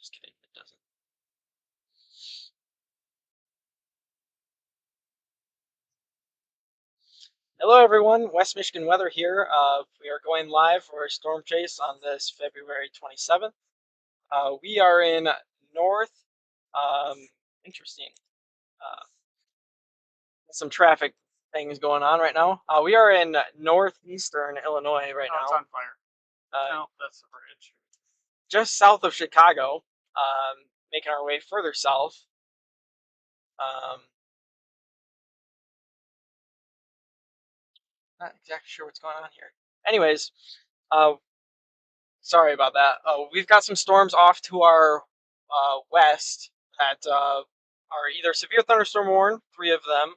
Just kidding, it doesn't. Hello, everyone. West Michigan weather here. We are going live for a storm chase on this February 27th. We are in north. Interesting. Uh, some traffic things going on right now. We are in northeastern Illinois right Oh, it's now, on fire. uh, No, that's the bridge. just south of Chicago, making our way further south. Um, Not exactly sure what's going on here. Anyways, uh, sorry about that. We've got some storms off to our west that are either severe thunderstorm warned, three of them.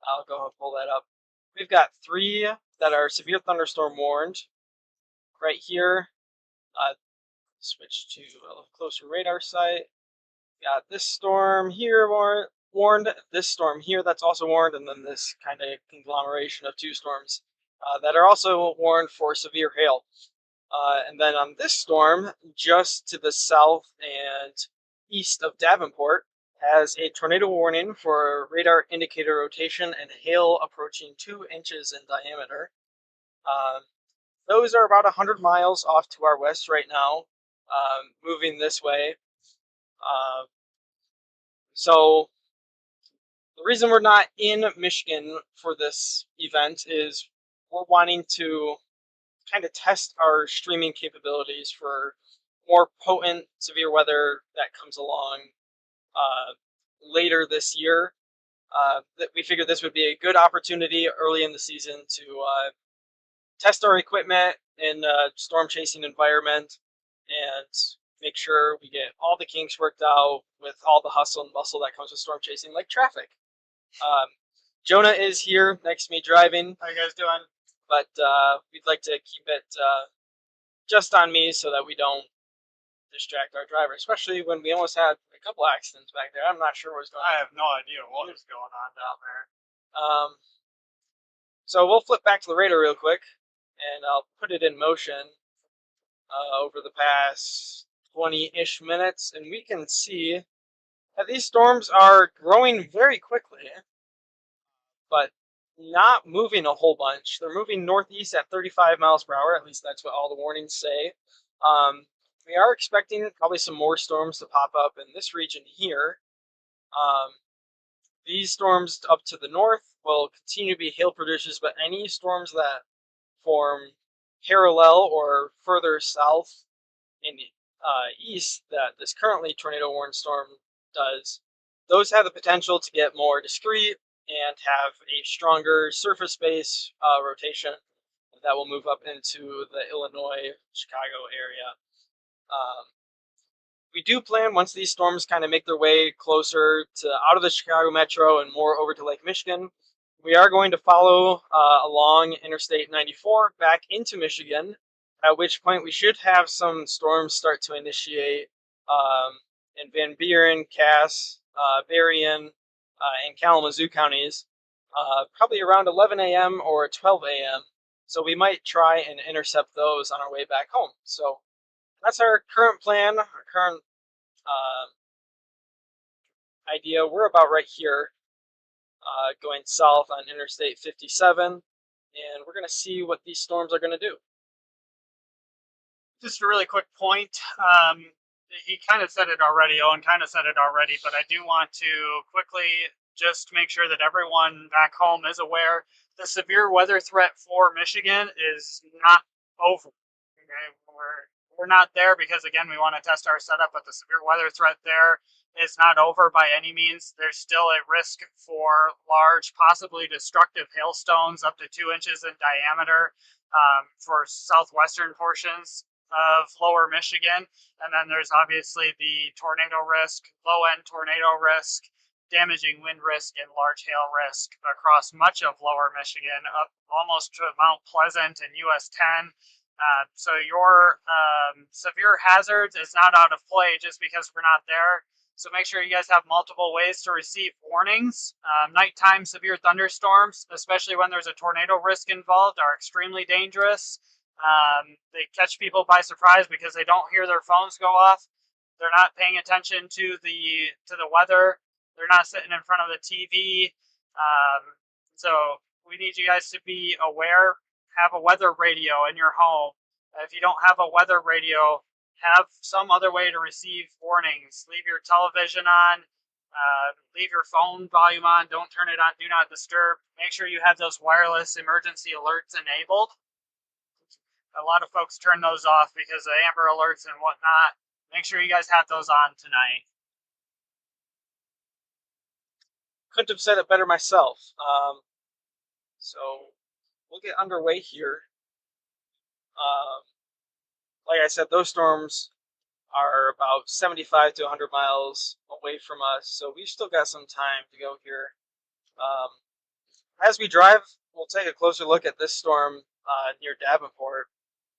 I'll go and pull that up. We've got three that are severe thunderstorm warned right here. Switch to a closer radar site. Got this storm here warned, this storm here that's also warned, and then this kind of conglomeration of two storms that are also warned for severe hail. And then on this storm, just to the south and east of Davenport, has a tornado warning for radar indicator rotation and hail approaching 2 inches in diameter. Those are about 100 miles off to our west right now, moving this way. So the reason we're not in Michigan for this event is we're wanting to kind of test our streaming capabilities for more potent severe weather that comes along later this year. That we figured this would be a good opportunity early in the season to test our equipment in a storm chasing environment and make sure we get all the kinks worked out with all the hustle and bustle that comes with storm chasing, like traffic. Um, Jonah is here next to me driving. How you guys doing? But we'd like to keep it just on me so that we don't distract our driver, especially when we almost had a couple accidents back there. I'm not sure what's going on. I have no idea what is going on down there. So we'll flip back to the radar real quick, and I'll put it in motion over the past 20-ish minutes, and we can see that these storms are growing very quickly, but not moving a whole bunch. They're moving northeast at 35 miles per hour. At least that's what all the warnings say. We are expecting probably some more storms to pop up in this region here. These storms up to the north will continue to be hail producers, but any storms that form parallel or further south and east that this currently tornado warned storm does, those have the potential to get more discrete and have a stronger surface-based rotation that will move up into the Illinois, Chicago area. We do plan, once these storms kind of make their way closer to out of the Chicago metro and more over to Lake Michigan, we are going to follow along Interstate 94 back into Michigan, at which point we should have some storms start to initiate in Van Buren, Cass, Berrien, and Kalamazoo counties, probably around 11 a.m. or 12 a.m. So we might try and intercept those on our way back home. So that's our current plan, our current idea. We're about right here, going south on Interstate 57, and we're going to see what these storms are going to do. Just a really quick point. He kind of said it already. Owen kind of said it already, but I do want to quickly just make sure that everyone back home is aware the severe weather threat for Michigan is not over. Okay, we're not there because again we want to test our setup, but the severe weather threat there is not over by any means. There's still a risk for large, possibly destructive hailstones up to 2 inches in diameter for southwestern portions of lower Michigan. And then there's obviously the tornado risk, low end tornado risk, damaging wind risk, and large hail risk across much of lower Michigan, up almost to Mount Pleasant and US 10. So your severe hazards is not out of play just because we're not there. So make sure you guys have multiple ways to receive warnings. Nighttime severe thunderstorms, especially when there's a tornado risk involved, are extremely dangerous. They catch people by surprise because they don't hear their phones go off. They're not paying attention to the weather. They're not sitting in front of the TV. So we need you guys to be aware. Have a weather radio in your home. If you don't have a weather radio, have some other way to receive warnings. Leave your television on. Leave your phone volume on. Don't turn it on. Do not disturb. Make sure you have those wireless emergency alerts enabled. A lot of folks turn those off because of Amber Alerts and whatnot. Make sure you guys have those on tonight. Couldn't have said it better myself. So we'll get underway here. Like I said, those storms are about 75 to 100 miles away from us, so we've still got some time to go here. As we drive, we'll take a closer look at this storm near Davenport.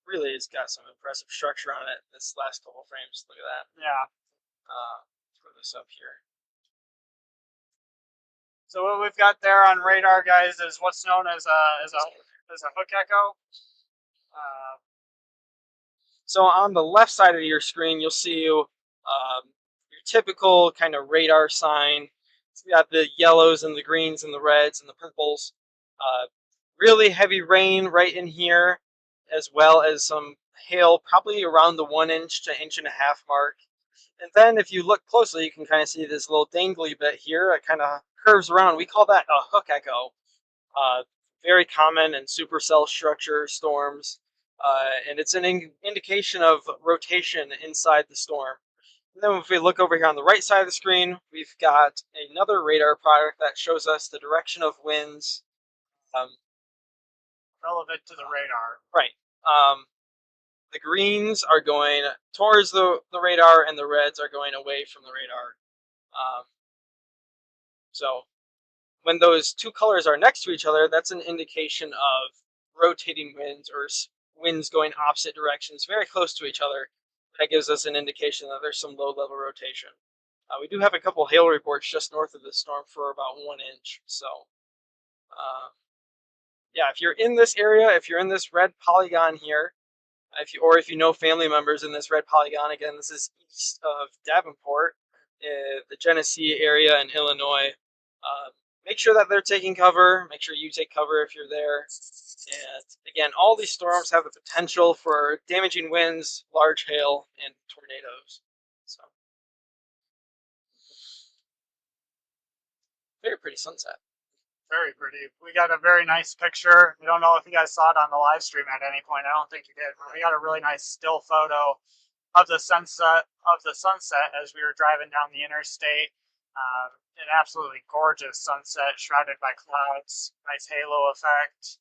Really, it's got some impressive structure on it. This last couple frames, look at that. Yeah. Throw this up here. So what we've got there on radar, guys, is what's known as a hook echo. So on the left side of your screen, you'll see your typical kind of radar sign. It's got the yellows and the greens and the reds and the purples. Really heavy rain right in here, as well as some hail, probably around the 1 inch to 1.5 inch mark. And then if you look closely, you can kind of see this little dangly bit here. It kind of curves around. We call that a hook echo. Very common in supercell structure storms. And it's an indication of rotation inside the storm. And then if we look over here on the right side of the screen, we've got another radar product that shows us the direction of winds. Relevant to the radar. Right. The greens are going towards the radar, and the reds are going away from the radar. So when those two colors are next to each other, that's an indication of rotating winds or winds going opposite directions, very close to each other. That gives us an indication that there's some low-level rotation. We do have a couple hail reports just north of this storm for about 1 inch. So, yeah, if you're in this area, if you're in this red polygon here, if you know family members in this red polygon, again, this is east of Davenport, the Genesee area in Illinois. Make sure that they're taking cover. Make sure you take cover if you're there. And again, all these storms have the potential for damaging winds, large hail, and tornadoes. So, very pretty sunset. Very pretty. We got a very nice picture. We don't know if you guys saw it on the live stream at any point. I don't think you did. But we got a really nice still photo of the sunset as we were driving down the interstate. An absolutely gorgeous sunset shrouded by clouds. Nice halo effect.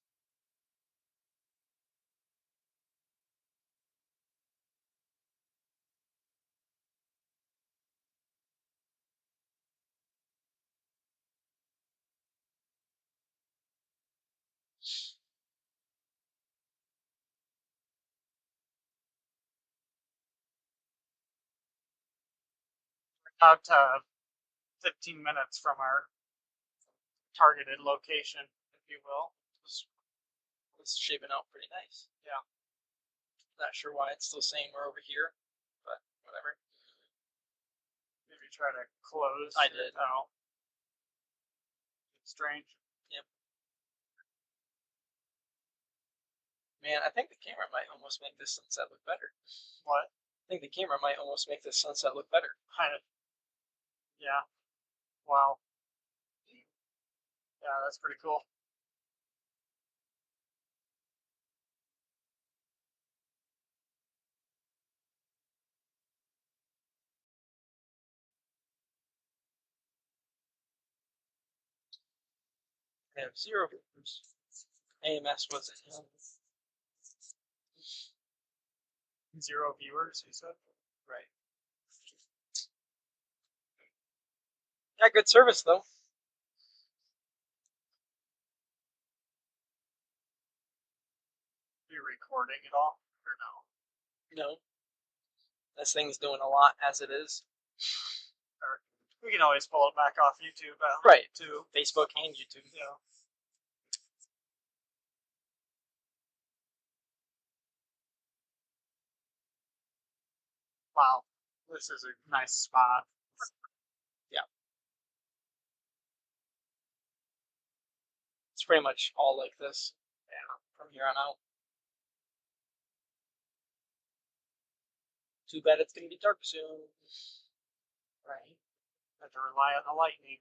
About 15 minutes from our targeted location, if you will. It's shaping out pretty nice. Yeah. Not sure why it's still saying we're over here, but whatever. Maybe try to close. I did. Oh. Strange. Yep. Man, I think the camera might almost make this sunset look better. What? I think the camera might almost make this sunset look better. Yeah. Wow. Yeah, that's pretty cool. I have 0 viewers. AMS was it? 0 viewers, you said? Right. Yeah, good service though. Are you recording at all? Or no? No. This thing's doing a lot as it is. Or we can always pull it back off YouTube. Right. To Facebook and YouTube. Yeah. Wow. This is a nice spot. Yeah. It's pretty much all like this. Yeah, from here on out. Too bad it's gonna be dark soon. Right. Have to rely on the lightning.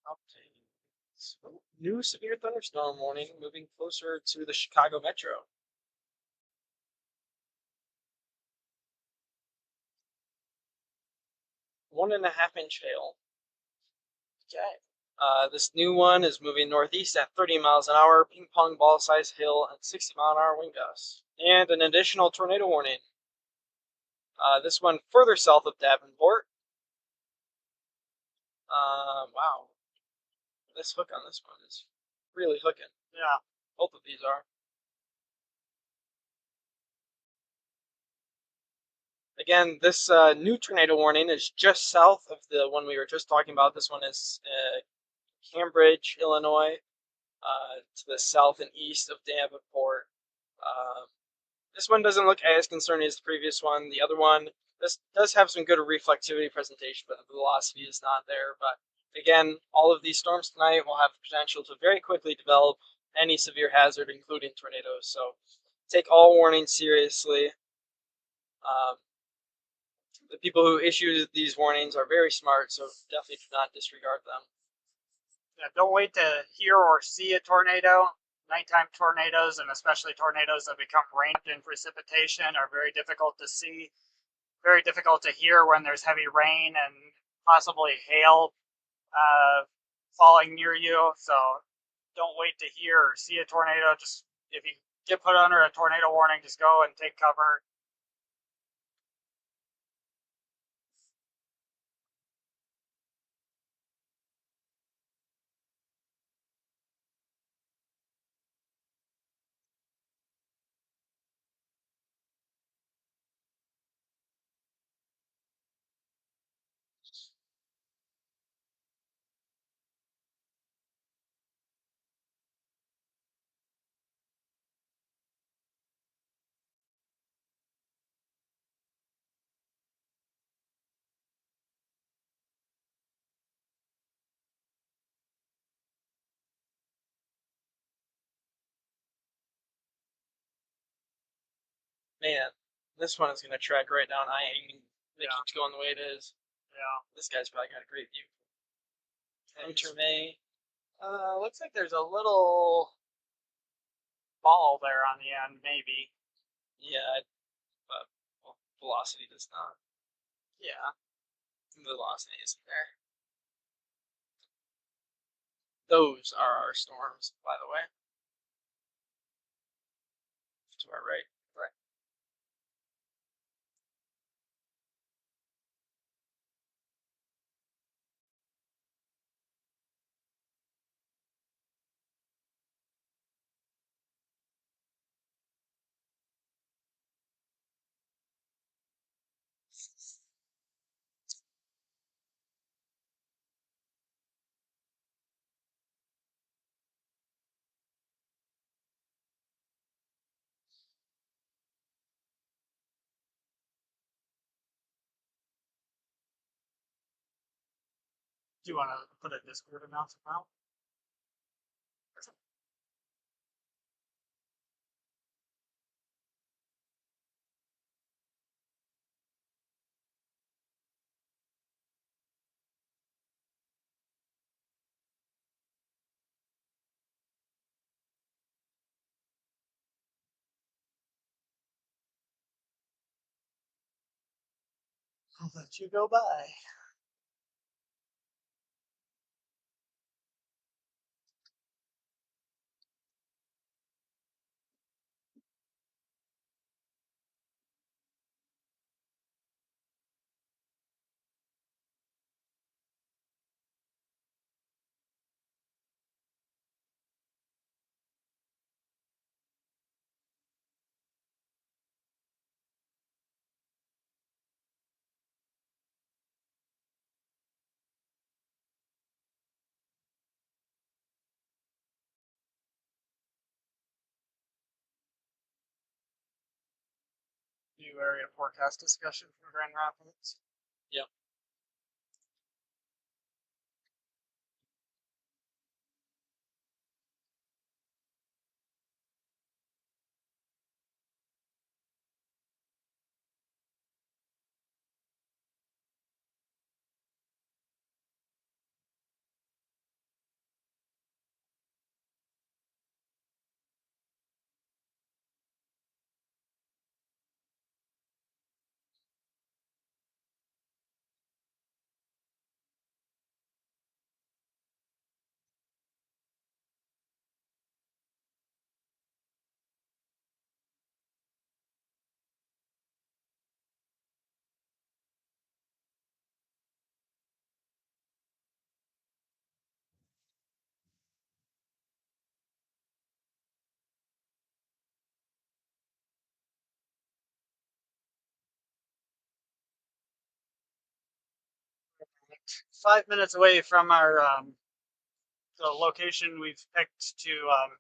Updates. Oh, new severe thunderstorm warning moving closer to the Chicago metro. 1.5 inch hail. Okay. This new one is moving northeast at 30 miles an hour, ping pong ball size hail, and 60-mile-an-hour wind gusts. And an additional tornado warning. This one further south of Davenport. Wow. This hook on this one is really hooking. Yeah. Both of these are. Again, this new tornado warning is just south of the one we were just talking about. This one is Cambridge, Illinois, to the south and east of Davenport. This one doesn't look as concerning as the previous one. The other one, this does have some good reflectivity presentation, but the velocity is not there. But again, all of these storms tonight will have the potential to very quickly develop any severe hazard, including tornadoes. So take all warnings seriously. The people who issue these warnings are very smart, so definitely do not disregard them. Yeah, don't wait to hear or see a tornado. Nighttime tornadoes, and especially tornadoes that become rain in precipitation, are very difficult to see, very difficult to hear when there's heavy rain and possibly hail falling near you. So don't wait to hear or see a tornado. Just if you get put under a tornado warning, just go and take cover. Man, this one is going to track right down I-80. It Yeah. keeps going the way it is. Yeah. This guy's probably got a great view. Intermay. Looks like there's a little ball there on the end, maybe. Yeah, but well, velocity does not. Yeah. Velocity isn't there. Those are our storms, by the way. To our right. Right. Do you want to put a Discord announcement out? I'll let you go by. New area forecast discussion from Grand Rapids. Yep. 5 minutes away from our the location we've picked to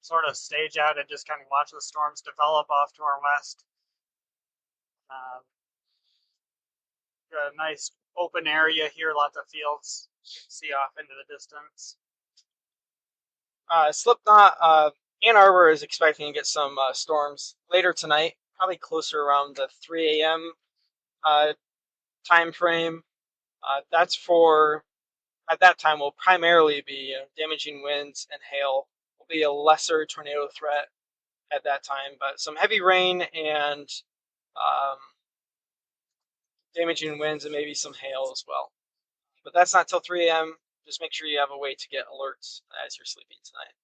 sort of stage at and just kind of watch the storms develop off to our west. A nice open area here, lots of fields. You can see off into the distance. Slipknot, Ann Arbor is expecting to get some storms later tonight, probably closer around the 3 a.m. Time frame. That's for, at that time, will primarily be damaging winds and hail. Will be a lesser tornado threat at that time, but some heavy rain and damaging winds and maybe some hail as well. But that's not till 3 a.m. Just make sure you have a way to get alerts as you're sleeping tonight.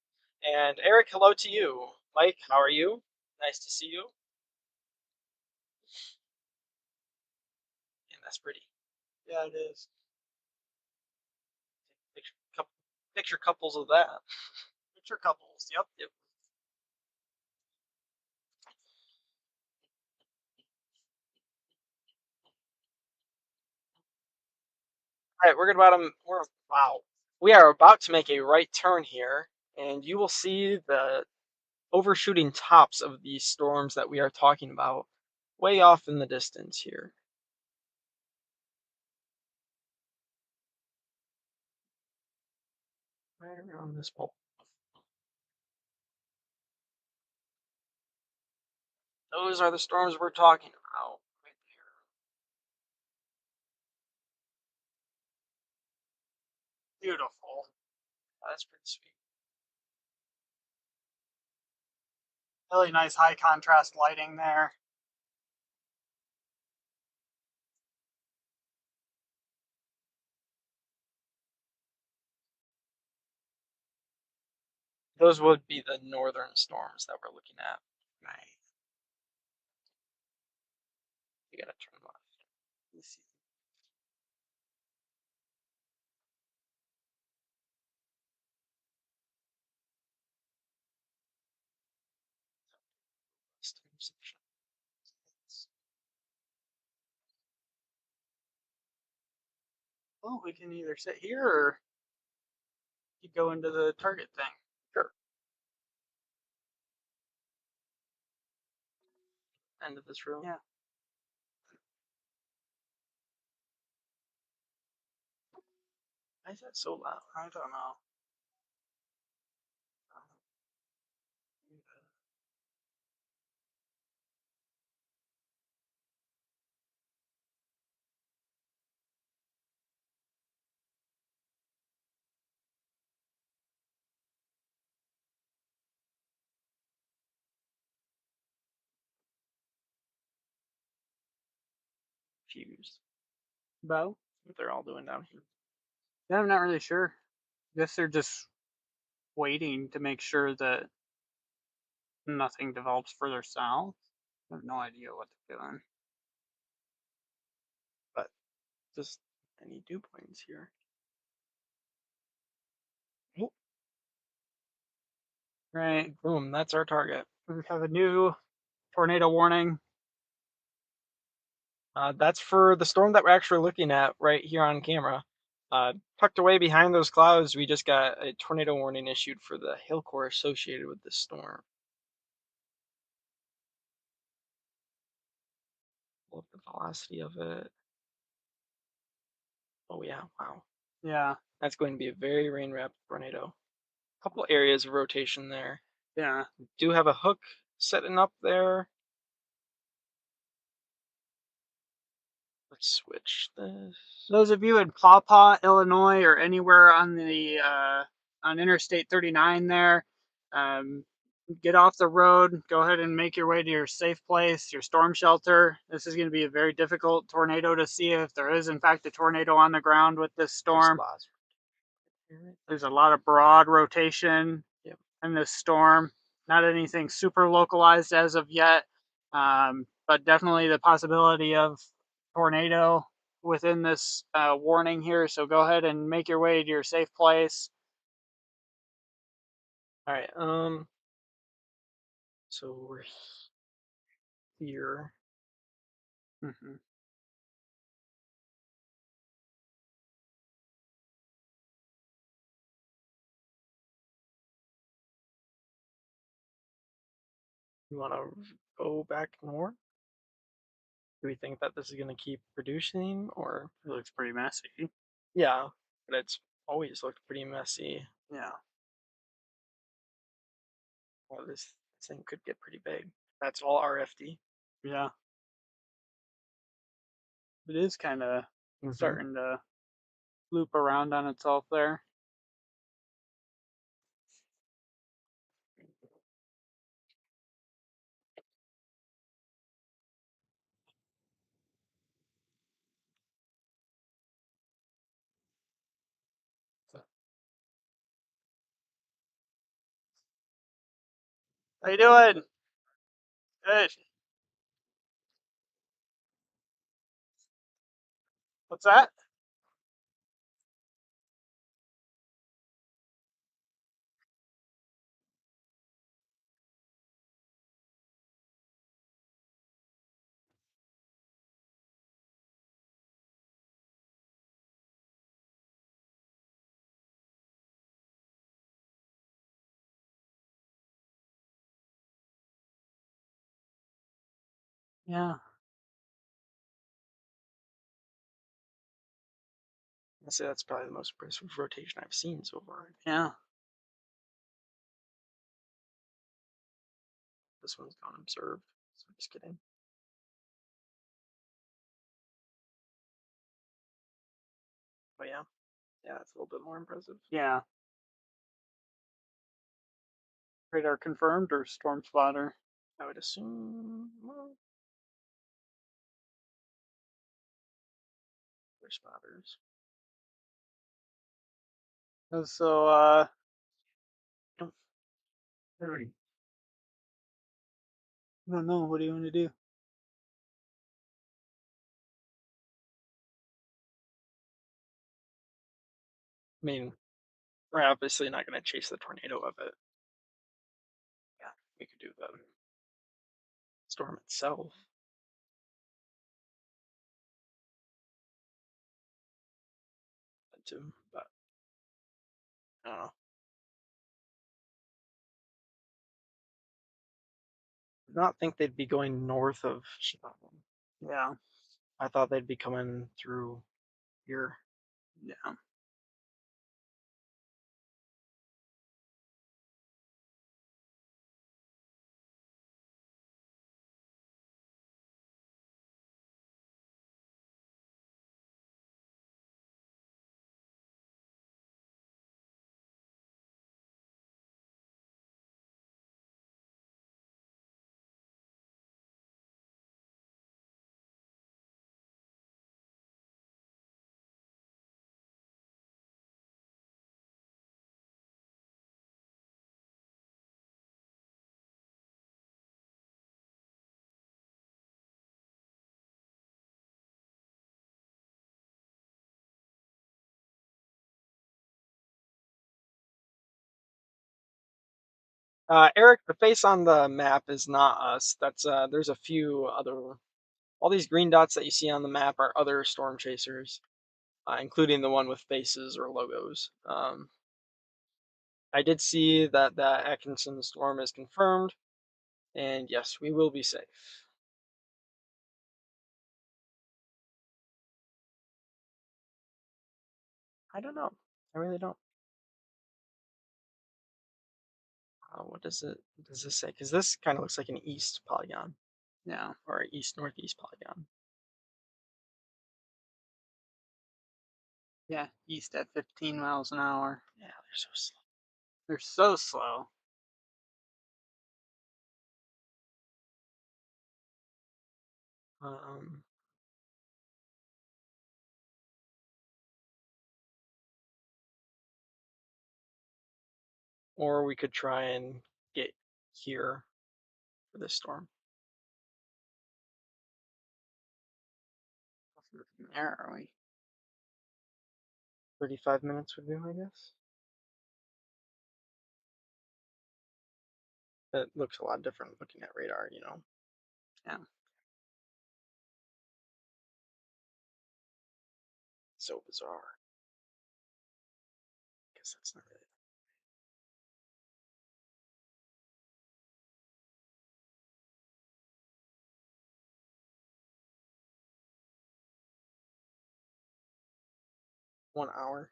And Eric, hello to you. Mike, how are you? Nice to see you. And that's pretty. Yeah, it is. Picture couples of that. Picture couples. Yep. Yep. All right, we are about to make a right turn here, and you will see the overshooting tops of these storms that we are talking about way off in the distance here. Right around this pole. Those are the storms we're talking about right there. Beautiful. That's pretty sweet. Really nice high contrast lighting there. Those would be the northern storms that we're looking at. Right. You gotta turn left. Let's see. Well, we can either sit here or you go into the target thing. Sure. End of this room. Yeah. Why is that so loud? I don't know. Fuse. Bo? what they're all doing down here. Yeah, I'm not really sure. Guess they're just waiting to make sure that nothing develops further south. I have no idea what they're doing. But just any dew points here. Oh, Right. boom, that's our target. We have a new tornado warning. That's for the storm that we're actually looking at right here on camera. Tucked away behind those clouds, we just got a tornado warning issued for the hail core associated with this storm. Pull up the velocity of it. Oh yeah, wow. Yeah. That's going to be a very rain-wrapped tornado. A couple areas of rotation there. Yeah. Do have a hook setting up there. Let's switch this. Those of you in Paw Paw, Illinois, or anywhere on the on Interstate 39 there, get off the road. Go ahead and make your way to your safe place, your storm shelter. This is going to be a very difficult tornado to see if there is, in fact, a tornado on the ground with this storm. There's a lot of broad rotation in this storm. Not anything super localized as of yet, but definitely the possibility of tornado within this warning here. So go ahead and make your way to your safe place. All right. So we're here. Mm-hmm. You want to go back north? Do we think that this is going to keep producing, or It looks pretty messy. yeah? But it's always looked pretty messy. Yeah. Well, this thing could get pretty big. That's all RFD. Yeah. It is kind of starting to loop around on itself there. How you doing? Good. What's that? Yeah. I'd say that's probably the most impressive rotation I've seen so far. Yeah. This one's gone observed. So just kidding. But yeah, that's a little bit more impressive. Yeah. Radar confirmed or storm spotter? I would assume. Well, they're spotters. So, I don't know. What do you want to do? mean, we're obviously not going to chase the tornado of it. Yeah, we could do the storm itself. But I don't know. I did not think they'd be going north of Chicago. Yeah. I thought they'd be coming through here. Yeah. Eric, the face on the map is not us. That's there's a few other. All these green dots that you see on the map are other storm chasers, including the one with faces or logos. I did see that the Atkinson storm is confirmed, and yes, we will be safe. I don't know. I really don't. What does this say? Because this kind of looks like an east polygon Yeah. or an east northeast polygon. Yeah. East at 15 miles an hour. Yeah, they're so slow. They're so slow. Um, or we could try and get here for this storm. Where are we? 35 minutes would do, I guess. It looks a lot different looking at radar, you know. Yeah. So bizarre. Guess that's not really 1 hour.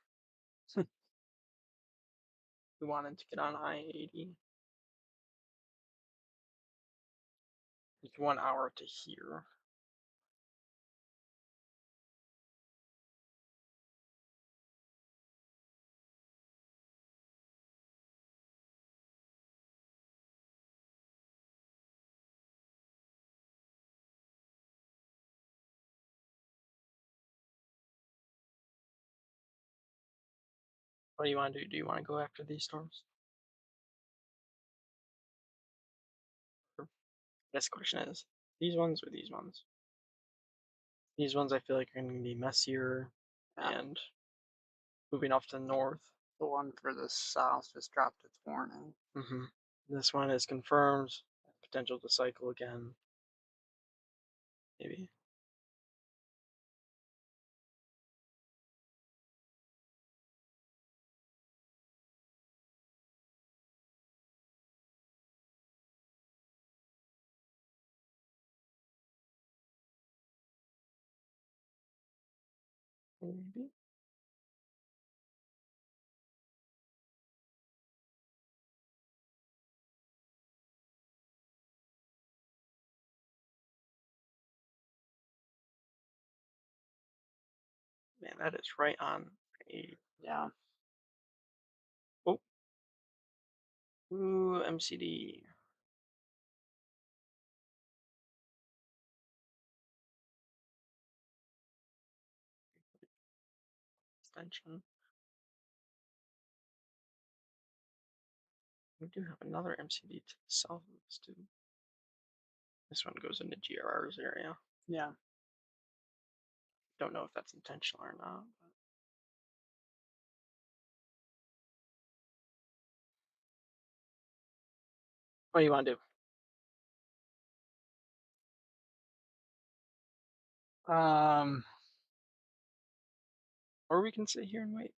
We wanted to get on I-80. It's 1 hour to here. What do you want to do? Do you want to go after these storms? This question is these ones or these ones? These ones I feel like are going to be messier Yeah. and moving off to the north. The one for the south just dropped its warning. This one is confirmed. Potential to cycle again. Maybe. Maybe. Man, that is right on a. Yeah. Oh. Ooh, MCD. Extension. We do have another MCD to the south of this too. This one goes into GRR's area. Yeah. Don't know if that's intentional or not. But... What do you want to do? Or we can sit here and wait.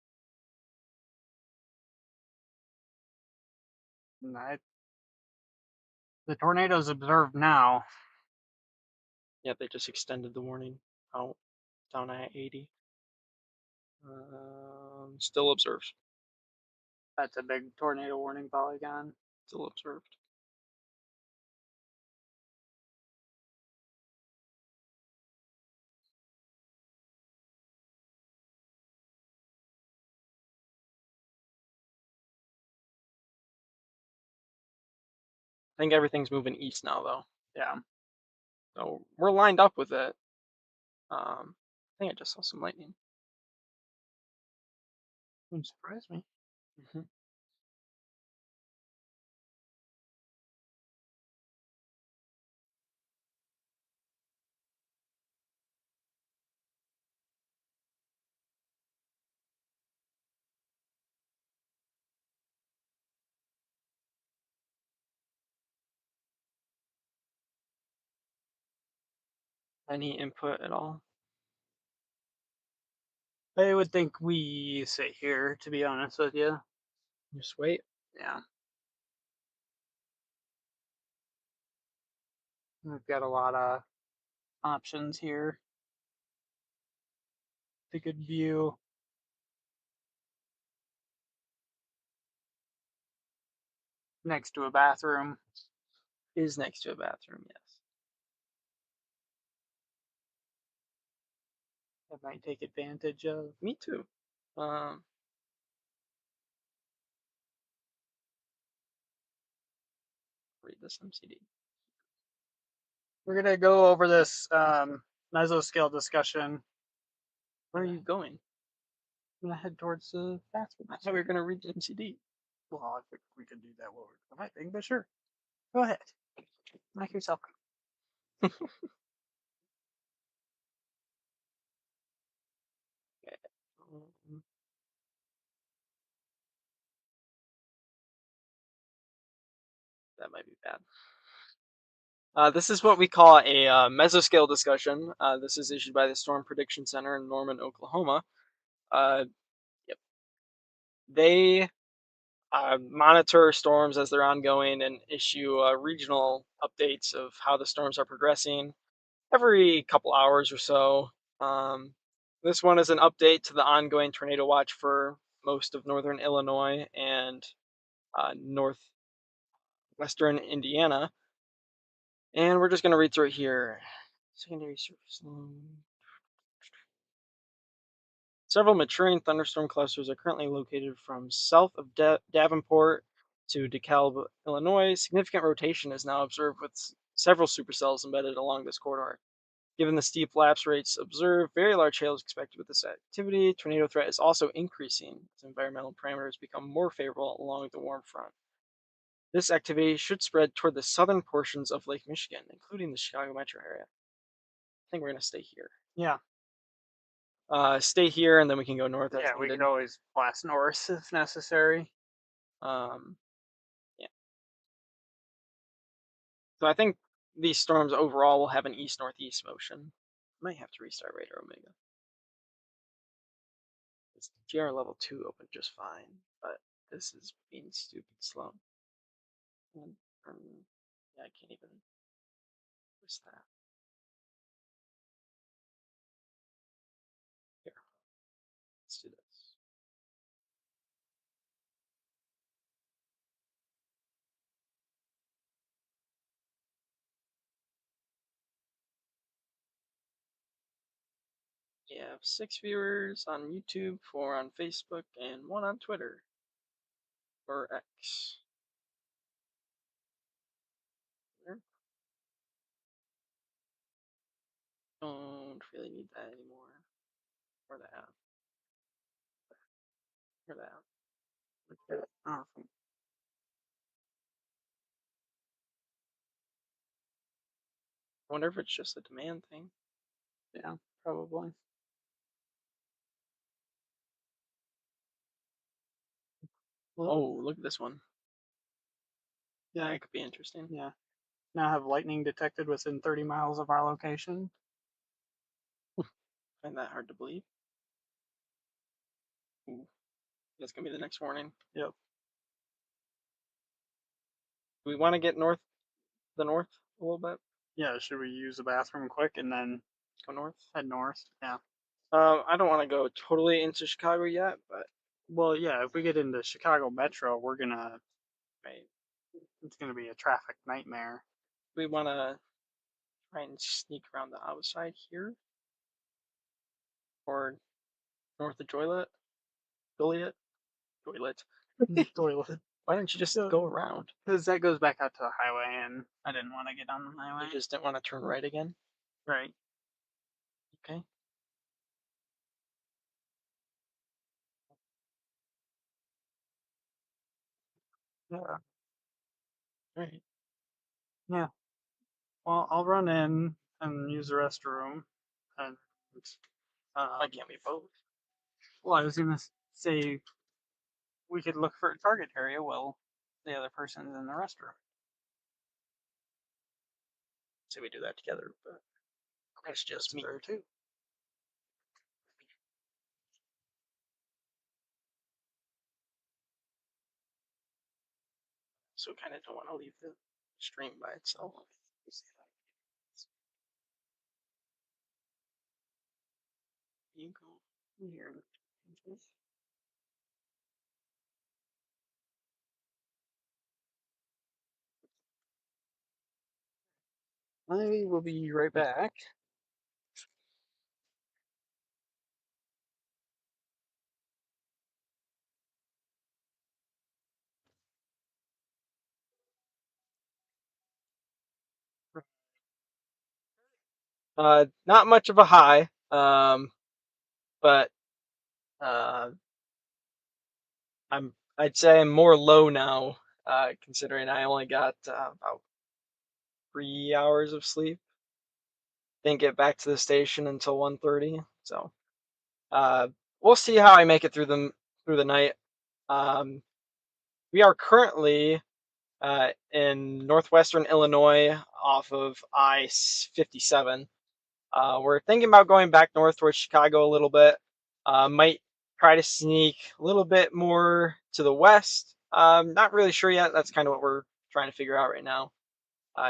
The tornado's observed now. Yeah, they just extended the warning out down at 80. Still observed. That's a big tornado warning polygon. Still observed. I think everything's moving east now, though. Yeah. So we're lined up with it. I think I just saw some lightning. Wouldn't surprise me. Any input at all? I would think we sit here, to be honest with you. Just wait. Yeah. We've got a lot of options here. The good view. Next to a bathroom. Is next to a bathroom, yes. That might take advantage of. Me too. Read this MCD. We're gonna go over this mesoscale discussion. Where are you going? I'm gonna head towards the bathroom. I thought we were gonna read the MCD. Well, I think we could do that while we're connecting, but sure. Go ahead. Knock yourself out. Um, that might be bad. This is what we call a mesoscale discussion. This is issued by the Storm Prediction Center in Norman, Oklahoma. Yep. They monitor storms as they're ongoing and issue regional updates of how the storms are progressing every couple hours or so. This one is an update to the ongoing tornado watch for most of northern Illinois and northwestern Indiana. And we're just going to read through it here. Secondary surface load. Several maturing thunderstorm clusters are currently located from south of Davenport to DeKalb, Illinois. Significant rotation is now observed with several supercells embedded along this corridor. Given the steep lapse rates observed, very large hail is expected with this activity. Tornado threat is also increasing as environmental parameters become more favorable along the warm front. This activity should spread toward the southern portions of Lake Michigan, including the Chicago metro area. I think we're going to stay here. Yeah. Stay here, and then we can go north. Yeah, we could always blast north if necessary. Yeah. So I think these storms overall will have an east-northeast motion. Might have to restart Radar Omega. It's GR level 2 opened just fine, but this is being stupid slow. And, yeah, I can't even. Where's that? Here. Let's do this. We have 6 viewers on YouTube, 4 on Facebook, and 1 on Twitter. Or X. There. Don't really need that anymore. Or that. Or that. Oh. I wonder if it's just a demand thing. Yeah, probably. Well, Oh, look at this one. yeah, That could be interesting. yeah. Now have lightning detected within 30 miles of our location. Find that hard to believe. Ooh. That's gonna be the next warning. Yep. Do we want to get north a little bit? Yeah, should we use the bathroom quick and then Go north? head north? Yeah. I don't want to go totally into Chicago yet, but Well, yeah, if we get into Chicago Metro, we're gonna right. it's gonna be a traffic nightmare. We want to try and sneak around the outside here, or north of Joliet. Joliet. Toilet. Why don't you just go around? Because that goes back out to the highway, and I didn't want to get on the highway. You just didn't want to turn right again. Right. Okay. Yeah. Right. Yeah. Well, I'll run in and use the restroom, and Why can't we both? well, I was gonna say we could look for a target area while the other person's in the restroom. Say we do that together, but That's just me. Fair too. So kind of don't want to leave the stream by itself. You go here. I will be right back. Not much of a high, but I'd say I'm more low now, considering I only got about 3 hours of sleep. Didn't get back to the station until 1:30, so we'll see how I make it through the night. We are currently in northwestern Illinois off of I-57. We're thinking about going back north towards Chicago a little bit. Might try to sneak a little bit more to the west. Not really sure yet. That's kind of what we're trying to figure out right now.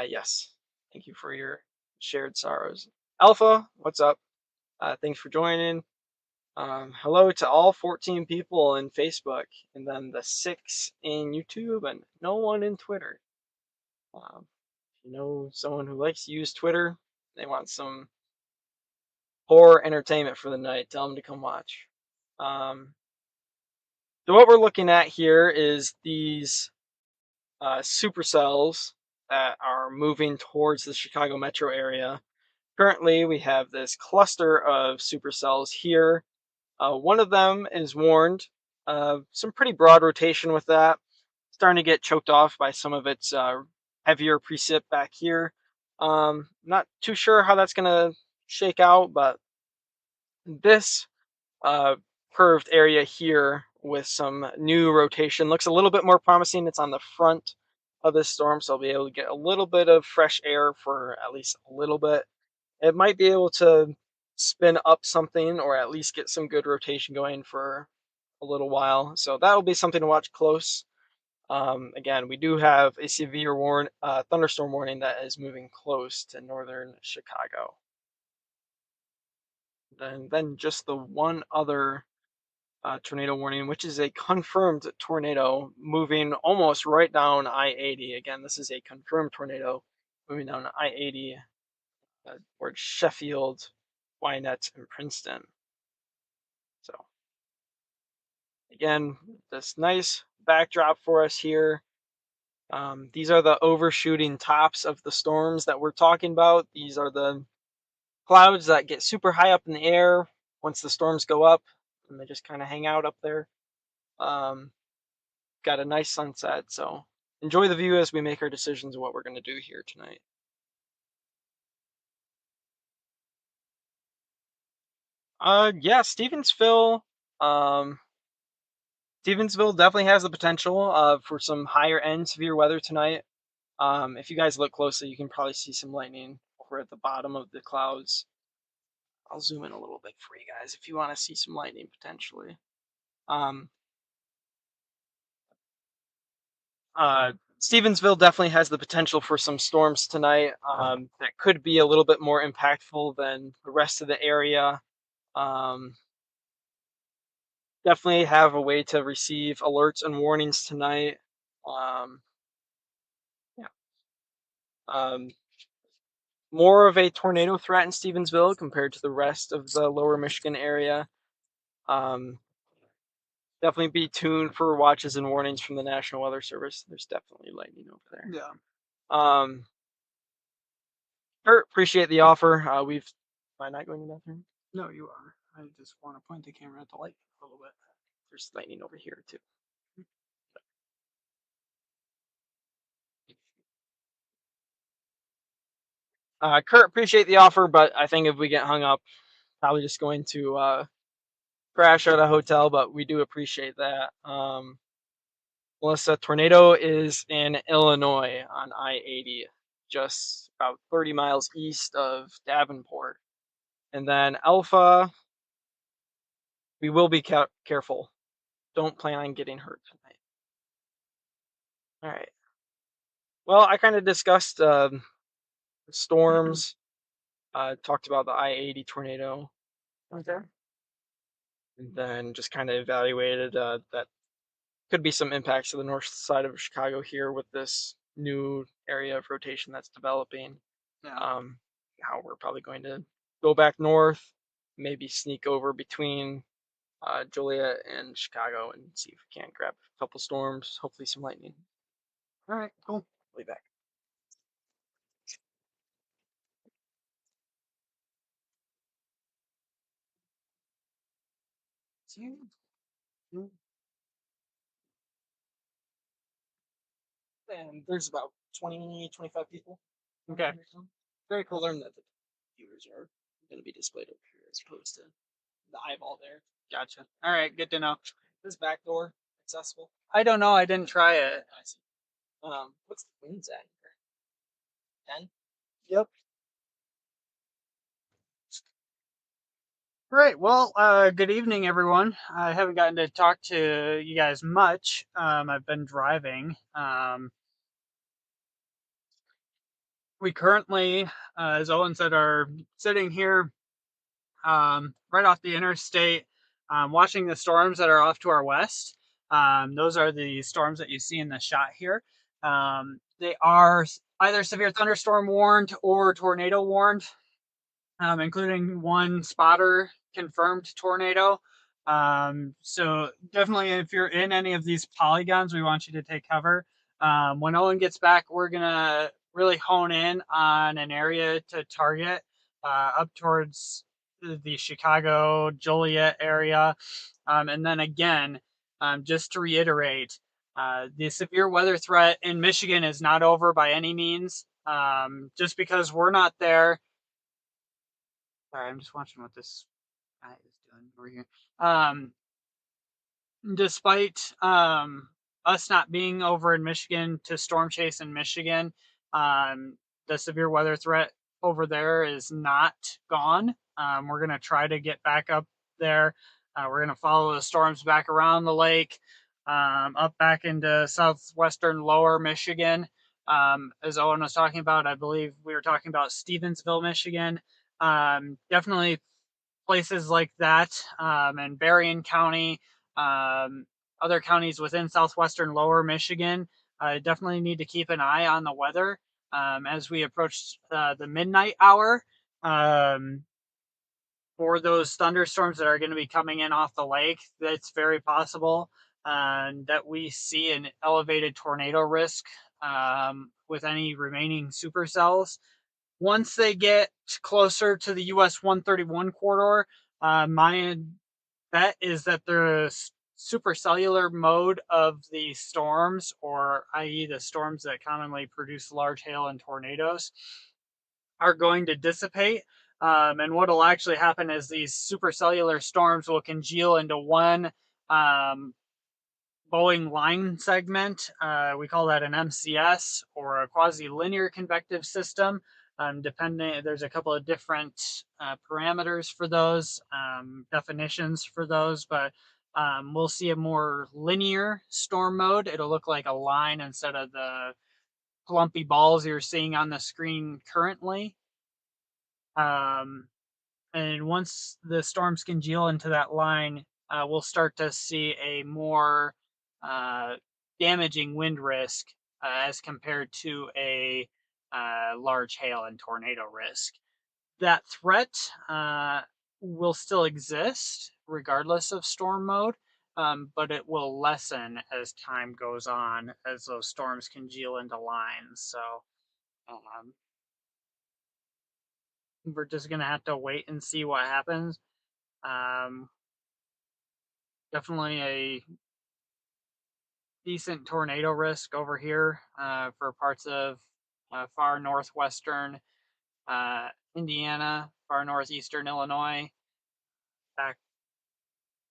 Yes. Thank you for your shared sorrows. Alpha, what's up? Thanks for joining. Hello to all 14 people in Facebook, and then the 6 in YouTube, and no one in Twitter. If you know someone who likes to use Twitter, they want some horror entertainment for the night, tell them to come watch. So what we're looking at here is these supercells that are moving towards the Chicago metro area. Currently, we have this cluster of supercells here. One of them is warned. Some pretty broad rotation with that. Starting to get choked off by some of its heavier precip back here. Not too sure how that's going to shake out, but this curved area here with some new rotation looks a little bit more promising. It's on the front of this storm, so I'll be able to get a little bit of fresh air for at least a little bit. It might be able to spin up something or at least get some good rotation going for a little while. So that'll be something to watch close. Again, we do have a severe thunderstorm warning that is moving close to northern Chicago. Then just the one other tornado warning, which is a confirmed tornado moving almost right down I-80. Again, this is a confirmed tornado moving down I-80 towards Sheffield, Wynette, and Princeton. So again, this nice backdrop for us here. These are the overshooting tops of the storms that we're talking about. These are the clouds that get super high up in the air once the storms go up, and they just kind of hang out up there. Got a nice sunset, so enjoy the view as we make our decisions of what we're going to do here tonight. Yeah, Stevensville definitely has the potential for some higher end severe weather tonight. If you guys look closely, you can probably see some lightning over at the bottom of the clouds. I'll zoom in a little bit for you guys if you want to see some lightning potentially. Stevensville definitely has the potential for some storms tonight that could be a little bit more impactful than the rest of the area. Definitely have a way to receive alerts and warnings tonight. More of a tornado threat in Stevensville compared to the rest of the lower Michigan area. Definitely be tuned for watches and warnings from the National Weather Service. There's definitely lightning over there. Yeah. Kurt, appreciate the offer. Am I not going to the bathroom? No, you are. I just want to point the camera at the light a little bit. There's lightning over here too. Kurt, appreciate the offer, but I think if we get hung up, probably just going to crash at a hotel. But we do appreciate that. Melissa, tornado is in Illinois on I-80, just about 30 miles east of Davenport. And then Alpha, we will be careful. Don't plan on getting hurt tonight. All right. Well, I kind of discussed storms. Talked about the I-80 tornado. Okay. And then just kind of evaluated that could be some impacts to the north side of Chicago here with this new area of rotation that's developing. Yeah. How we're probably going to go back north, maybe sneak over between Joliet and Chicago and see if we can't grab a couple storms, hopefully some lightning. All right. Cool. Way back. And there's about 20, 25 people. Okay. Very cool. Learn that the viewers are going to be displayed over here as opposed to the eyeball there. Gotcha. All right. Good to know. This back door accessible? I don't know. I didn't try it. I see. What's the winds at here? 10? Yep. Great. Well, good evening, everyone. I haven't gotten to talk to you guys much. I've been driving. We currently, as Owen said, are sitting here right off the interstate, watching the storms that are off to our west. Those are the storms that you see in the shot here. They are either severe thunderstorm warned or tornado warned, including one spotter confirmed tornado. So definitely, if you're in any of these polygons, we want you to take cover. When Owen gets back, we're gonna really hone in on an area to target up towards the Chicago, Joliet area. And then again, just to reiterate, the severe weather threat in Michigan is not over by any means. Just because we're not there. Sorry, I'm just watching what this guy is doing over here. Despite us not being over in Michigan to storm chase in Michigan, the severe weather threat over there is not gone. We're going to try to get back up there. We're going to follow the storms back around the lake, up back into southwestern lower Michigan. As Owen was talking about, I believe we were talking about Stevensville, Michigan. Definitely places like that, and Berrien County, other counties within southwestern lower Michigan. Definitely need to keep an eye on the weather as we approach the midnight hour for those thunderstorms that are going to be coming in off the lake. That's very possible that we see an elevated tornado risk with any remaining supercells. Once they get closer to the US 131 corridor, my bet is that the supercellular mode of the storms, or i.e., the storms that commonly produce large hail and tornadoes, are going to dissipate. And what will actually happen is these supercellular storms will congeal into one Boeing line segment. We call that an MCS, or a quasi-linear convective system. Depending, there's a couple of different parameters for those, definitions for those, but we'll see a more linear storm mode. It'll look like a line instead of the clumpy balls you're seeing on the screen currently. And once the storms congeal into that line, we'll start to see a more damaging wind risk as compared to a large hail and tornado risk. That threat will still exist regardless of storm mode, but it will lessen as time goes on as those storms congeal into lines. So we're just going to have to wait and see what happens. Definitely a decent tornado risk over here for parts of far northwestern Indiana, far northeastern Illinois, back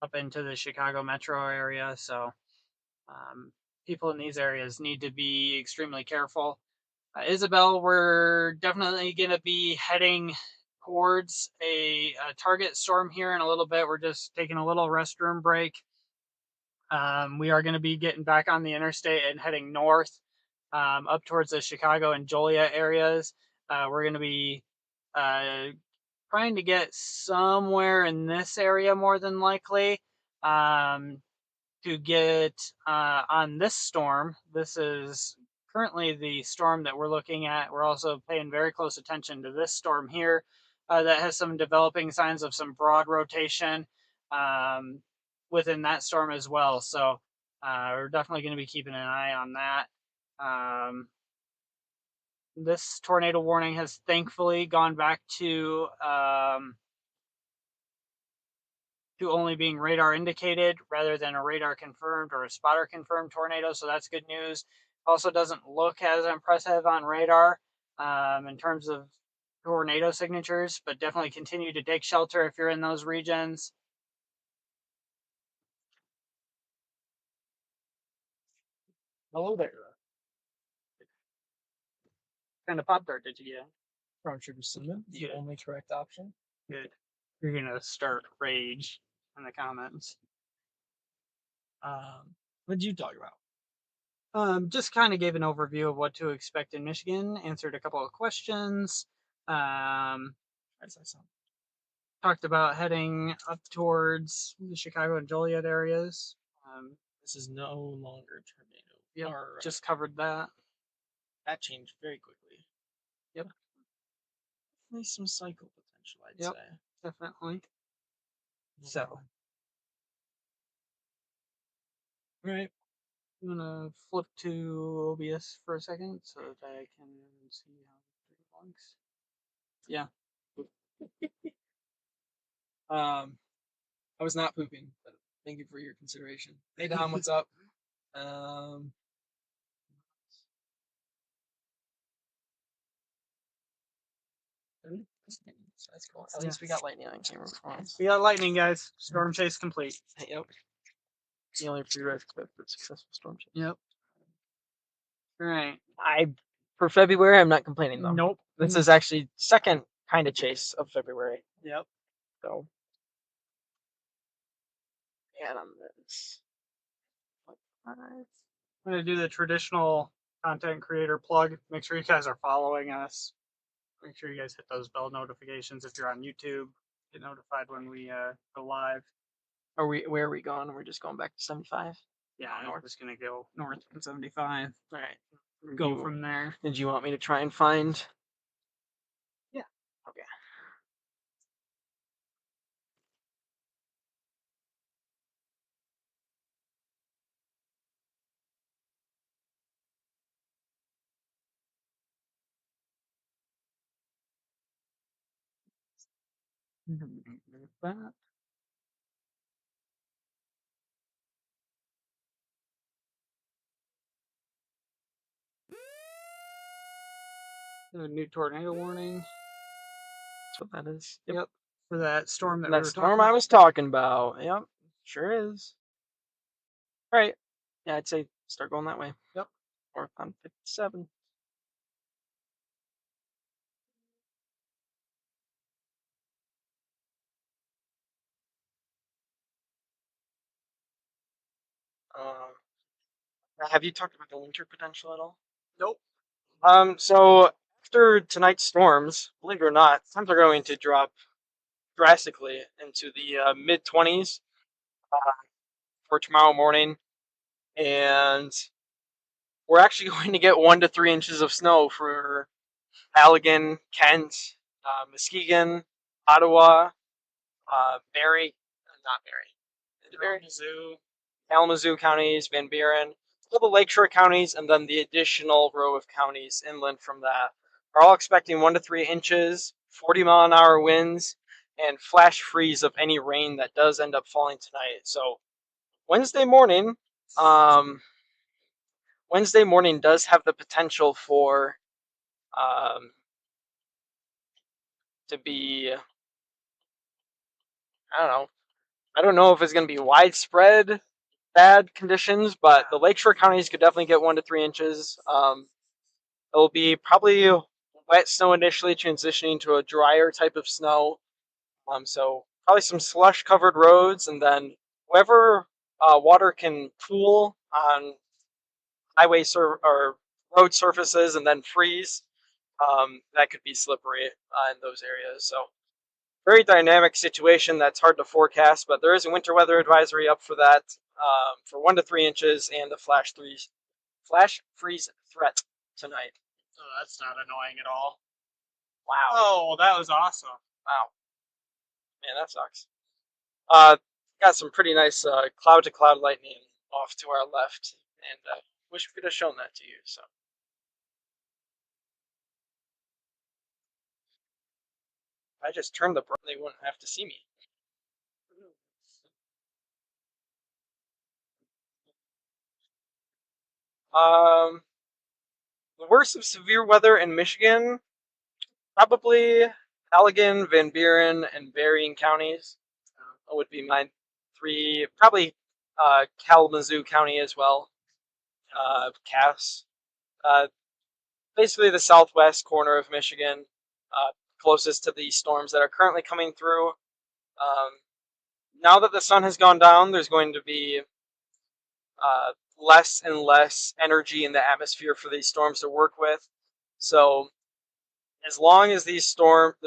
up into the Chicago metro area. So people in these areas need to be extremely careful. Isabel, we're definitely going to be heading towards a target storm here in a little bit. We're just taking a little restroom break. We are going to be getting back on the interstate and heading north up towards the Chicago and Joliet areas. We're going to be trying to get somewhere in this area more than likely to get on this storm. This is currently the storm that we're looking at. We're also paying very close attention to this storm here that has some developing signs of some broad rotation within that storm as well. So we're definitely going to be keeping an eye on that. This tornado warning has thankfully gone back to only being radar indicated rather than a radar confirmed or a spotter confirmed tornado. So that's good news. Also doesn't look as impressive on radar in terms of tornado signatures, but definitely continue to take shelter if you're in those regions. Hello there. What kind of Pop-Tart did you get? Brown sugar cinnamon, the only correct option. Good. You're gonna start rage in the comments. What did you talk about? Just kind of gave an overview of what to expect in Michigan. Answered a couple of questions. Talked about heading up towards the Chicago and Joliet areas. This is no longer a tornado. Yep, Or, just covered that. that changed very quickly. Yep. Definitely some cycle potential, I'd Yep. say. Definitely. So. Right. I'm gonna flip to OBS for a second so that I can see how it works. Yeah. I was not pooping, but thank you for your consideration. Hey Dom, what's up? That's cool. At least we got lightning on camera for once. We got lightning, guys. Storm chase complete. Yep. The only prerequisite for successful storm chase. Yep. All right. For February, I'm not complaining though. Nope. This is actually second kind of chase of February. Yep. So. And on this. I'm gonna do the traditional content creator plug. Make sure you guys are following us. Make sure you guys hit those bell notifications if you're on YouTube. Get notified when we go live. Where are we going? We're just going back to 75? Yeah, we're just gonna go north on 75. All right. Go from there. Did you want me to try and find? Yeah. Okay. That. A new tornado warning. That's what that is. Yep. For that storm that storm I was talking about. Yep. Sure is. All right. Yeah, I'd say start going that way. Yep. North on 57. Have you talked about the winter potential at all? Nope. So after tonight's storms, believe it or not, temps are going to drop drastically into the mid 20s for tomorrow morning, and we're actually going to get 1 to 3 inches of snow for Allegan, Kent, Muskegon, Ottawa, Barrie, not Barrie, Kalamazoo counties, Van Buren, all the lakeshore counties, and then the additional row of counties inland from that are all expecting 1 to 3 inches, 40-mile-an-hour winds, and flash freeze of any rain that does end up falling tonight. So Wednesday morning does have the potential for to be, I don't know if it's going to be widespread bad conditions, but the lakeshore counties could definitely get 1 to 3 inches. It'll be probably wet snow initially, transitioning to a drier type of snow. So probably some slush covered roads, and then wherever water can pool on or road surfaces and then freeze, that could be slippery in those areas. So very dynamic situation that's hard to forecast, but there is a winter weather advisory up for that, for 1 to 3 inches, and the flash freeze threat tonight. Oh, that's not annoying at all. Wow. Oh, that was awesome. Wow. Man, that sucks. Got some pretty nice cloud to cloud lightning off to our left, and wish we could have shown that to you. So. If I just turned the bright, they wouldn't have to see me. The worst of severe weather in Michigan, probably Allegan, Van Buren, and Berrien counties would be my 3. Probably Kalamazoo County as well. Cass. Basically the southwest corner of Michigan, closest to the storms that are currently coming through. Now that the sun has gone down, there's going to be less and less energy in the atmosphere for these storms to work with. So as long as the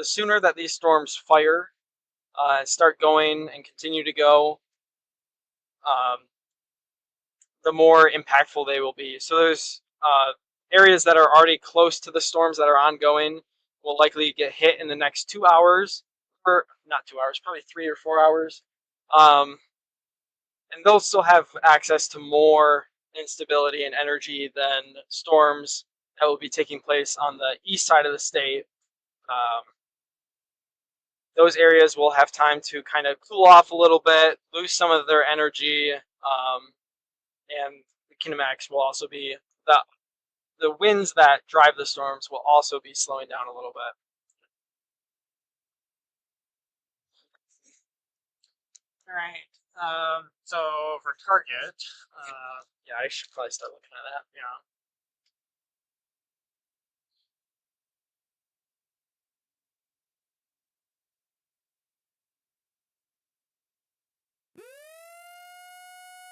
sooner that these storms fire, start going and continue to go, the more impactful they will be. So there's areas that are already close to the storms that are ongoing will likely get hit in the next 2 hours, or not 2 hours, probably 3 or 4 hours. And they'll still have access to more instability and energy than storms that will be taking place on the east side of the state. Those areas will have time to kind of cool off a little bit, lose some of their energy, and the kinematics will also be the winds that drive the storms will also be slowing down a little bit. All right. So for target, Yeah, I should probably start looking at that. yeah.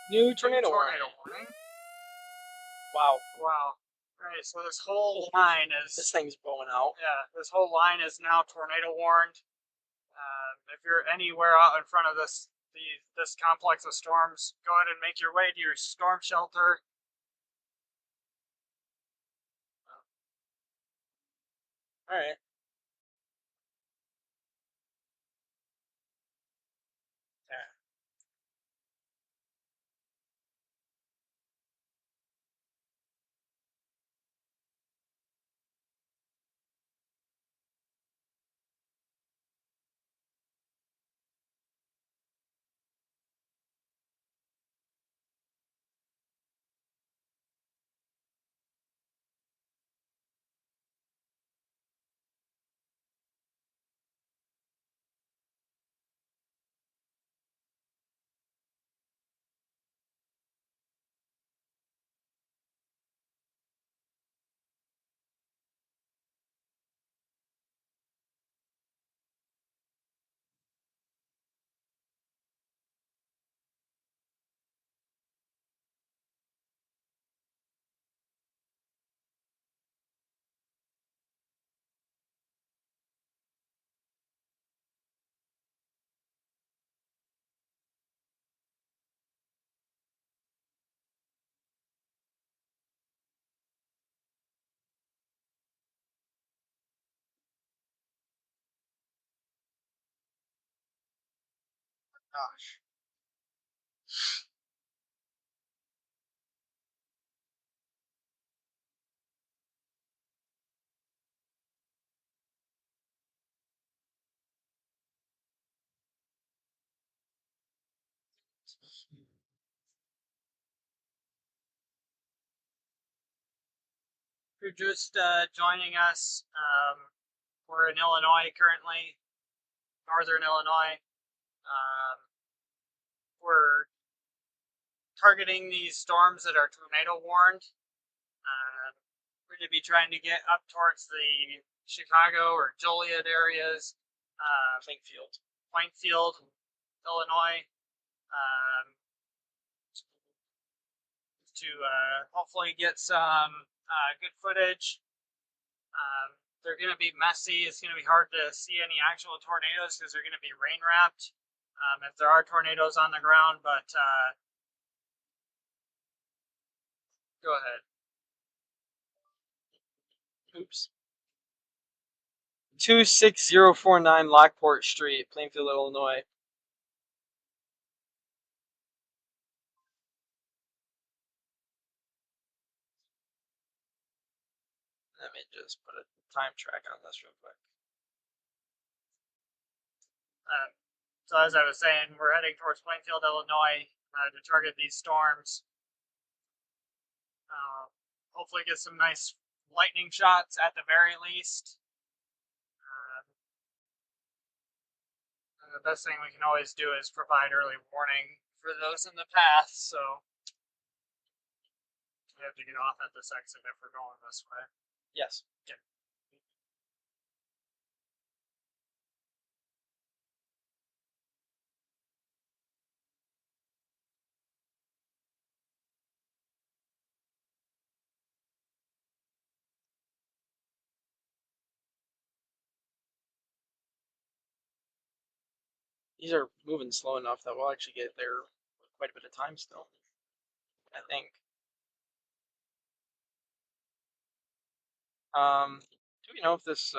New tornado warning. Wow, Wow. All right. So this whole line is this thing's blowing out. yeah. This whole line is now tornado warned. If you're anywhere out in front of this complex of storms, go ahead and make your way to your storm shelter. All right. Gosh. If you're just joining us, we're in Illinois currently, northern Illinois. We're targeting these storms that are tornado warned. We're going to be trying to get up towards the Chicago or Joliet areas, Plainfield, Illinois, to hopefully get some good footage. They're going to be messy. It's going to be hard to see any actual tornadoes because they're going to be rain wrapped. If there are tornadoes on the ground, but go ahead. Oops. 26049 Lockport Street, Plainfield, Illinois. Let me just put a time track on this real quick. So as I was saying, we're heading towards Plainfield, Illinois to target these storms. Hopefully get some nice lightning shots at the very least. The best thing we can always do is provide early warning for those in the path, so we have to get off at this exit if we're going this way. Yes. Okay. These are moving slow enough that we'll actually get there with quite a bit of time still, I think. Do we know if this,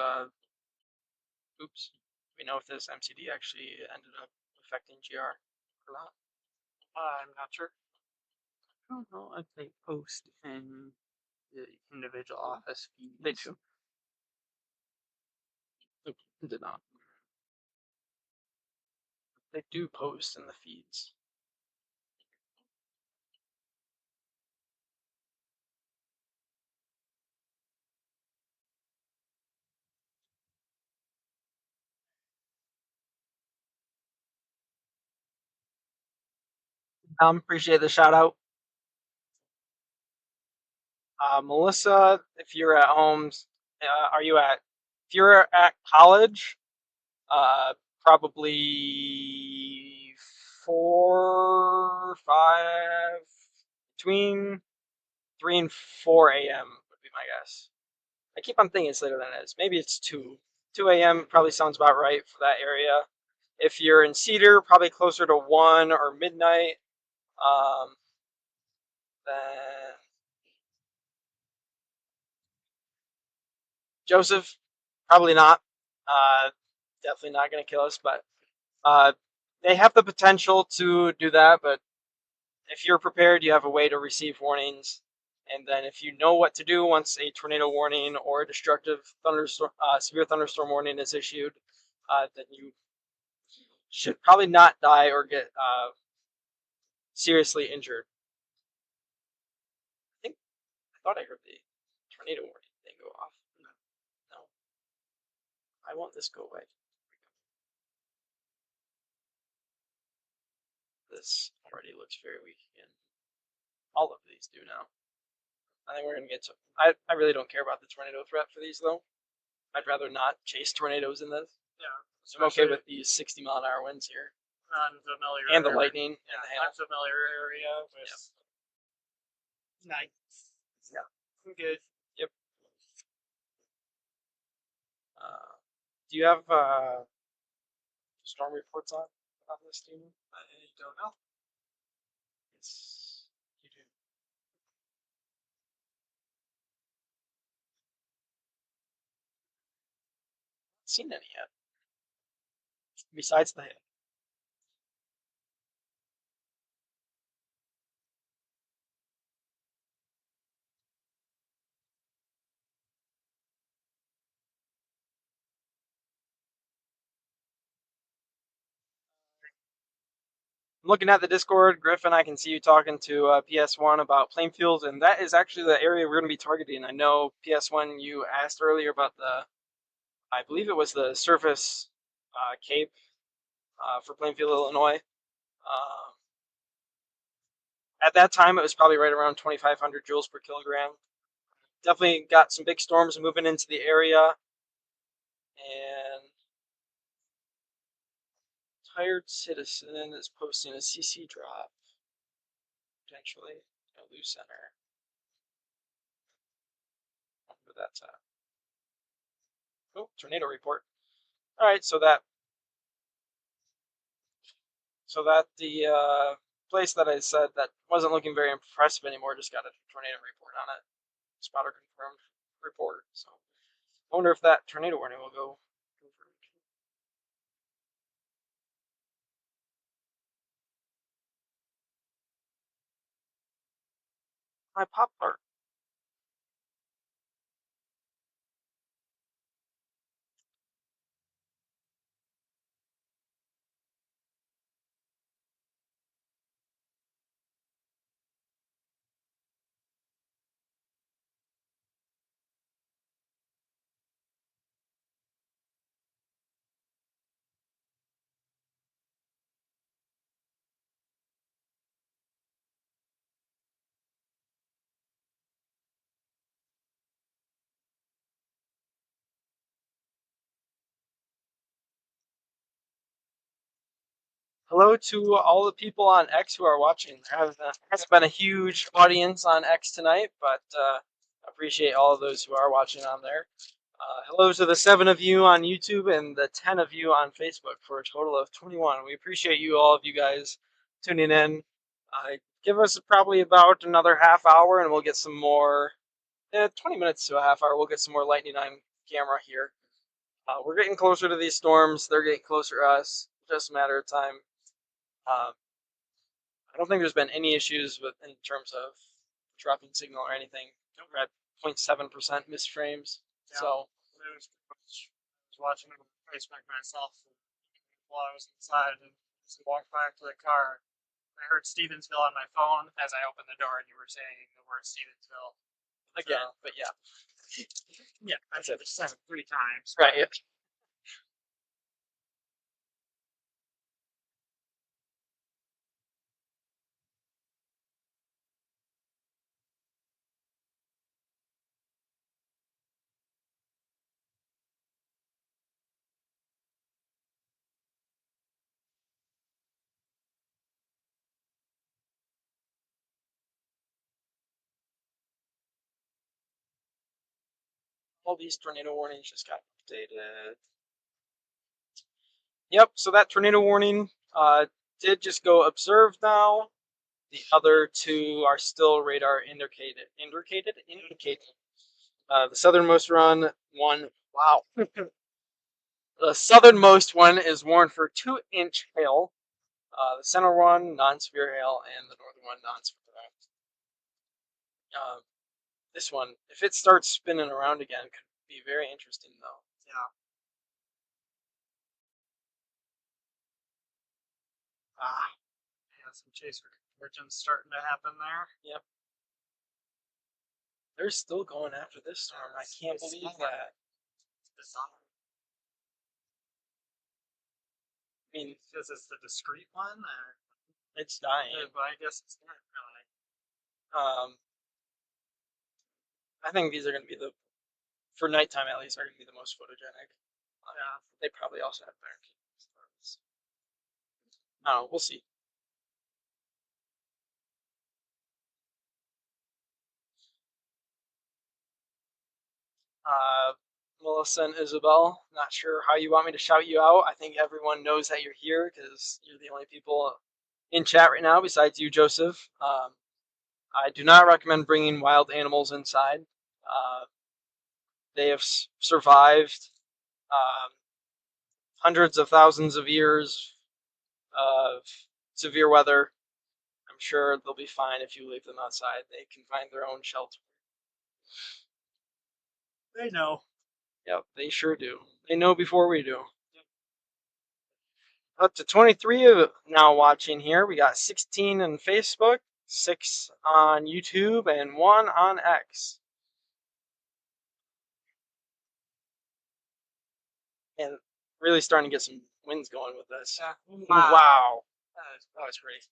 oops, do we know if this MCD actually ended up affecting GR or not? I'm not sure. I don't know if they post in the individual office feeds. They do. Nope, it did not. They do post in the feeds. Appreciate the shout out. Melissa, if you're at home, if you're at college, probably 4, 5, between 3 and 4 a.m. would be my guess. I keep on thinking it's later than it is. Maybe it's 2. 2 a.m. probably sounds about right for that area. If you're in Cedar, probably closer to 1 or midnight. Then Joseph, probably not. Definitely not going to kill us, but they have the potential to do that. But if you're prepared, you have a way to receive warnings. And then if you know what to do once a tornado warning or a destructive thunderstorm, severe thunderstorm warning is issued, then you should probably not die or get seriously injured. I thought I heard the tornado warning thing go off. No. I want this go away. This already looks very weak again. All of these do now. I think we're going to get to... I really don't care about the tornado threat for these, though. I'd rather not chase tornadoes in this. Yeah. I'm okay with these 60-mile-an-hour winds here. Unfamiliar And the area. lightning and the hail. Unfamiliar area with... Yep. Nice. Yeah. I'm good. Yep. Do you have storm reports on this team? I don't know. Yes, you do. Haven't seen any yet. Besides the hail. I'm looking at the Discord, Griffin. I can see you talking to PS1 about Plainfield, and that is actually the area we're going to be targeting. I know PS1, you asked earlier about I believe it was the surface cape for Plainfield, Illinois. At that time, it was probably right around 2,500 joules per kilogram. Definitely got some big storms moving into the area. And Tired Citizen is posting a CC drop. Potentially. A loose center. Where that's at. Oh, tornado report. Alright, so that the place that I said that wasn't looking very impressive anymore just got a tornado report on it. Spotter confirmed report. So I wonder if that tornado warning will go confirmed. My Pop-Tart. Hello to all the people on X who are watching. There has been a huge audience on X tonight, but appreciate all of those who are watching on there. Hello to the 7 of you on YouTube and the 10 of you on Facebook for a total of 21. We appreciate you, all of you guys, tuning in. Give us probably about another half hour and we'll get some more, 20 minutes to a half hour, we'll get some more lightning on camera here. We're getting closer to these storms. They're getting closer to us. Just a matter of time. I don't think there's been any issues in terms of dropping signal or anything. We're at 0.7% missed frames. Yeah. So I was watching it on Facebook myself while I was inside, and as I walked back to the car, I heard Stevensville on my phone as I opened the door, and you were saying the word Stevensville again, but yeah, Yeah, I said it 3 times. right. All these tornado warnings just got updated. Yep, so that tornado warning did just go observed now. The other 2 are still radar indicated. The southernmost one, wow. The southernmost one is warned for 2-inch hail. The center one, non-severe hail, and the northern one, non-severe hail. This one, if it starts spinning around again, could be very interesting, though. Yeah. Yeah, some chaser convergence starting to happen there. Yep. They're still going after this storm. I can't believe that. It's bizarre. I mean, Because it's the discrete one, or it's dying. but I guess it's not really. I think these are going to be for nighttime at least, are going to be the most photogenic. Yeah. They probably also have better storms. I don't know. We'll see. Melissa and Isabel, not sure how you want me to shout you out. I think everyone knows that you're here because you're the only people in chat right now besides you, Joseph. I do not recommend bringing wild animals inside. They have survived hundreds of thousands of years of severe weather. I'm sure they'll be fine if you leave them outside. They can find their own shelter. They know. Yep, they sure do. They know before we do. Up to 23 now watching here. We got 16 on Facebook, 6 on YouTube, and 1 on X. And really starting to get some winds going with this. Yeah. Wow. That was pretty.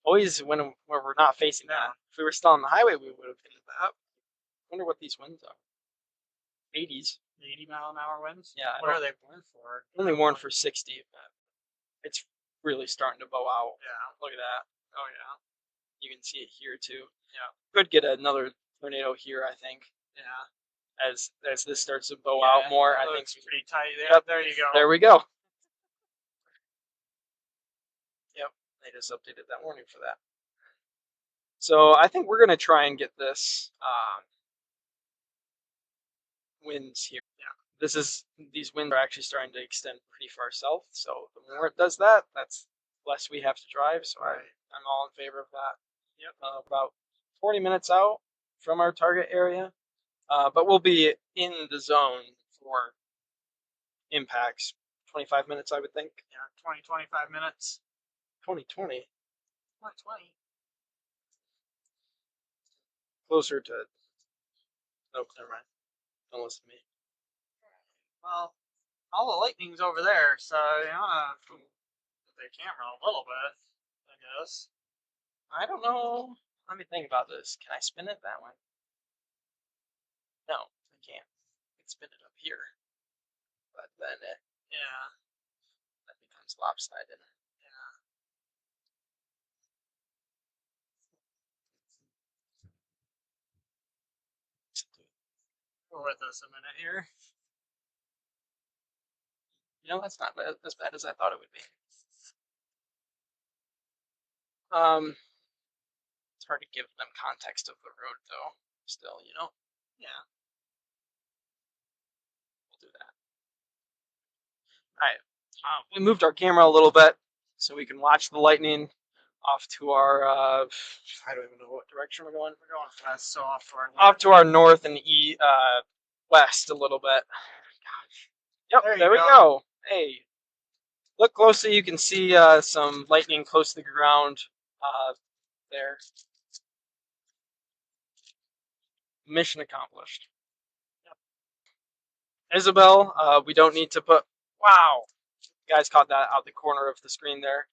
Always when we're not facing that. If we were still on the highway, we would have hit that. Wonder what these winds are. 80s. 80-mile-an-hour winds. Yeah, I What are don't- they warned for? Only warned for 60. But it's really starting to bow out. Yeah. Look at that. Oh yeah. You can see it here too. Yeah. Could get another tornado here, I think, Yeah. as this starts to bow Yeah, out more. that I think. looks pretty tight. Yeah, Yep. there you go. There we go. Yep, they just updated that warning for that. So I think we're gonna try and get this winds here. Yeah. These winds are actually starting to extend pretty far south. So the more it does that, that's less we have to drive. So I'm all in favor of that. Yep. About 40 minutes out from our target area, but we'll be in the zone for impacts. 25 minutes, I would think. Yeah, 20-25 minutes. 2020, 20. closer to. Nope, never mind. Don't listen to me. Well, all the lightning's over there, so you wanna put the camera a little bit, I guess. I don't know. Let me think about this. Can I spin it that way? No, I can't. I can spin it up here, but then Yeah. that becomes lopsided. We're with us a minute here. That's not as bad as I thought it would be. It's hard to give them context of the road, though. Still, Yeah. we'll do that. All right. We moved our camera a little bit so we can watch the lightning off to our. I don't even know what direction we're going. We're going west, so off to our Off to our north and west a little bit. Gosh. Yep, There you there we go. go. Hey, look closely. You can see some lightning close to the ground there. Mission accomplished. Yep. Isabel, we don't need to put. Wow, you guys caught that out the corner of the screen there.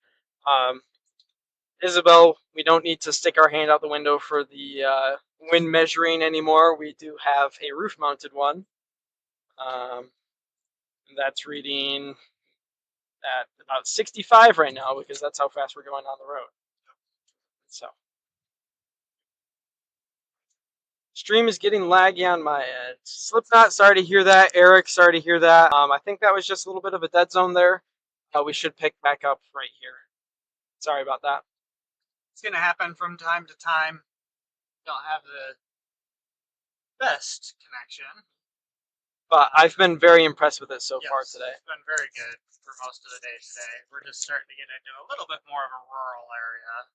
Isabel, we don't need to stick our hand out the window for the wind measuring anymore. We do have a roof-mounted one. That's reading at about 65 right now because that's how fast we're going on the road. So, stream is getting laggy on my end. Slipknot, sorry to hear that. Eric, sorry to hear that. I think that was just a little bit of a dead zone there. We should pick back up right here. Sorry about that. It's gonna happen from time to time. Don't have the best connection. But I've been very impressed with it so far Yes, today. It's been very good for most of the day today. We're just starting to get into a little bit more of a rural area.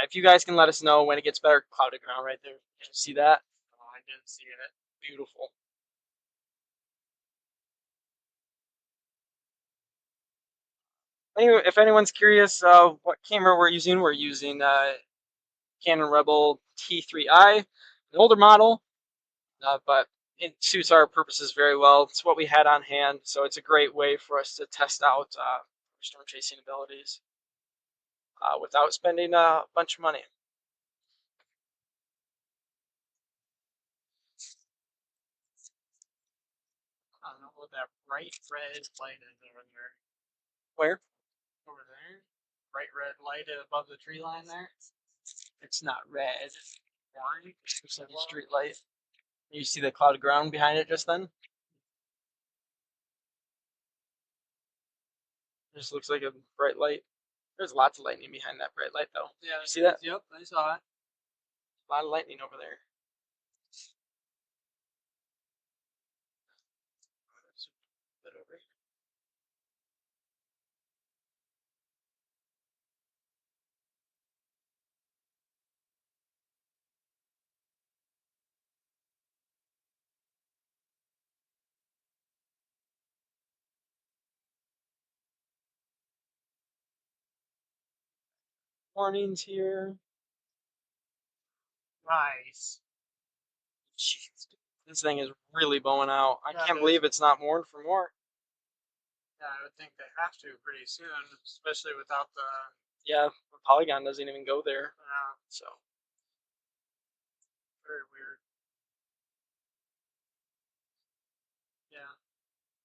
If you guys can let us know when it gets better, clouded ground right there. Did you see that? Oh, I didn't see it. Beautiful. Anyway, if anyone's curious what camera we're using Canon Rebel T3i, an older model, but it suits our purposes very well. It's what we had on hand, so it's a great way for us to test out storm chasing abilities without spending a bunch of money. I don't know what that bright red light is over there. Where? Over there? Bright red light above the tree line there. It's not red. Orange. It's like a street light. You see the clouded ground behind it just then? It just looks like a bright light. There's lots of lightning behind that bright light, though. Yeah. You see that? Yep, I saw it. A lot of lightning over there. Bit over here. Warnings here. Nice. Jeez, this thing is really bowing out. I Yeah, can't it believe it's not warned for more. Yeah, I would think they have to pretty soon, especially without the. Yeah, Polygon doesn't even go there. So Very weird.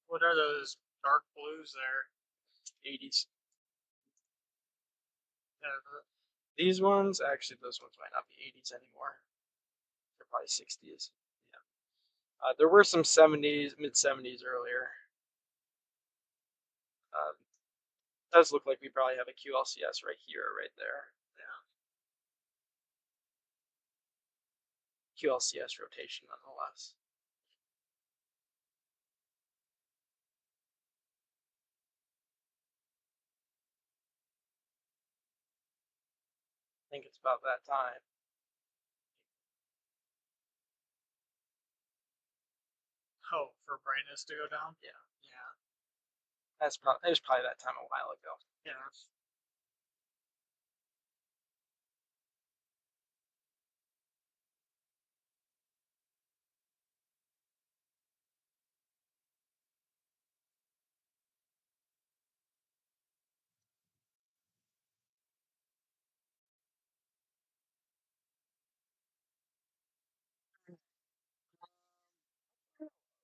What are those dark blues there? 80s. Yeah, These ones, actually, those ones might not be 80s anymore. They're probably 60s. Yeah. There were some 70s, mid 70s earlier. Does look like we probably have a QLCS right here, or right there. Yeah. QLCS rotation, nonetheless. I think it's about that time. oh, for brightness to go down. Yeah. Yeah. It was probably that time a while ago. Yeah.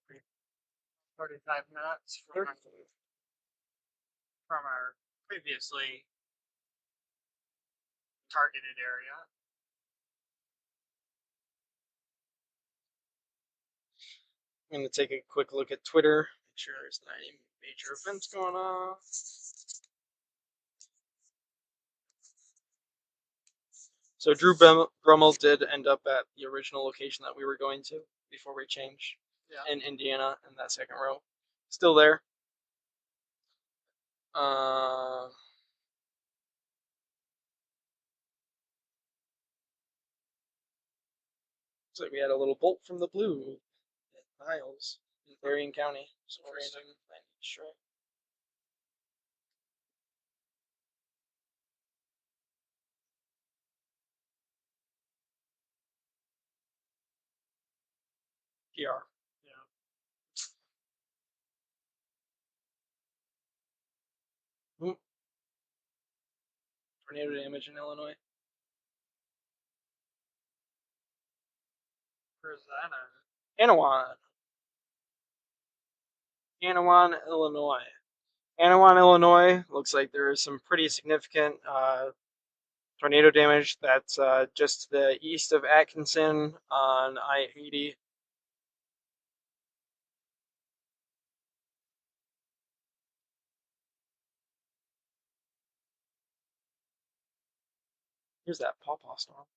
Pretty 35 minutes from our previously targeted area. I'm going to take a quick look at Twitter, make sure there's not any major events going on. So Drew Brummel did end up at the original location that we were going to before we changed Yeah. in Indiana in that second row. Still there. Looks like we had a little bolt from the blue at Niles in Berrien County. So random. Sure. PR. Yeah. Tornado damage in Illinois. Where's that at? Anawan, Illinois. Anawan, Illinois. Looks like there is some pretty significant tornado damage. That's just to the east of Atkinson on I-80. Here's that pawpaw storm.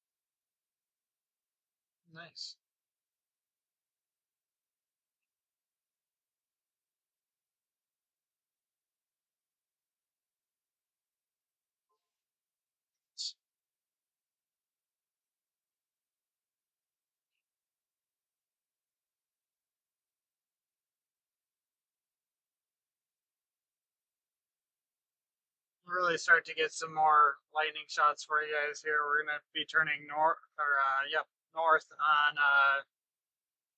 Nice. Really start to get some more lightning shots for you guys here. We're gonna be turning north north on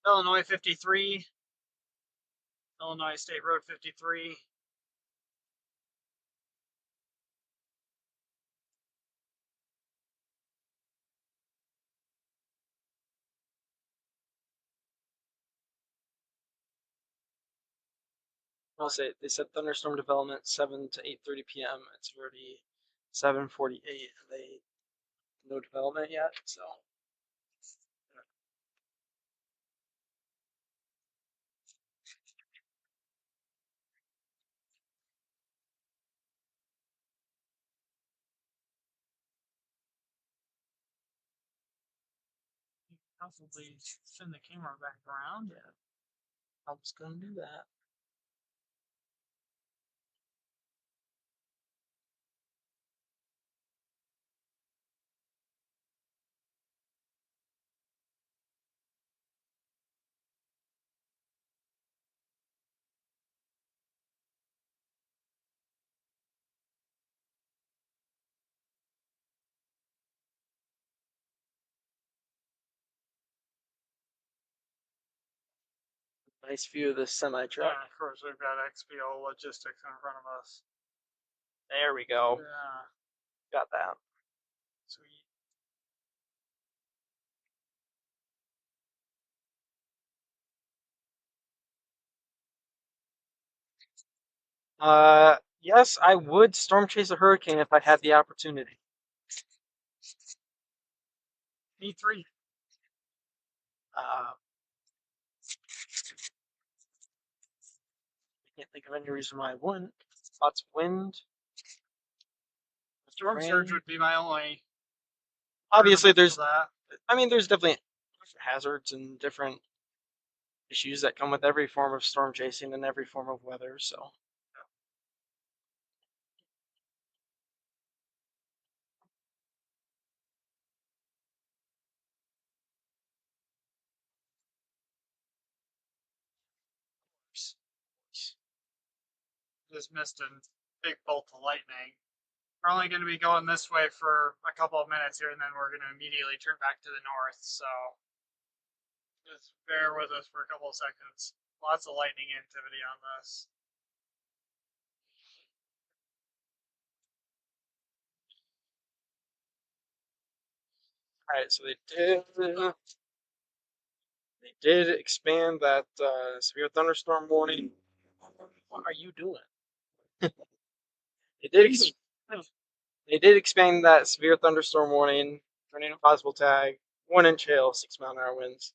Illinois 53, Illinois State Road 53. I'll say they said thunderstorm development 7 to 8:30 p.m. It's already 7:48. They no development yet, so. Possibly send the camera back around. Yeah, I'm just gonna do that. Nice view of this semi Yeah, truck. of course we've got XPO Logistics in front of us. There we go. Yeah, Got that. sweet. Yes, I would storm chase a hurricane if I had the opportunity. E3. I can't think of any reason why I wouldn't. Lots of wind. Storm rain. surge would be my only. Obviously, argument for that. there's definitely hazards and different issues that come with every form of storm chasing and every form of weather. So, Just missed a big bolt of lightning. We're only going to be going this way for a couple of minutes here, and then we're going to immediately turn back to the north. So just bear with us for a couple of seconds. Lots of lightning activity on this. all right, so they did expand that severe thunderstorm warning. What are you doing? They did. They did expand that severe thunderstorm warning, tornado possible tag, 1-inch hail, 6-mile-an-hour winds.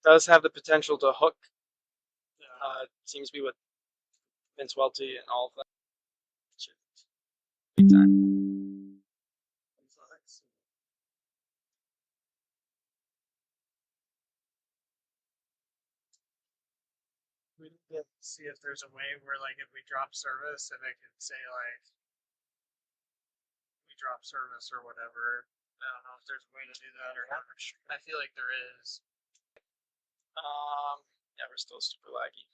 Does have the potential to hook. Seems to be with Vince Welty and all of that. Big time. We need to see if there's a way where, like, if we drop service, and it can say, like, we drop service or whatever. I don't know if there's a way to do that or not. I feel like there is. Yeah, we're still super laggy.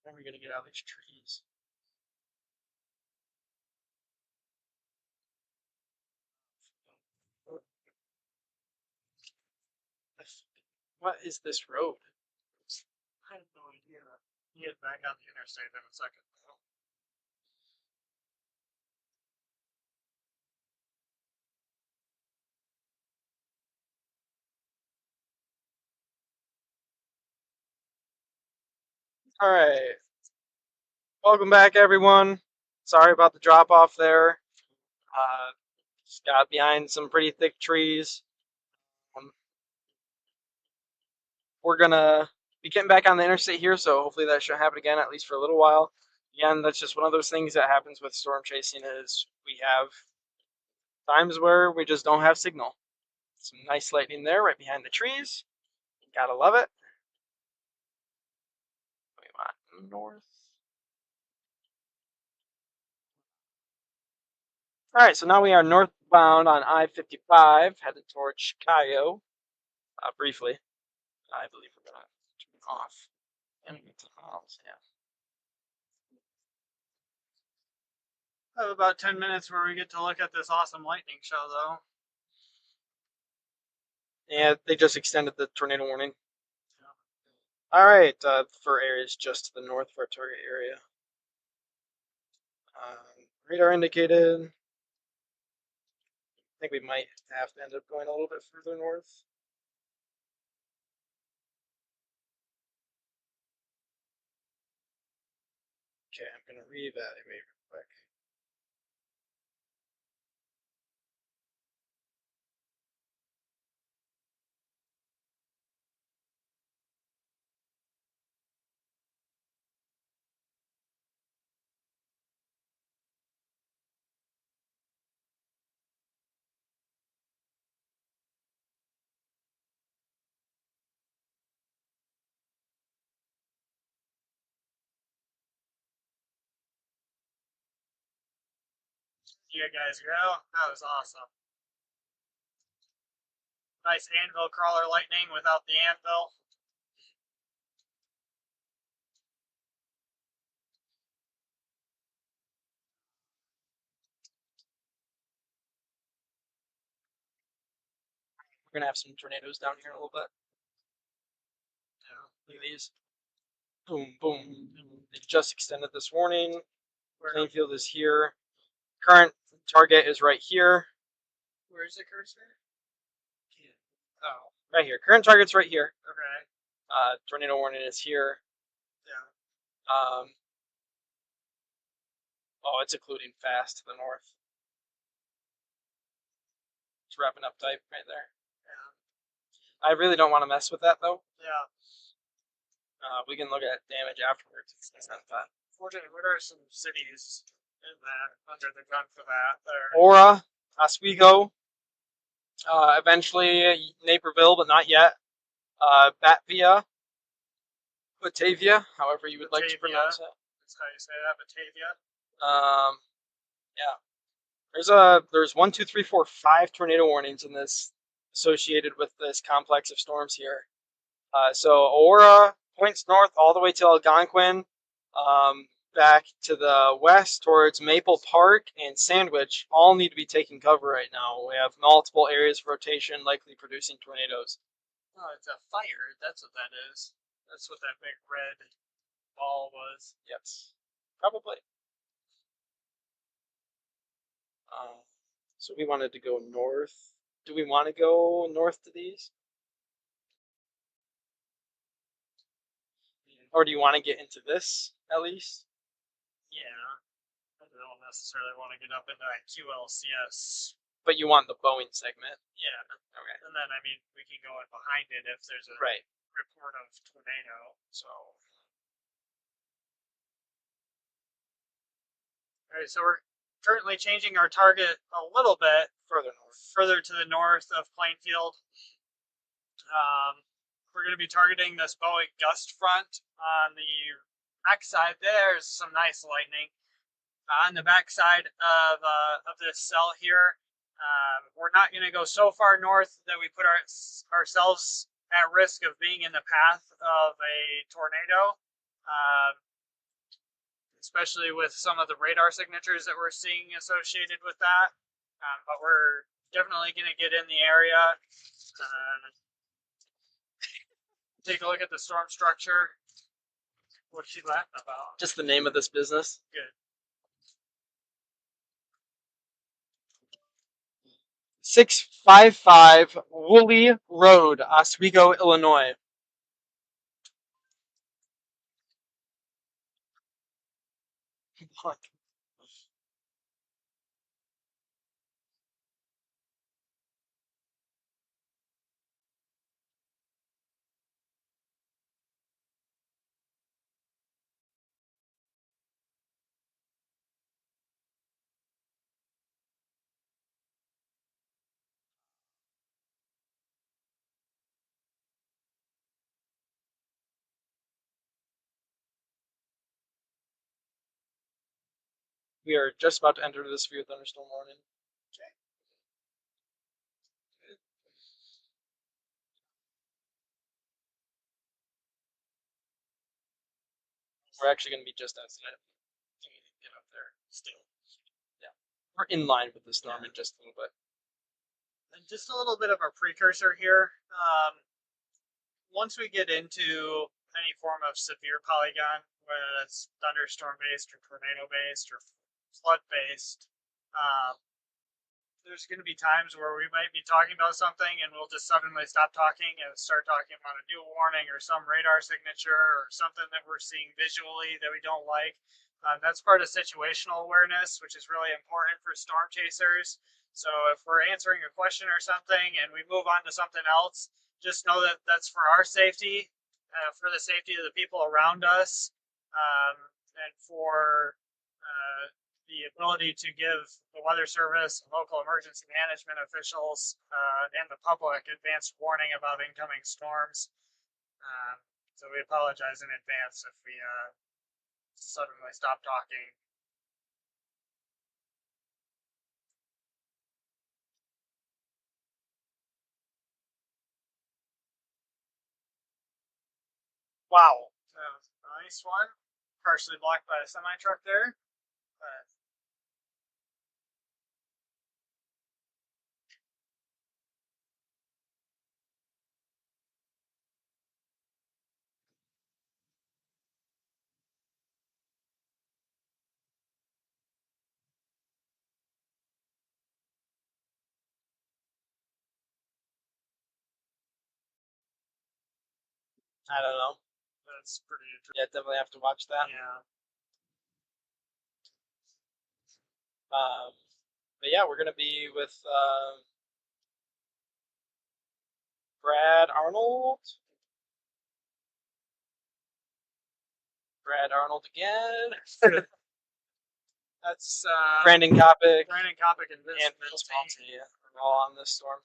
When are we gonna get out of these trees? What is this road? I have no idea. Get back on the interstate in a second. All right. Welcome back, everyone. Sorry about the drop off there. Just got behind some pretty thick trees. We're gonna be getting back on the interstate here, so hopefully that shouldn't happen again, at least for a little while. Again, that's just one of those things that happens with storm chasing is we have times where we just don't have signal. Some nice lightning there right behind the trees. Gotta love it. We want north. All right, so now we are northbound on I-55, headed towards Chicago. Briefly, I believe we're gonna turn off. And get to the house, yeah. I have about 10 minutes where we get to look at this awesome lightning show, though. Yeah, they just extended the tornado warning. All right, for areas just to the north of our target area. Radar indicated. I think we might have to end up going a little bit further north. Okay, I'm going to reevaluate real quick. You guys go. That was awesome. Nice anvil crawler lightning without the anvil. We're gonna have some tornadoes down here in a little bit. Look at these. Boom, boom. They just extended this warning. Plainfield is here. Current target is right here. Where's the cursor? Oh, right here. Current target's right here. Okay. Tornado warning is here. Yeah. Oh, it's occluding fast to the north. It's wrapping up tight right there. Yeah. I really don't want to mess with that though. Yeah. We can look at damage afterwards. It's not bad. Fortunately, what are some cities in that under the gun for that? There. Aura, Oswego, eventually Naperville, but not yet. Batvia, Batavia, however you would like to Batavia. pronounce it. That's how you say that, Batavia. Yeah. There's 1, 2, 3, 4, 5 tornado warnings in this associated with this complex of storms here. So Aura points north all the way to Algonquin, back to the west towards Maple Park and Sandwich. All need to be taking cover right now. We have multiple areas of rotation likely producing tornadoes. Oh, it's a fire. That's what that is. That's what that big red ball was. Yes, probably. So we wanted to go north. Do we want to go north to these? Or do you want to get into this at least? Yeah. I don't necessarily want to get up into that QLCS. But you want the Boeing segment. Yeah. Okay. And then, I mean, we can go in behind it if there's a Right. report of tornado. So. Alright, so we're currently changing our target a little bit further to the north of Plainfield. We're going to be targeting this Boeing gust front on the backside. There's some nice lightning on the backside of this cell here. We're not going to go so far north that we put ourselves at risk of being in the path of a tornado. Especially with some of the radar signatures that we're seeing associated with that. But we're definitely going to get in the area. Take a look at the storm structure. What's she laughing about? Just the name of this business. Good. 655 Woolley Road, Oswego, Illinois. We are just about to enter the severe thunderstorm warning. Okay. We're actually going to be just outside. Get up there still. Yeah. We're in line with the storm in just a little bit. And just a little bit of a precursor here. Once we get into any form of severe polygon, whether that's thunderstorm based or tornado based or flood based, there's going to be times where we might be talking about something and we'll just suddenly stop talking and start talking about a new warning or some radar signature or something that we're seeing visually that we don't like. That's part of situational awareness, which is really important for storm chasers. So if we're answering a question or something and we move on to something else, just know that that's for our safety, for the safety of the people around us, and for the ability to give the Weather Service, local emergency management officials, and the public advanced warning about incoming storms. So we apologize in advance if we suddenly stop talking. Wow, that was a nice one. Partially blocked by a semi truck there, but I don't know. that's pretty interesting. Yeah, definitely have to watch that. Yeah. But yeah, we're gonna be with Brad Arnold. Brad Arnold again. That's Brandon Kopic Brandon Kopic and Vince and Vince Vince Valenti, yeah, are all on this storm.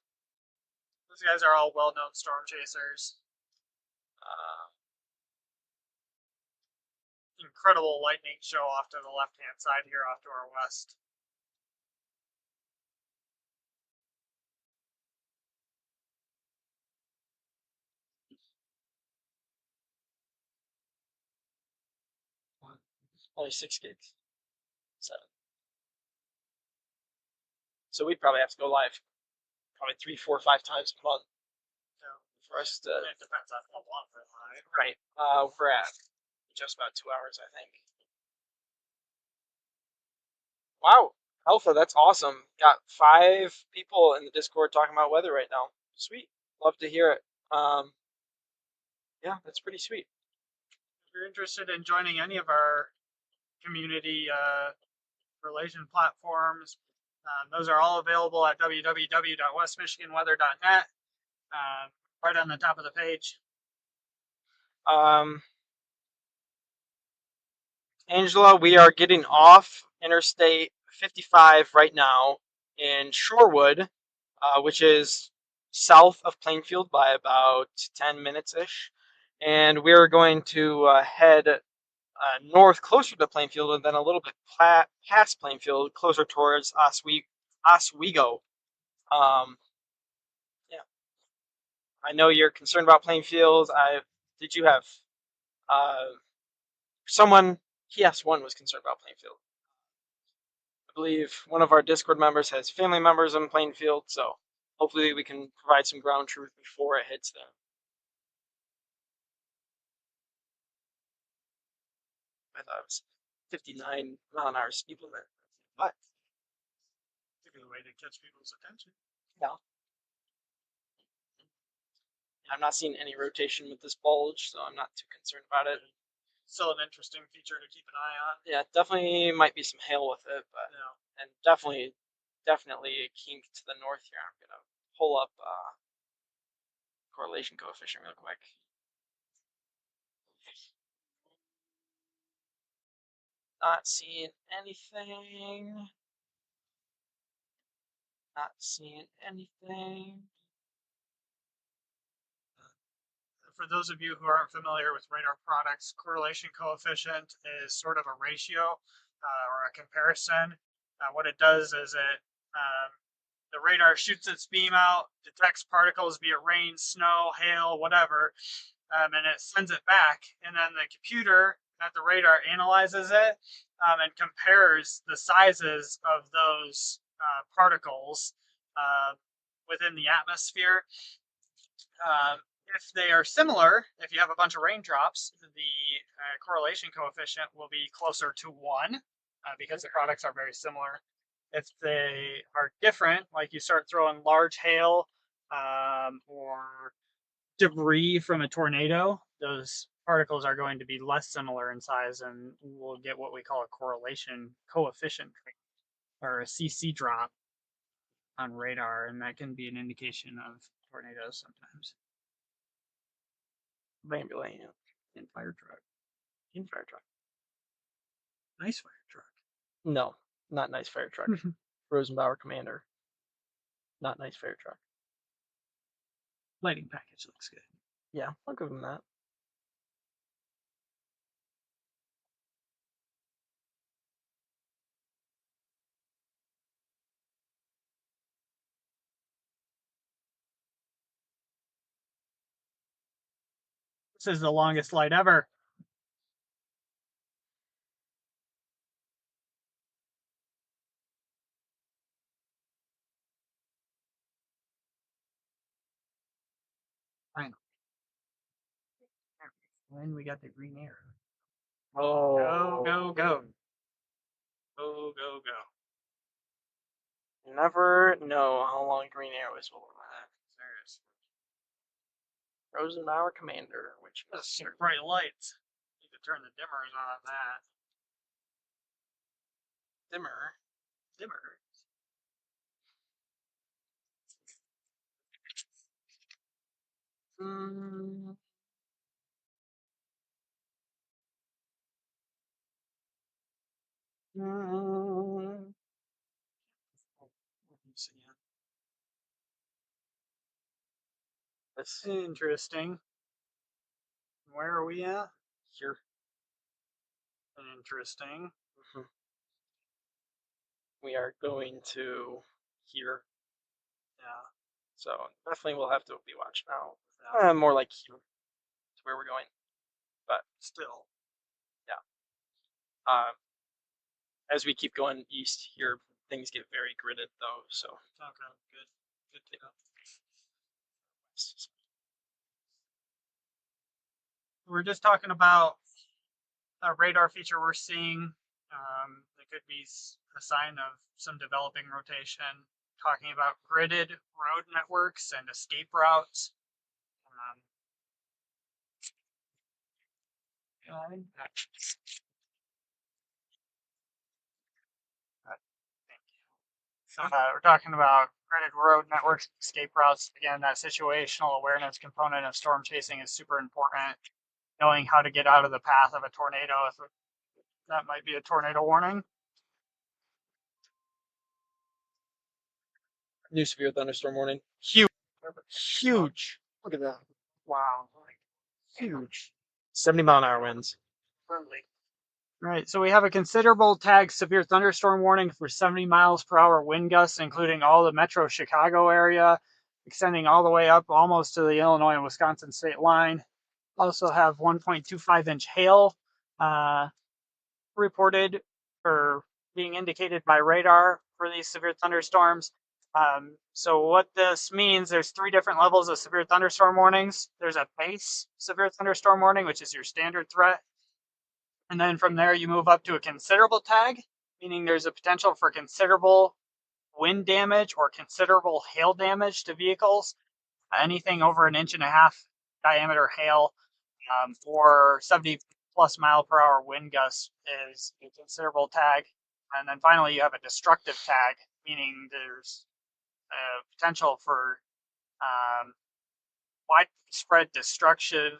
Those guys are all well-known storm chasers. Incredible lightning show off to the left-hand side here, off to our west. Only 6 gigs. 7. So we'd probably have to go live probably 3, 4, 5 times a month Yeah. for us to. It depends on how long they're live. Right. We're at just about 2 hours, I think. Wow, Alpha, that's awesome. Got 5 people in the Discord talking about weather right now. Sweet. Love to hear it. Yeah, that's pretty sweet. If you're interested in joining any of our community relation platforms, those are all available at www.westmichiganweather.net. Right on the top of the page. Angela, we are getting off Interstate 55 right now in Shorewood, which is south of Plainfield by about 10 minutes ish. And we're going to head north closer to Plainfield and then a little bit past Plainfield, closer towards Oswego. Yeah. I know you're concerned about Plainfield. Did you have someone? Yes, one was concerned about Plainfield. I believe one of our Discord members has family members in Plainfield, so hopefully we can provide some ground truth before it hits them. I thought it was 59-mile-an-hour speed limit. But Maybe a way to catch people's attention. yeah, I'm not seeing any rotation with this bulge, so I'm not too concerned about it. Still an interesting feature to keep an eye on. Yeah, definitely might be some hail with it, but Yeah. and definitely a kink to the north here. I'm gonna pull up correlation coefficient real quick. Not seeing anything. Not seeing anything. For those of you who aren't familiar with radar products, correlation coefficient is sort of a ratio or a comparison. What it does is the radar shoots its beam out, detects particles, be it rain, snow, hail, whatever, and it sends it back. And then the computer at the radar analyzes it and compares the sizes of those particles within the atmosphere. If they are similar, if you have a bunch of raindrops, the correlation coefficient will be closer to 1 because the products are very similar. If they are different, like you start throwing large hail or debris from a tornado, those particles are going to be less similar in size, and we'll get what we call a correlation coefficient or a CC drop on radar, and that can be an indication of tornadoes sometimes. Ambulance In fire truck. in fire truck. Nice fire truck. No, not nice fire truck. Rosenbauer Commander. Not nice fire truck. Lighting package looks good. Yeah, I'll give him that. This is the longest flight ever. Fine. When we got the green arrow. Oh, Go, go, go. Go, go, go. You never know how long green arrows will last. Seriously. Rosenbauer Commander, which That's is some bright lights. Need to turn the dimmers on that. dimmer. Dimmer. Mm. Mm. This Interesting. Where are we at? here. Interesting. Mhm. We are going to here, Yeah. so definitely we'll have to be watching out. Yeah. More like here, to where we're going. But Still. as we keep going east here, things get very gridded though. So Okay. Good. Good to know. We're just talking about a radar feature we're seeing. That could be a sign of some developing rotation. Talking about gridded road networks and escape routes. We're talking about gridded road networks, escape routes. Again, that situational awareness component of storm chasing is super important. Knowing how to get out of the path of a tornado, if that might be a tornado warning. new severe thunderstorm warning. Huge, huge. Look at that. Wow. Huge. 70-mile-an-hour winds. Right, so we have a considerable tag severe thunderstorm warning for 70 miles per hour wind gusts, including all the metro Chicago area, extending all the way up almost to the Illinois and Wisconsin state line. Also have 1.25-inch hail reported or being indicated by radar for these severe thunderstorms. So what this means, there's 3 different levels of severe thunderstorm warnings. There's a base severe thunderstorm warning, which is your standard threat. And then from there, you move up to a considerable tag, meaning there's a potential for considerable wind damage or considerable hail damage to vehicles. Anything over 1.5 inch diameter hail or 70 plus mile per hour wind gusts is a considerable tag. And then finally, you have a destructive tag, meaning there's a potential for widespread destructive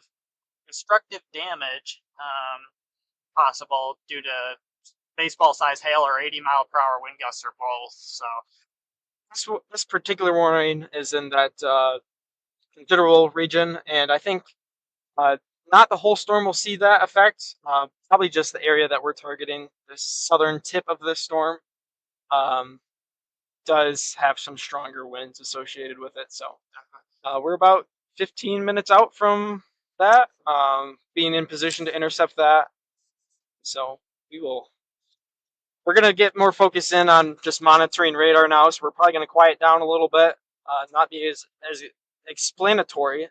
damage possible due to baseball size hail or 80 mile per hour wind gusts or both. So This particular warning is in that considerable region, and I think not the whole storm will see that effect. Probably just the area that we're targeting. The southern tip of this storm does have some stronger winds associated with it. So we're about 15 minutes out from that, being in position to intercept that. So we're going to get more focus in on just monitoring radar now. So we're probably going to quiet down a little bit, not be as explanatory.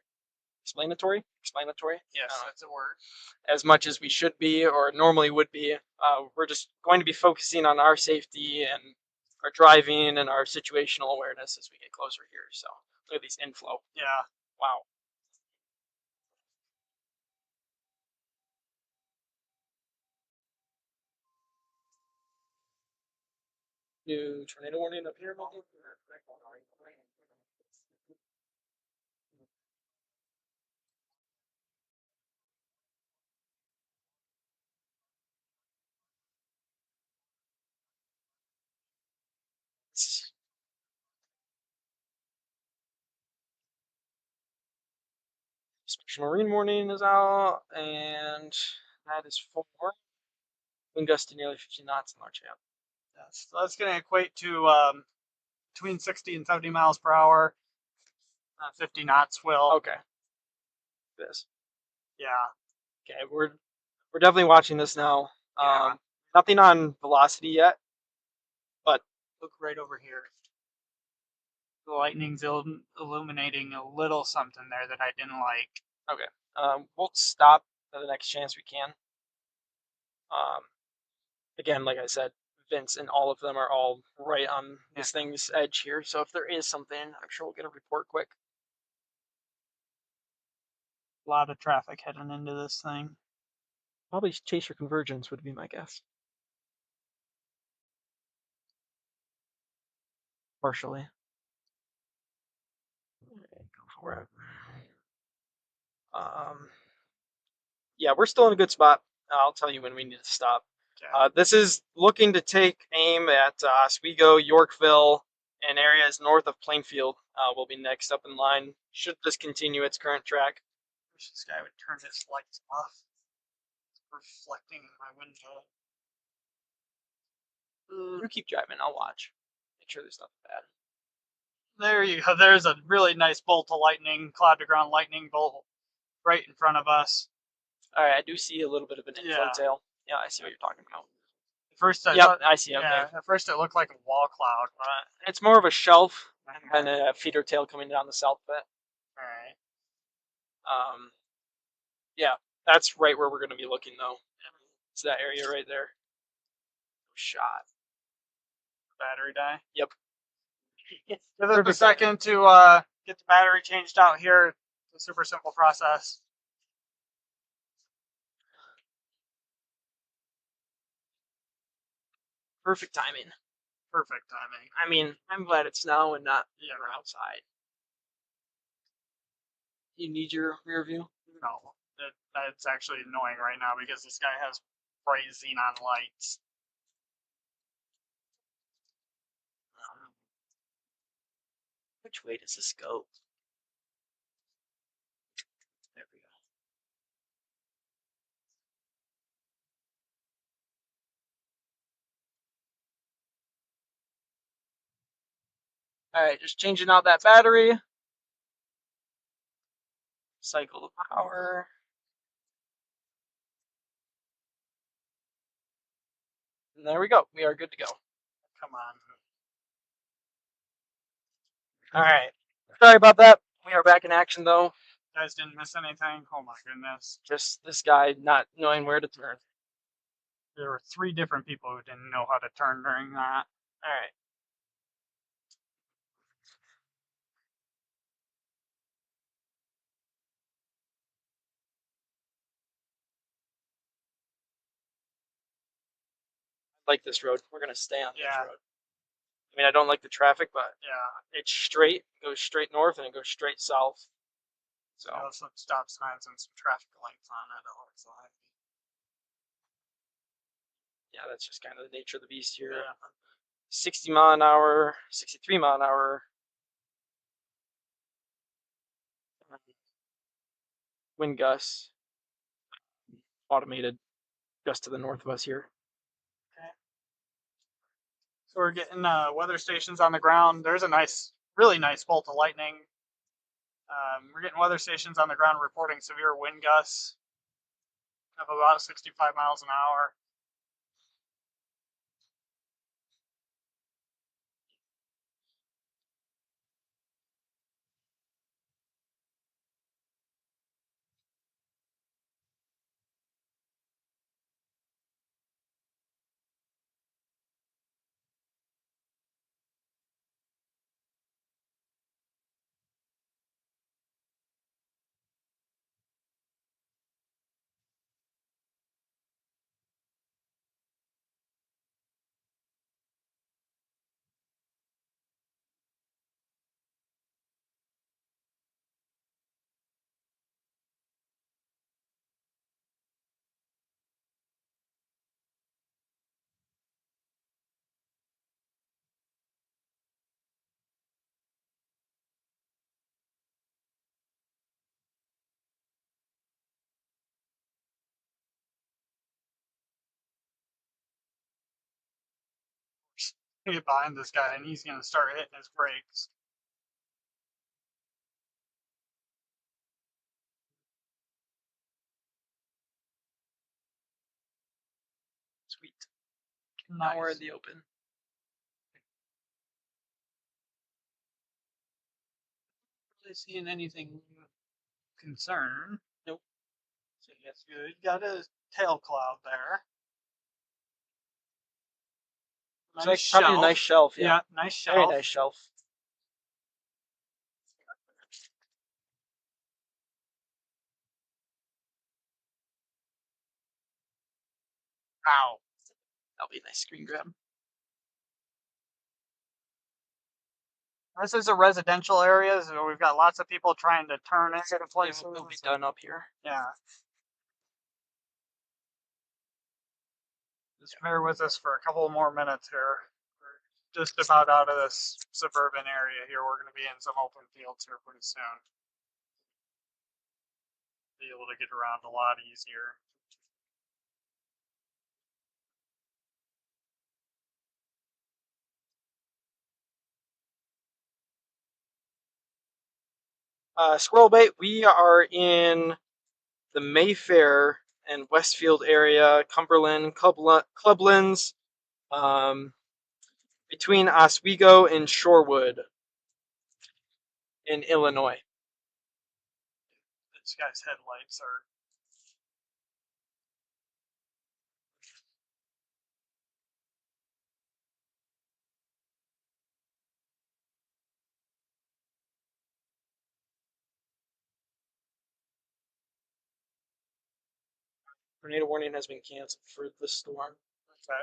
yes, that's a word. As much as we should be or normally would be. We're just going to be focusing on our safety and our driving and our situational awareness as we get closer here. So look at these inflow. Yeah. Wow. New tornado warning up here, maybe? Special marine warning is out, and that is for wind gust to nearly 50 knots in large hail. Yes. So that's going to equate to between 60 and 70 miles per hour. 50 knots will. Okay. This. Yeah. Okay, we're definitely watching this now. Yeah. Nothing on velocity yet, but Look right over here. The lightning's illuminating a little something there that I didn't like. we'll stop at the next chance we can. Again, like I said, Vince and all of them are all right on this thing's edge here. So if there is something, I'm sure we'll get a report quick. A lot of traffic heading into this thing. Probably chase your convergence would be my guess. Partially. Go for it. Yeah, we're still in a good spot. I'll tell you when we need to stop. Okay. This is looking to take aim at Oswego, Yorkville, and areas north of Plainfield. Will be next up in line. Should just continue its current track. Wish this guy would turn his lights off. It's reflecting in my window. You keep driving. I'll watch. Make sure there's nothing bad. There you go. There's a really nice bolt of lightning, cloud to ground lightning bolt right in front of us. All right, I do see a little bit of an inflow Yeah. tail. Yeah, I see what you're talking about. First, I Yep, thought, I see. Okay, yeah, at first it looked like a wall cloud, but it's more of a shelf and a feeder tail coming down the south bit. all right. Yeah, that's right where we're going to be looking though. It's that area right there. Shot. Battery die. Yep. Give it a second to get the battery changed out here. It's a super simple process. Perfect timing. Perfect timing. I mean, I'm glad it's now and not Yeah. we're outside. You need your rear view? No, it's actually annoying right now because this guy has bright xenon lights. Which way does this go? There we go. All right, just changing out that battery. Cycle the power. And there we go. We are good to go. Come on. All right. Sorry about that. We are back in action though. You guys didn't miss anything? Oh my goodness. Just this guy not knowing where to turn. There were 3 different people who didn't know how to turn during that. All right. I like this road. We're gonna stay on this Yeah. road. I mean, I don't like the traffic, but Yeah. it's straight. It goes straight north and it goes straight south. So There was some stop signs and some traffic lights on it. It looks like. yeah, that's just kind of the nature of the beast here. Yeah. 60 mile an hour, 63 mile an hour. Wind gusts. Automated just to the north of us here. So we're getting weather stations on the ground. There's a nice, really nice bolt of lightning. We're getting weather stations on the ground reporting severe wind gusts of about 65 miles an hour. Get behind this guy and he's going to start hitting his brakes. Sweet. Now we're in Nice. the open. Really seeing anything concern. Nope. So that's good. Got a tail cloud there. It's like probably a nice shelf. Yeah, Yeah. nice shelf. Very nice shelf. Wow. That'll be a nice screen grab. This is a residential area, so we've got lots of people trying to turn into the places. It'll be done up here. Yeah. Just bear with us for a couple more minutes here. We're just about out of this suburban area here. We're going to be in some open fields here pretty soon. Be able to get around a lot easier. Squirrel Bait, we are in the Mayfair and Westfield area, Cumberland, Clublands, between Oswego and Shorewood in Illinois. This guy's headlights are. Tornado warning has been canceled for the storm. Okay.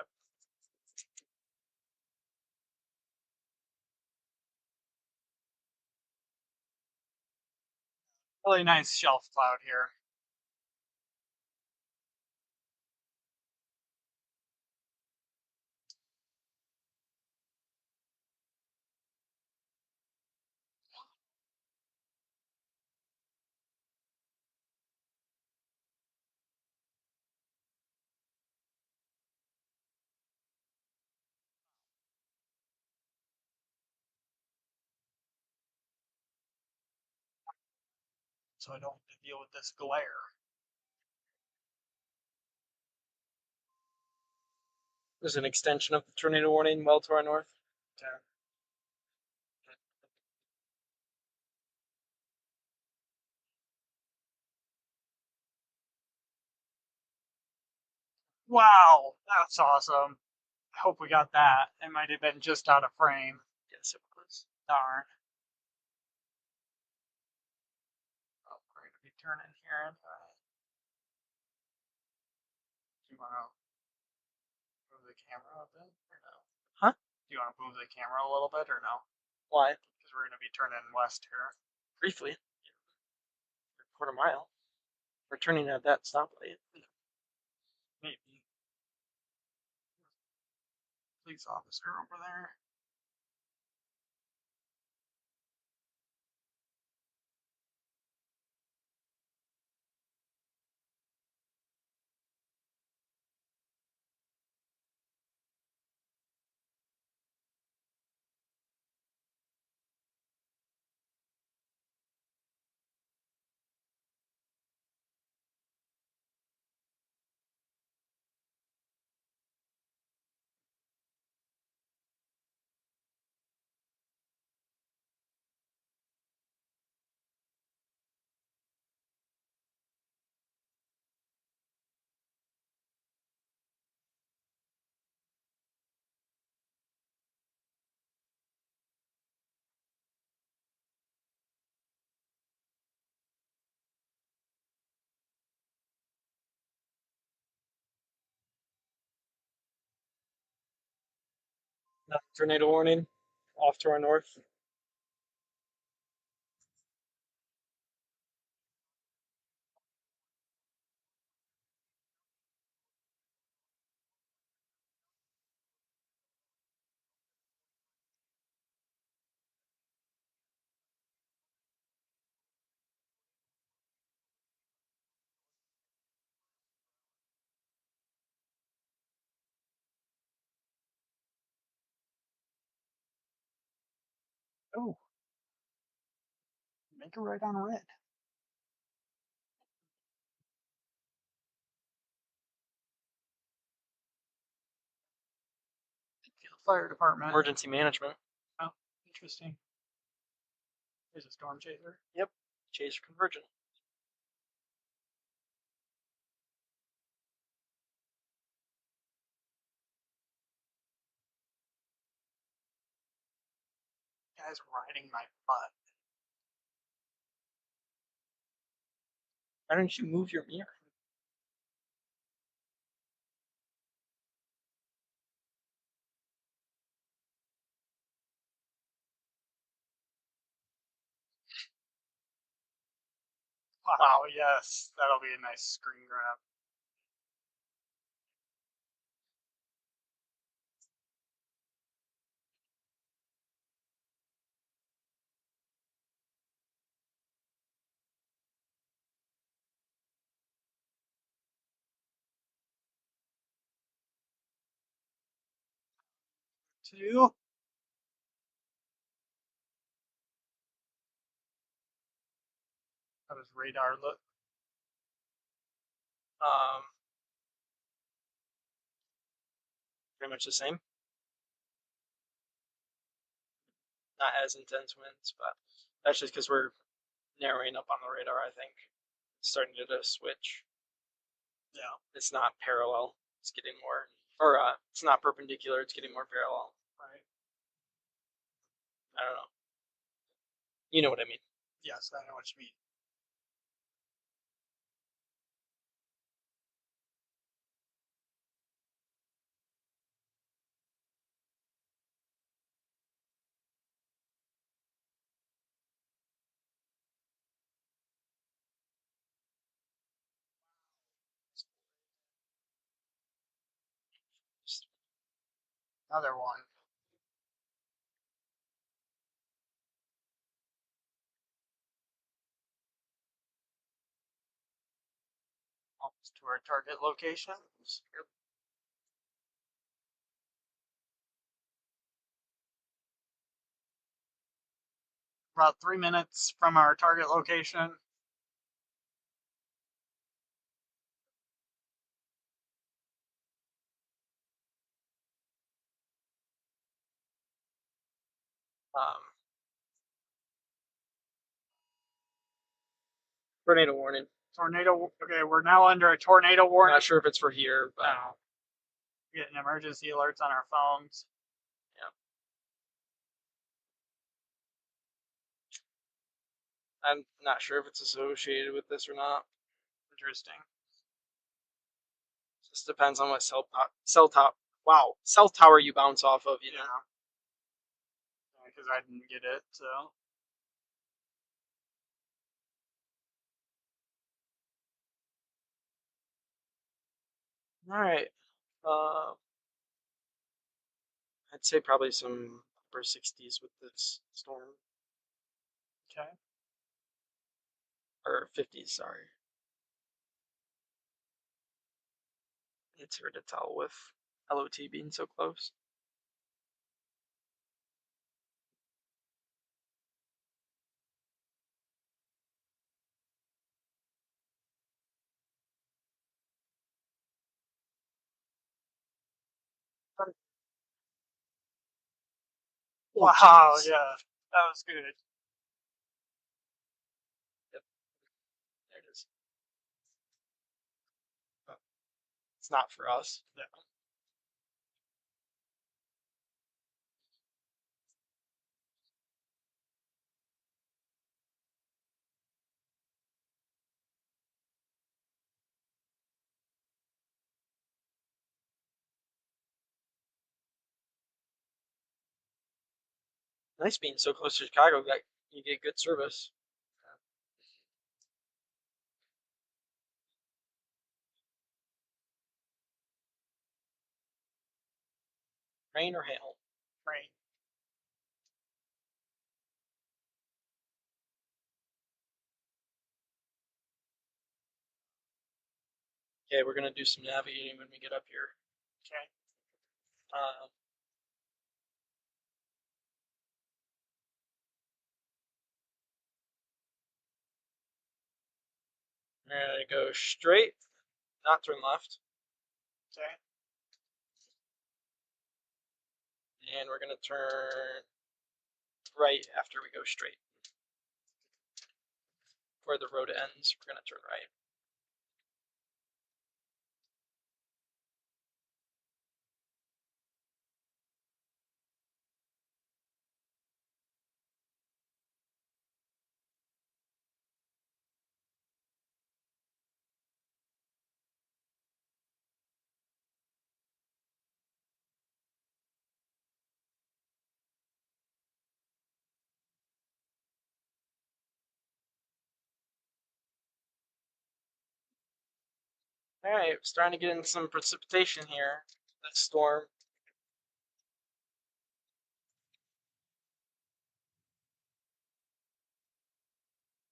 Really nice shelf cloud here. So I don't have to deal with this glare. There's an extension of the tornado warning well to our north. Okay. Wow, that's awesome. I hope we got that. It might have been just out of frame. Yes, it was. Darn. Oh, we're going to be turning here. Do you want to move the camera a bit or no? Huh? Do you want to move the camera a little bit or no? Why? Because we're going to be turning west here. Briefly. Quarter mile. We're turning at that stoplight. Maybe. Police officer over there. Tornado warning off to our north. Oh. Make it right on red. fire department. Emergency management. Oh, interesting. There's a storm chaser. Chaser convergent. Guy's riding my butt. Why don't you move your mirror? Wow, yes, that'll be a nice screen grab. Two. How does radar look? Pretty much the same. Not as intense winds, but that's just because we're narrowing up on the radar. I think it's starting to just switch. Yeah. It's not parallel. It's getting more, or it's not perpendicular. It's getting more parallel. Right. I don't know. You know what I mean. Yes, I know what you mean. Another one. Almost to our target locations. About 3 minutes from our target location. Tornado warning. Tornado. Okay, we're now under a tornado I'm warning. not sure if it's for here, but No. Getting emergency alerts on our phones. I'm not sure if it's associated with this or not. Interesting. Just depends on what cell tower you bounce off of. You know. Because I didn't get it, so. All right. I'd say probably some upper 60s with this storm, Okay. or 50s. Sorry. It's hard to tell with LOT being so close. Wow, geez. yeah. That was good. There it is. But it's not for us. Yeah. Nice being so close to Chicago that you get good service. Rain or hail? Rain. Okay, we're gonna do some navigating when we get up here. Okay. We're gonna go straight, not turn left. Okay. and we're gonna turn right after we go straight. Where the road ends, we're gonna turn right. All right, starting to get in some precipitation here. This storm.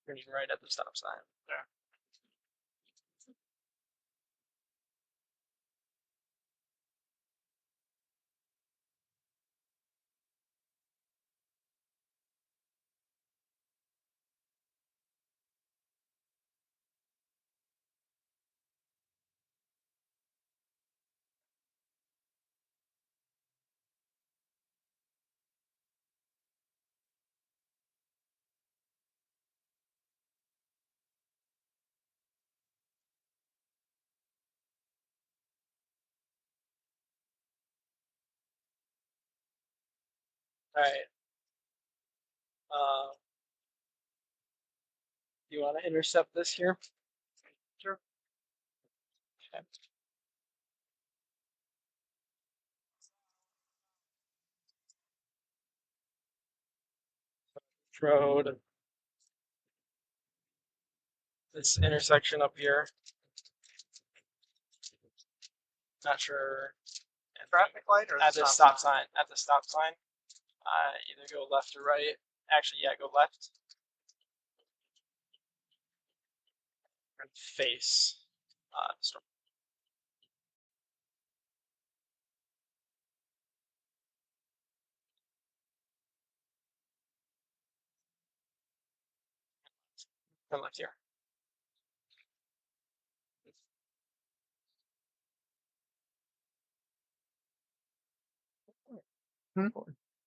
Turning right at the stop sign. There. All right. You want to intercept this here? Sure. Okay. Road. This intersection up here. Not sure. Traffic light or At the stop sign. At the stop sign. Either go left or right. Actually, yeah, go left. And face the storm. Turn left here.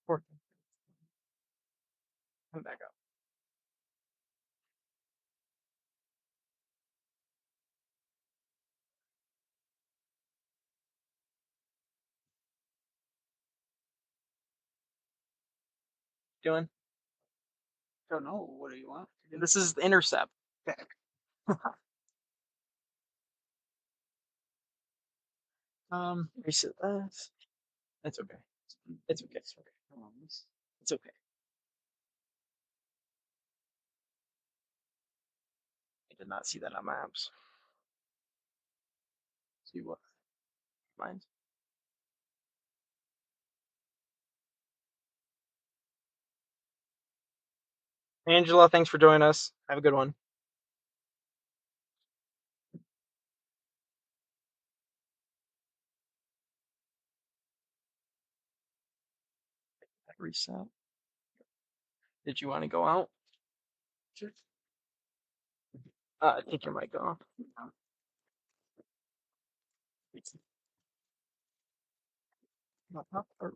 Forward. Come back up. Doing? Don't know. What do you want? This is the intercept. Reset that. That's okay. It's okay. It's okay. It's okay. I did not see that on maps. See what? Mine. Angela, thanks for joining us. Have a good one. Reset. Did you want to go out? Sure. Take your mic off. Or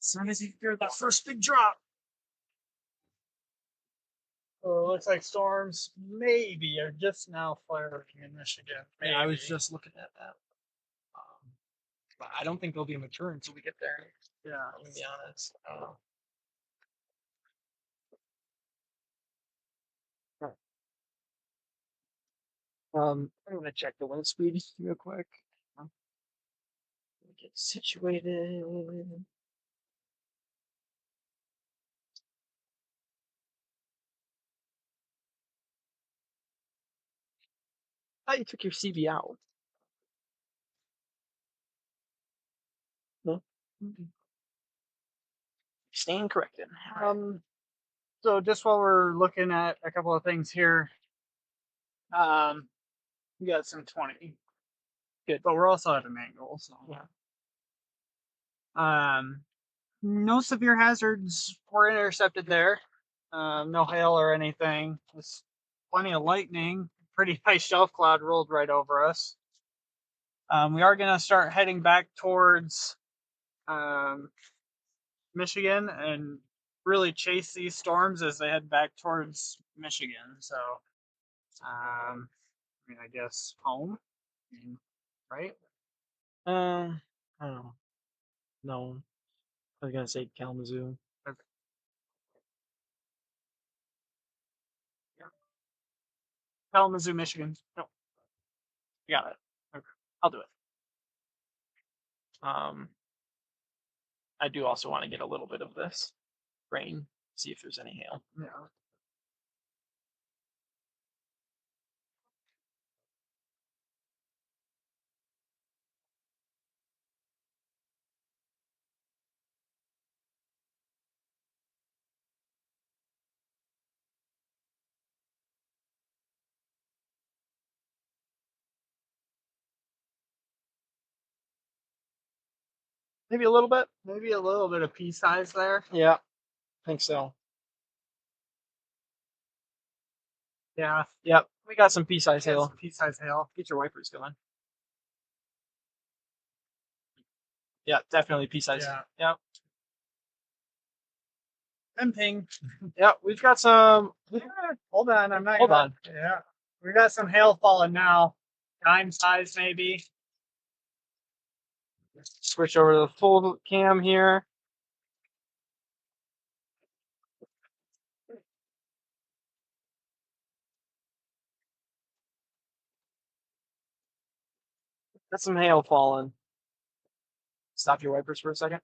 As soon as you hear that first big drop. Oh, it looks like storms maybe are just now firing in Michigan. Yeah, I was Maybe. just looking at that. But I don't think they'll be mature until we get there. Yeah. I'm gonna be honest. I'm gonna check the wind speed real quick. Get situated. Oh, you took your CB out. No. Stand corrected. So just while we're looking at a couple of things here, we got some 20. Good. But we're also at an angle, so Yeah. no severe hazards were intercepted there. No hail or anything. Just plenty of lightning. Pretty high shelf cloud rolled right over us. We are gonna start heading back towards Michigan and really chase these storms as they head back towards Michigan. So, I mean, I guess home, right? I don't know. No. I was gonna say Kalamazoo. Kalamazoo, Michigan. No, You got it. okay. I'll do it. I do also want to get a little bit of this rain, see if there's any hail. Yeah. Maybe a little bit. Maybe a little bit of pea size there. Yeah, I think so. Yeah. Yep, we got some pea-sized hail. Pea size hail. Get your wipers going. Yeah, definitely pea-sized. Yeah. Yep. And ping. Yep, we've got some. Hold on, I'm not. Hold gonna- on. Yeah. We got some hail falling now. Dime size maybe. Switch over to the full cam here. Got some hail falling. Stop your wipers for a second.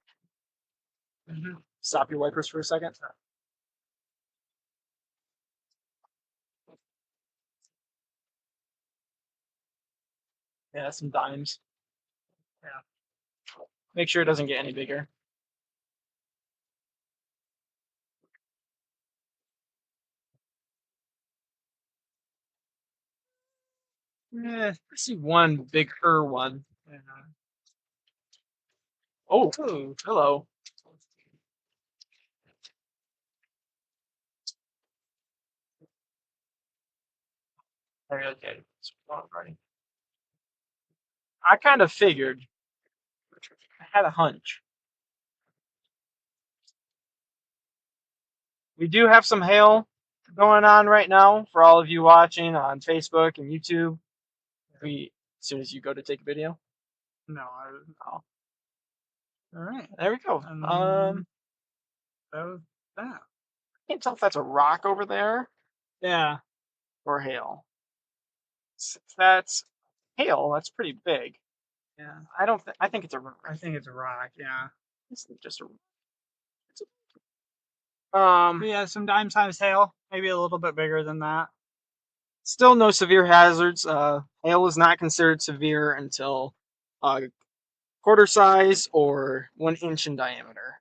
Stop your wipers for a second. Yeah, some dimes. Yeah. Make sure it doesn't get any bigger. I see one bigger one. Yeah. Oh, hello. Okay. I kind of figured. I had a hunch. We do have some hail going on right now for all of you watching on Facebook and YouTube. As soon as you go to take a video. No. Oh, All right. there we go. That was that. Can't tell if that's a rock over there Yeah. or hail. If that's hail, that's pretty big. Yeah. I think it's a rock. I think it's a rock. Yeah. It's just a. But yeah, some dime size hail. Maybe a little bit bigger than that. Still no severe hazards. Hail is not considered severe until quarter size or 1 inch in diameter.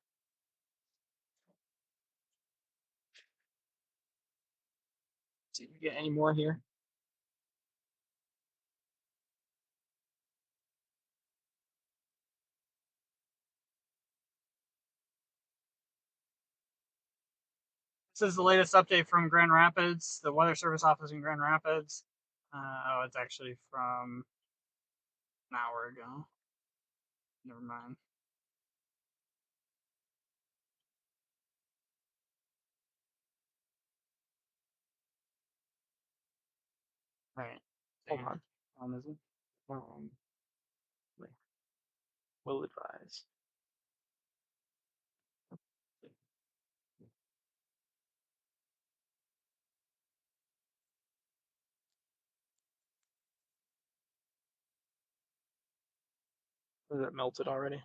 See if we get any more here. This is the latest update from Grand Rapids, the Weather Service office in Grand Rapids. It's actually from an hour ago. Never mind. Right. Hold on. Is it? Wait. Will advise. Is it melted already?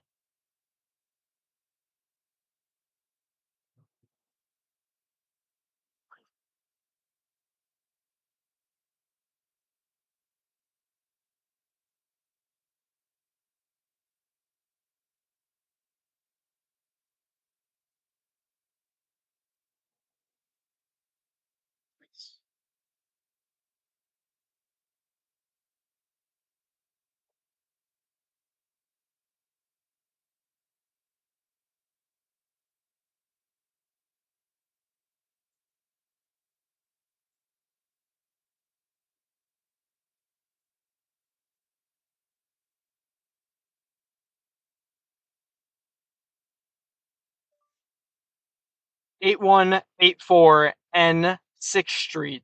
Eight 8184 N 6th Street,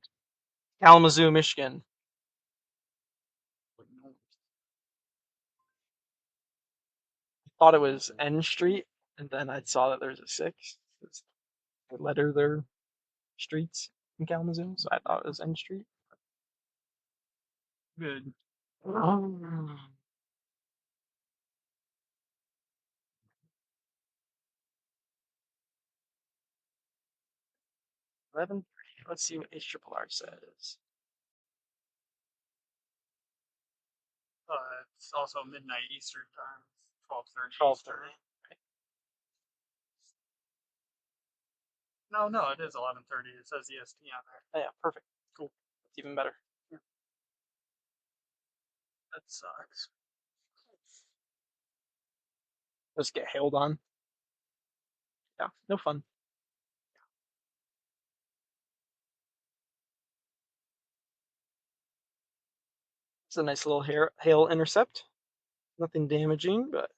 Kalamazoo, Michigan. I thought it was N Street, and then I saw that there's a 6. They letter their streets in Kalamazoo, so I thought it was N Street. Good. Oh. 11. Let's see what HRRR says. It's also midnight Eastern time. 12:30. 12:30. No, it is 11:30. It says EST on there. Oh, yeah, perfect. Cool. It's even better. That sucks. Just get hailed on. Yeah, no fun. It's a nice little hail intercept. Nothing damaging, but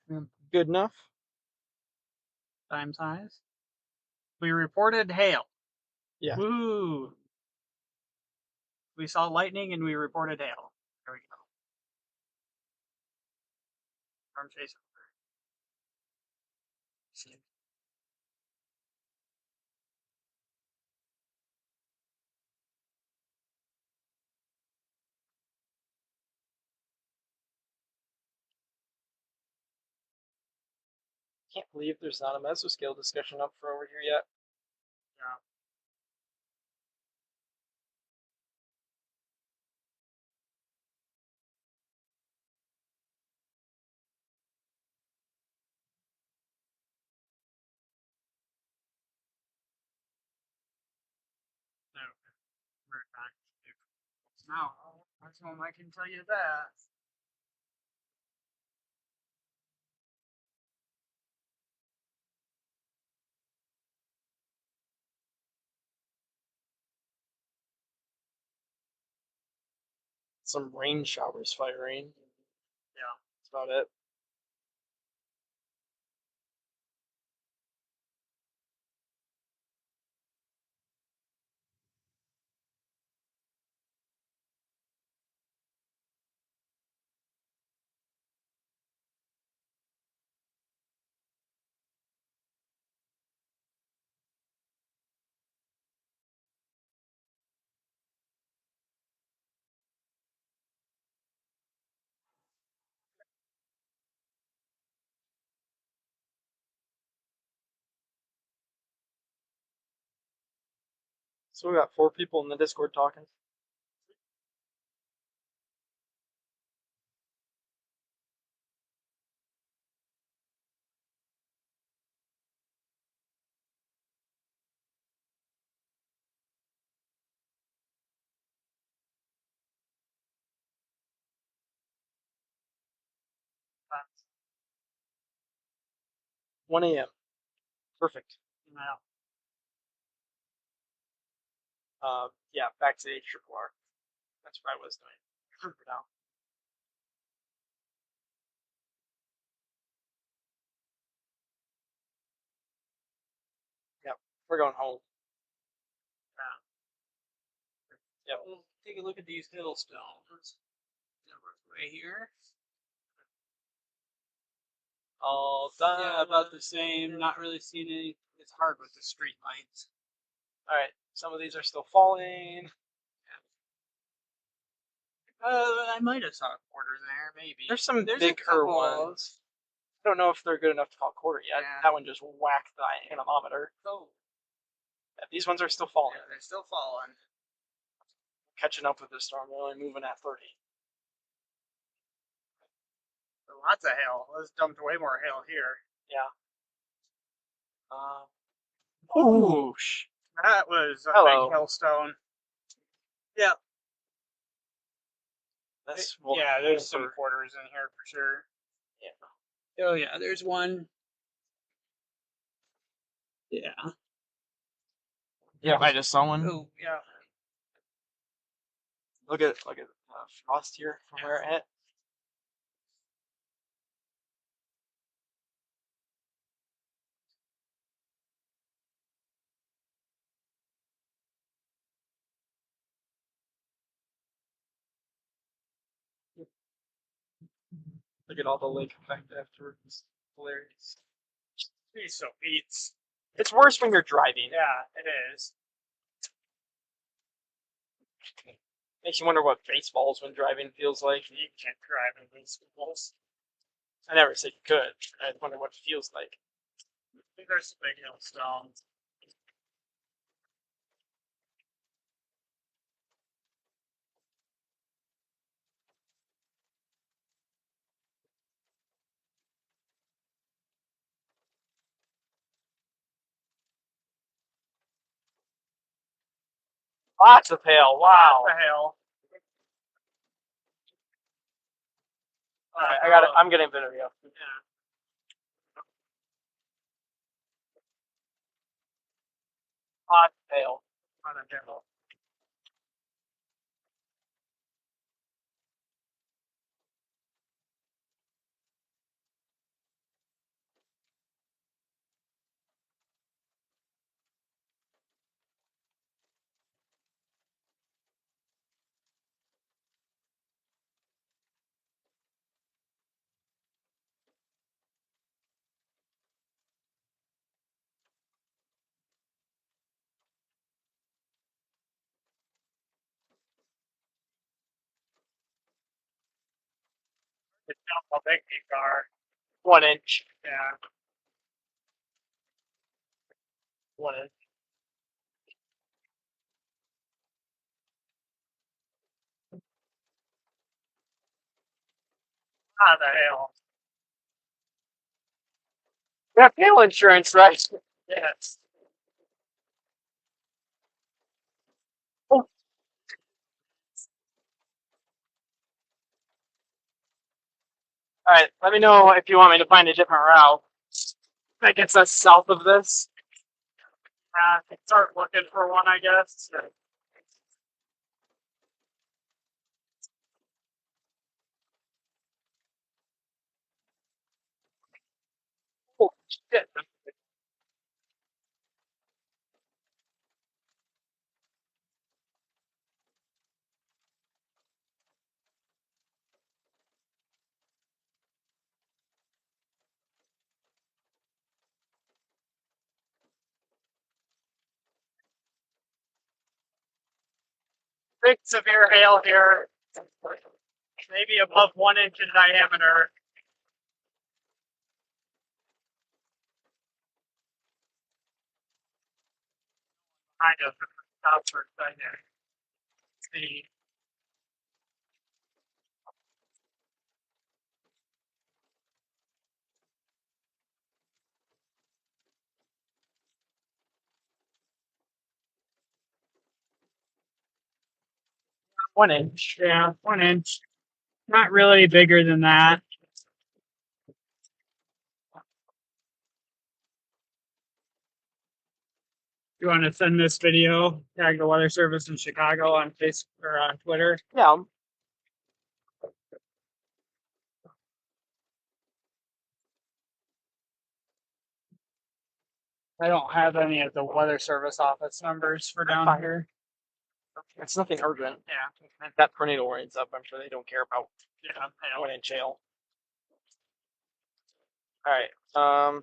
good enough. Time size. We reported hail. Yeah. Woo! We saw lightning and we reported hail. There we go. Storm chase over. Can't believe there's not a mesoscale discussion up for over here yet. Yeah. No. We're back to now. Maximum I can tell you that. Some rain showers firing. Yeah. That's about it. So we got 4 people in the Discord talking. That's 1 a.m. Perfect. now. Yeah, back to HRR. That's what I was doing for now. Yep, we're going home. Yep. We'll take a look at these hailstones. Right here. All done. Yeah, about the same. Not really seeing any. It's hard with the street lights. Alright, some of these are still falling. I might have saw a quarter there, maybe. There's some There's bigger a couple. ones. I don't know if they're good enough to call quarter yet. Yeah. That one just whacked the anemometer. Oh, Yeah, these ones are still falling. yeah, they're still falling. Catching up with this storm. We're only moving at 30. Lots of hail. Let's dumped way more hail here. Yeah. Whoosh. That was a Hello. big hailstone. That's Yeah, there's some over. quarters in here for sure. Yeah. Oh yeah, there's one. Yeah. Yeah, I just saw one. Oh yeah. Look at frost here from where we're at. Look at all the lake effect afterwards. Hilarious. Jeez, so beats. It's worse when you're driving. Yeah, it is. Makes you wonder what baseballs when driving feels like. You can't drive in these schools. I never said you could. I wonder what it feels like. There's big hailstones. Lots of hail. Wow. Lots of hail. Alright, I got it. I'm getting video. Yeah. hot hail. on a hill. It's not how big these are. 1 inch. Yeah. 1 inch. Ah, the hail. You have hail insurance, right? Yes. All right, let me know if you want me to find a different route that gets us south of this. Start looking for one, I guess. Oh, shit. Big severe hail here. Maybe above 1 inch in diameter. Kind of southward side there. The 1 inch. yeah, 1 inch. Not really bigger than that. You want to send this video, tag the Weather Service in Chicago on Facebook or on Twitter? Yeah. I don't have any of the Weather Service office numbers for down here. It's nothing urgent. Yeah, If that tornado warning's up, I'm sure they don't care about yeah, I 1 know. inch hail. All right.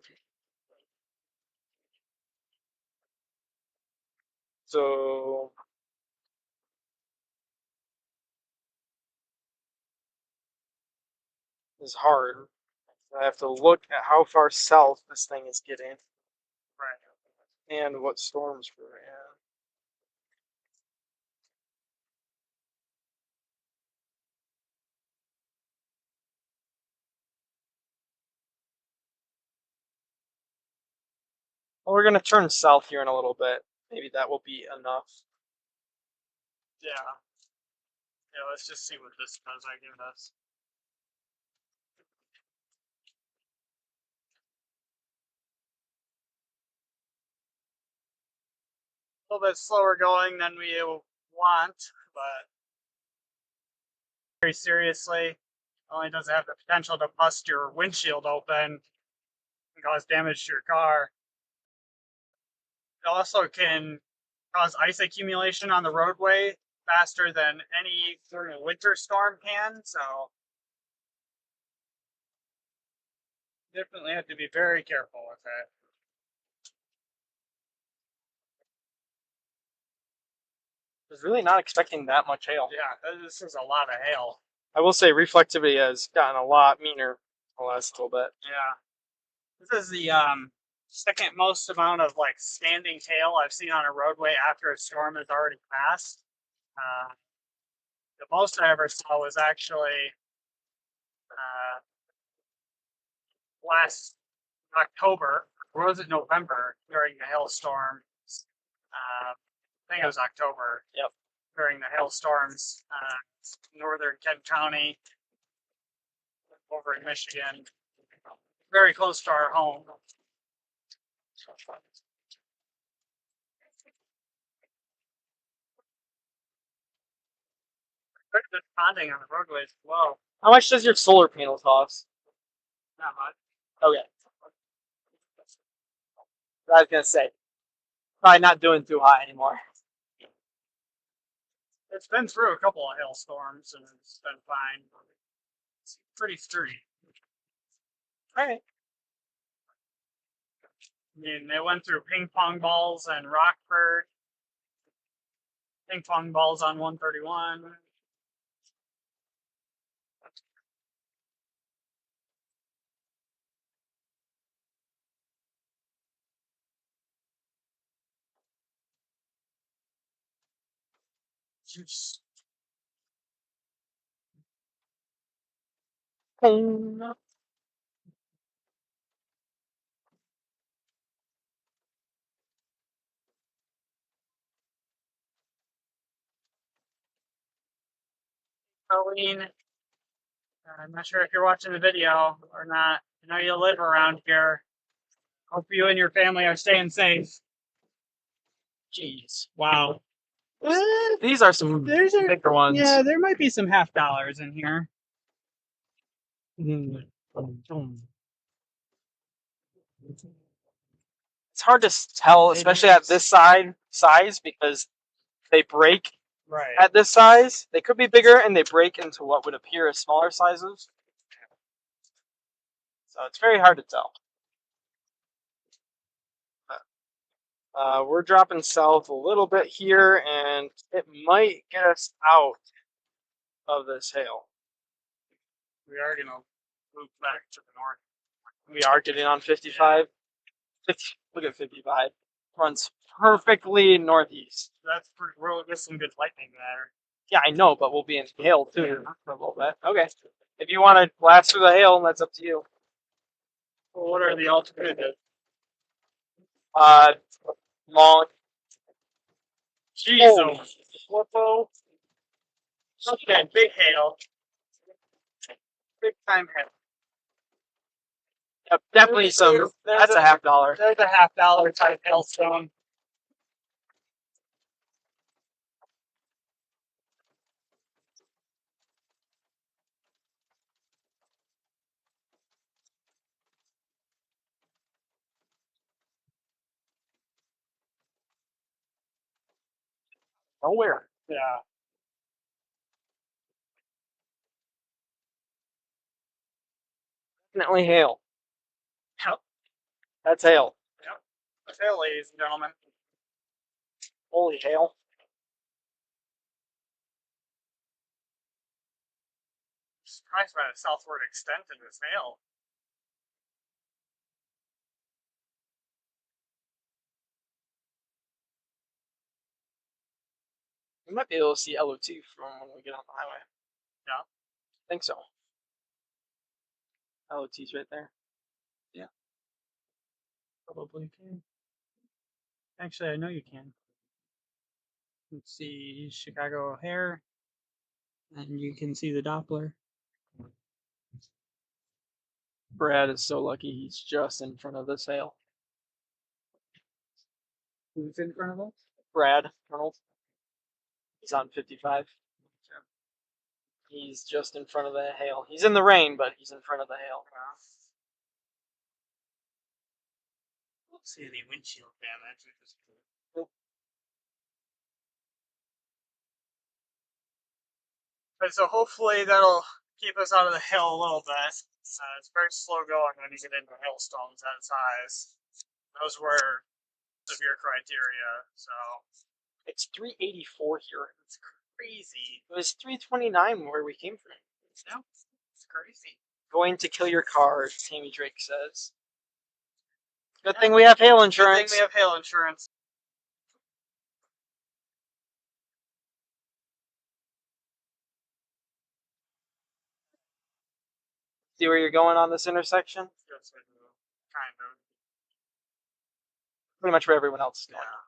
So it's hard. I have to look at how far south this thing is getting Right. and what storms we're in. Well, we're gonna turn south here in a little bit. Maybe that will be enough. Yeah. Yeah, let's just see what this does. I give us. A little bit slower going than we want, but very seriously, only does it have the potential to bust your windshield open and cause damage to your car. It also can cause ice accumulation on the roadway faster than any sort of winter storm can, so definitely have to be very careful with it. I was really not expecting that much hail. Yeah, this is a lot of hail. I will say reflectivity has gotten a lot meaner the last little bit. Yeah. This is the second most amount of like standing hail I've seen on a roadway after a storm has already passed. The most I ever saw was actually last October, or was it November, during the hailstorm. I think it was October. Yep. During the hailstorms, northern Kent County, over in Michigan, very close to our home. Quite a bit of ponding on the roadways as well. How much does your solar panel cost? Not much. Okay. I was gonna say, probably not doing too hot anymore. It's been through a couple of hailstorms and it's been fine. It's pretty sturdy. All right. I mean, they went through ping pong balls and Rockford. Ping pong balls on 131. Jeez. Colleen, I'm not sure if you're watching the video or not. I know you live around here. Hope you and your family are staying safe. Jeez. Wow. These are some There's a, bigger ones. yeah, there might be some $50 in here. It's hard to tell, especially at this size, because they break Right. at this size. They could be bigger, and they break into what would appear as smaller sizes. So it's very hard to tell. We're dropping south a little bit here, and it might get us out of this hail. We are going to move back to the north. We are getting on 55. 50, look at 55. Runs perfectly northeast. That's pretty, we'll get some good lightning there. Yeah, I know, but we'll be in hail too for a little bit. Okay. If you want to blast through the hail, that's up to you. Well, what are the alternatives? Long. Jeez, Oh. Flippo. Okay, big hail. Big time hail. Yep, definitely some. That's a $50. There's a $50 type hailstone. Nowhere. Yeah. Definitely hail. Yep. That's hail. Yep. That's hail, ladies and gentlemen. Holy hail. Surprised by the southward extent of this hail. We might be able to see LOT from when we get on the highway. Yeah. I think so. LOT's right there. Probably can. Actually, I know you can. Let's see Chicago O'Hare, and you can see the Doppler. Brad is so lucky he's just in front of this hail. Who's in front of us? Brad Arnold. He's on 55. He's just in front of the hail. He's in the rain, but he's in front of the hail. We'll see any windshield damage. But so hopefully that'll keep us out of the hail a little bit. It's very slow going when you get into hailstones that size. Those were severe criteria, so It's 384 here. it's crazy. It was 329 where we came from. No, it's crazy. Going to kill your car, Tammy Drake says. Good thing we have hail Good insurance. thing we have hail insurance. See where you're going on this intersection? Yes, I do. Kind of. Pretty much where everyone else is going. Yeah.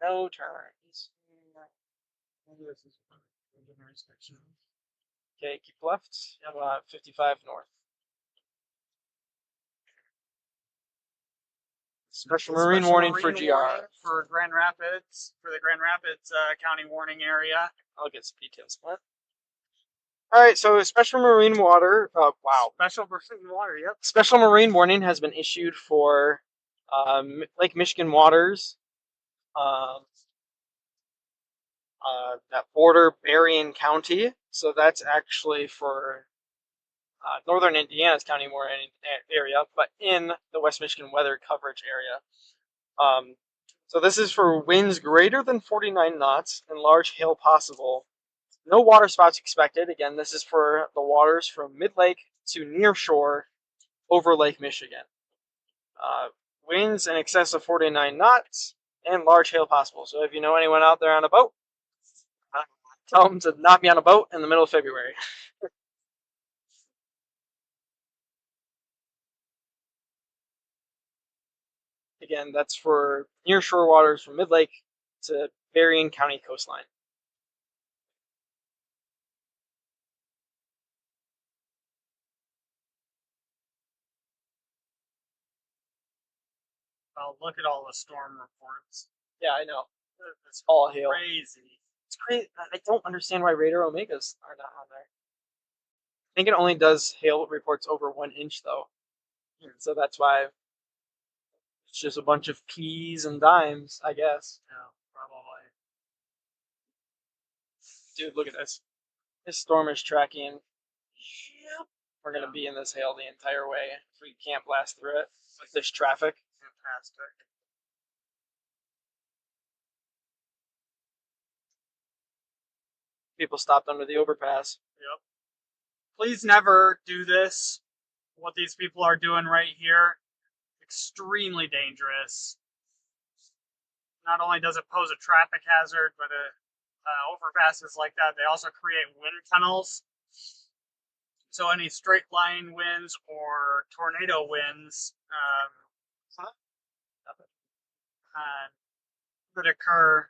No turns. This is the intersection. Okay, keep left. 55 north. Special The marine special warning for marine GR. warning for Grand Rapids, for the Grand Rapids County warning area. I'll get some details on that. All right, so special marine water. Wow. Special marine water. Yep. Special marine warning has been issued for Lake Michigan waters that border Berrien County. So that's actually for northern Indiana's county warning area, but in the West Michigan weather coverage area. So this is for winds greater than 49 knots and large hail possible. No water spots expected. Again, this is for the waters from mid-lake to near shore over Lake Michigan. Winds in excess of 49 knots and large hail possible. So if you know anyone out there on a boat, tell them to not be on a boat in the middle of February. Again, that's for near shore waters from mid-lake to Berrien County coastline. Well, look at all the storm reports. Yeah, I know. It's all hail. crazy. It's crazy. I don't understand why Radar Omegas are not on there. I think it only does hail reports over 1 inch, though. So that's why it's just a bunch of P's and dimes, I guess. Yeah, probably. Dude, look at this. This storm is tracking. We're going to be in this hail the entire way if we can't blast through it with this traffic. Fantastic. People stopped under the overpass. Yep. Please never do this. What these people are doing right here, extremely dangerous. Not only does it pose a traffic hazard, but overpasses like that, they also create wind tunnels. So any straight line winds or tornado winds that occur,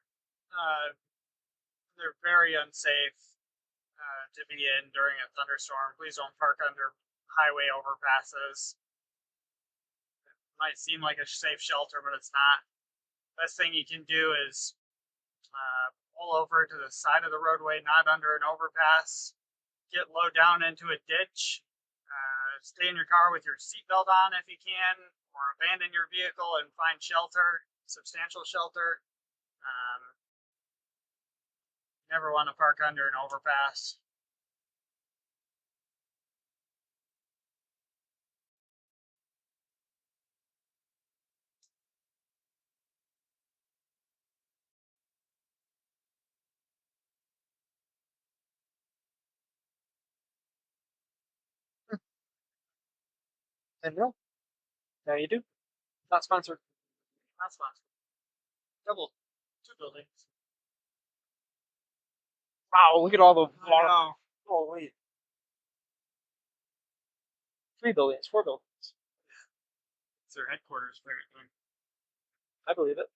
they're very unsafe to be in during a thunderstorm. Please don't park under highway overpasses. It might seem like a safe shelter, but it's not. Best thing you can do is pull over to the side of the roadway, not under an overpass. Get low down into a ditch. Stay in your car with your seatbelt on if you can, or abandon your vehicle and find shelter, substantial shelter. Never want to park under an overpass. And no. Now you do. Not sponsored. Not sponsored. Double. 2 buildings. Wow, look at all the water. Wow. Oh, wait. 3 buildings, 4 buildings. It's their headquarters, apparently. I believe it.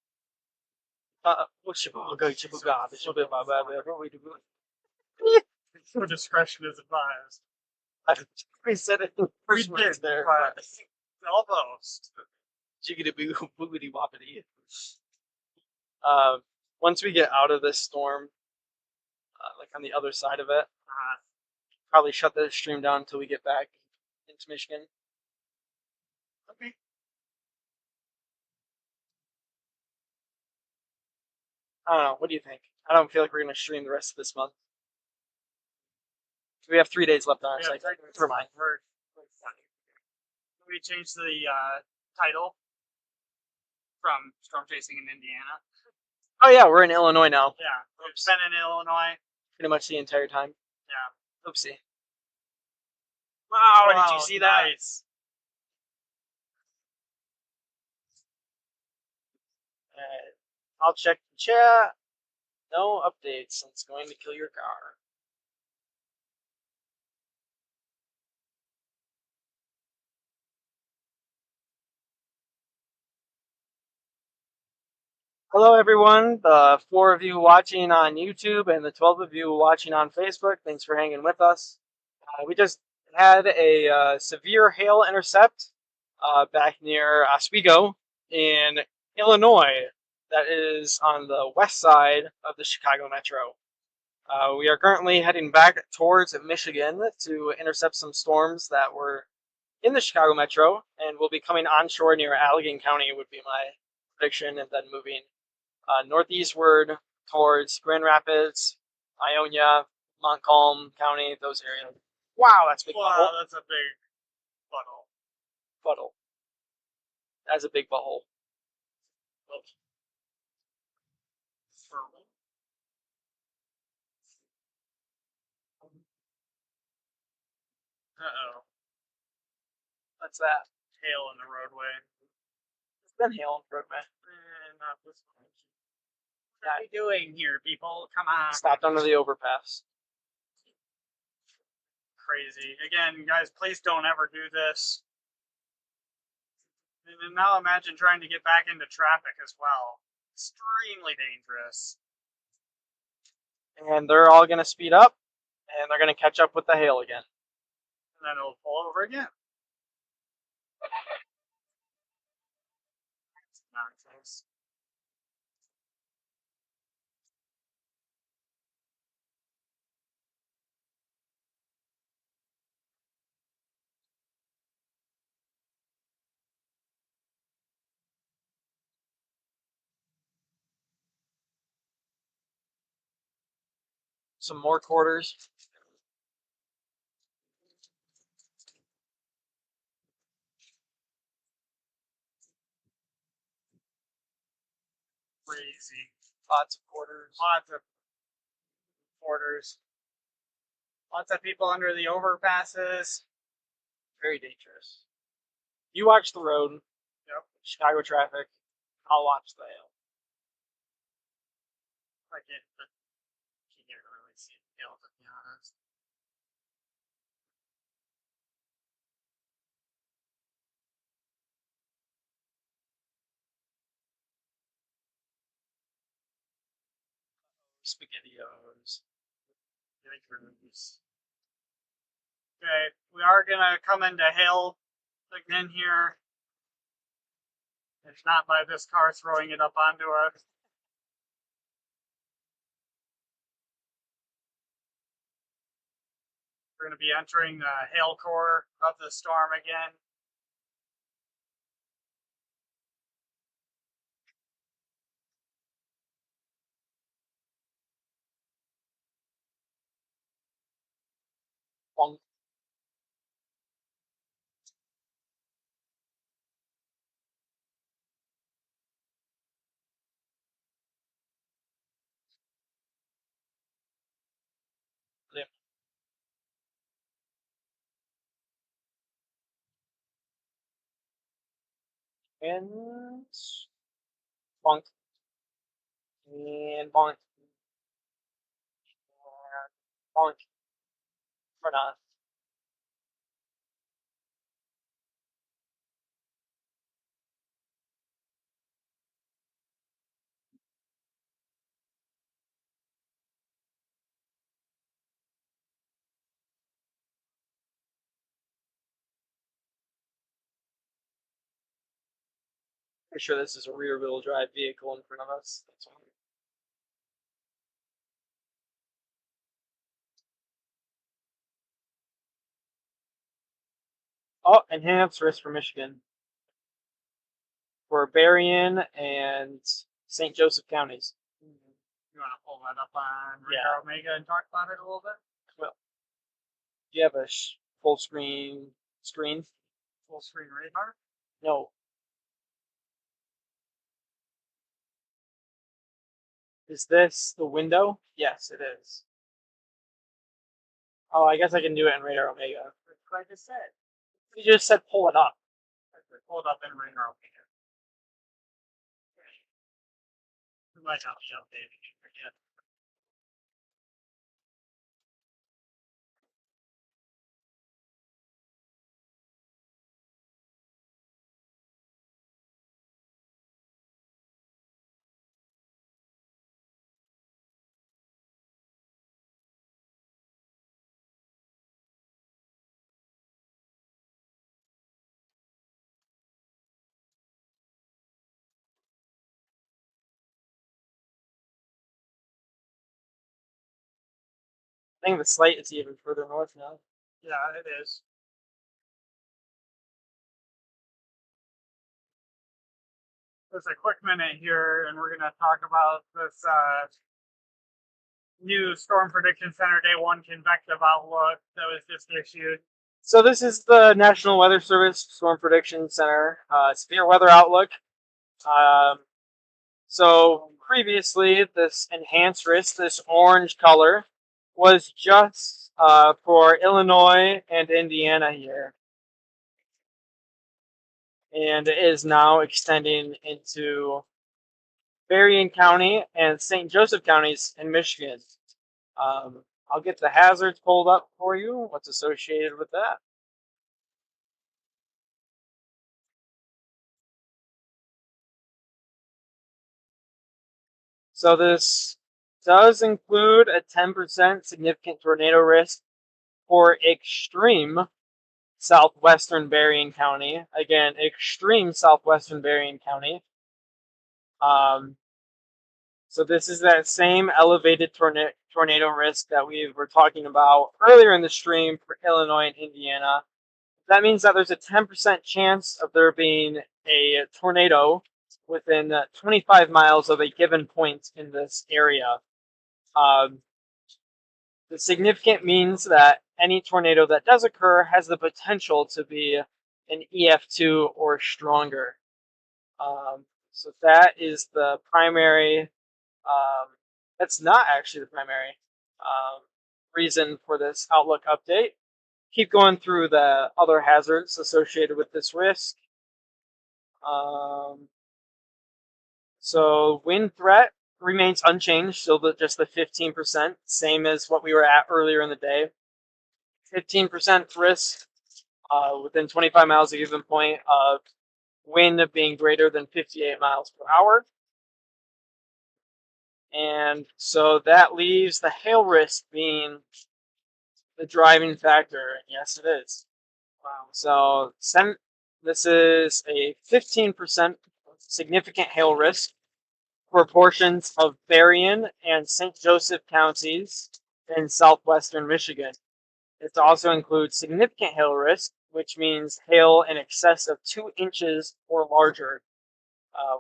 No discretion is advised. We said it in the first words there. But almost. Jiggity boogity woppity. Once we get out of this storm, like on the other side of it, probably shut the stream down until we get back into Michigan. Okay. I don't know. What do you think? I don't feel like we're going to stream the rest of this month. We have 3 days left on our site. Never mind. We changed the title from Storm Chasing in Indiana. Oh yeah, we're in Illinois now. Yeah, we've been in Illinois. Pretty much the entire time. Yeah. Oopsie. Wow, did you see that? Nice. I'll check the chat. No updates. It's going to kill your car. Hello, everyone. The 4 of you watching on YouTube and the 12 of you watching on Facebook. Thanks for hanging with us. We just had a severe hail intercept back near Oswego in Illinois, that is on the west side of the Chicago Metro. We are currently heading back towards Michigan to intercept some storms that were in the Chicago Metro, and we'll be coming onshore near Allegheny County, would be my prediction, and then moving northeastward towards Grand Rapids, Ionia, Montcalm County, those areas. Wow, that's a big Wow, butthole. that's a big butthole. Butthole. That's a big butthole. Oops. Uh-oh. What's that? Hail in the roadway. It's been hail on the roadway. Not this one. What are we doing here, people? Come on. Stopped under the overpass. Crazy. Again, guys, please don't ever do this. And then now imagine trying to get back into traffic as well. Extremely dangerous. And they're all going to speed up, and they're going to catch up with the hail again. And then it'll pull over again. Nonsense. Some more quarters. Crazy. Lots of quarters. Lots of orders. Lots of people under the overpasses. Very dangerous. You watch the road. Yep. Chicago traffic. I'll watch the hail. Like it, but you can't really see it, to be honest. SpaghettiOs. Okay, we are gonna come into hail again here. If not by this car throwing it up onto us. We're gonna be entering the hail core of the storm again. Bonk. Yep. And bonk. And bonk. And bonk. Or not. Pretty sure this is a rear-wheel drive vehicle in front of us. That's why. Oh, enhanced risk for Michigan. For Berrien and St. Joseph counties. You want to pull that up on Yeah. Radar Omega and talk about it a little bit? Well, do you have a full screen? Full screen radar? No. Is this the window? Yes, it is. Oh, I guess I can do it in Radar Omega. That's what I just said. You just said pull it up. Pull it up in Radar Omega. We might not be updating it again. I think the slate is even further north now. Yeah, it is. Just a quick minute here, and we're going to talk about this new Storm Prediction Center Day 1 convective outlook that was just issued. So this is the National Weather Service Storm Prediction Center severe weather outlook. So previously, this enhanced risk, this orange color, was just for Illinois and Indiana here. And it is now extending into Berrien County and St. Joseph counties in Michigan. I'll get the hazards pulled up for you, what's associated with that. So this does include a 10% significant tornado risk for extreme southwestern Berrien County. Again, extreme southwestern Berrien County. So this is that same elevated tornado risk that we were talking about earlier in the stream for Illinois and Indiana. That means that there's a 10% chance of there being a tornado within 25 miles of a given point in this area. The significant means that any tornado that does occur has the potential to be an EF2 or stronger. So that is the primary, that's not actually the primary reason for this Outlook update. Keep going through the other hazards associated with this risk. So wind threat remains unchanged, still just the 15%, same as what we were at earlier in the day. 15% risk within 25 miles of a given point of wind being greater than 58 miles per hour. And so that leaves the hail risk being the driving factor. Yes, it is. Wow. So this is a 15% significant hail risk for portions of Berrien and St. Joseph counties in southwestern Michigan. It also includes significant hail risk, which means hail in excess of 2 inches or larger.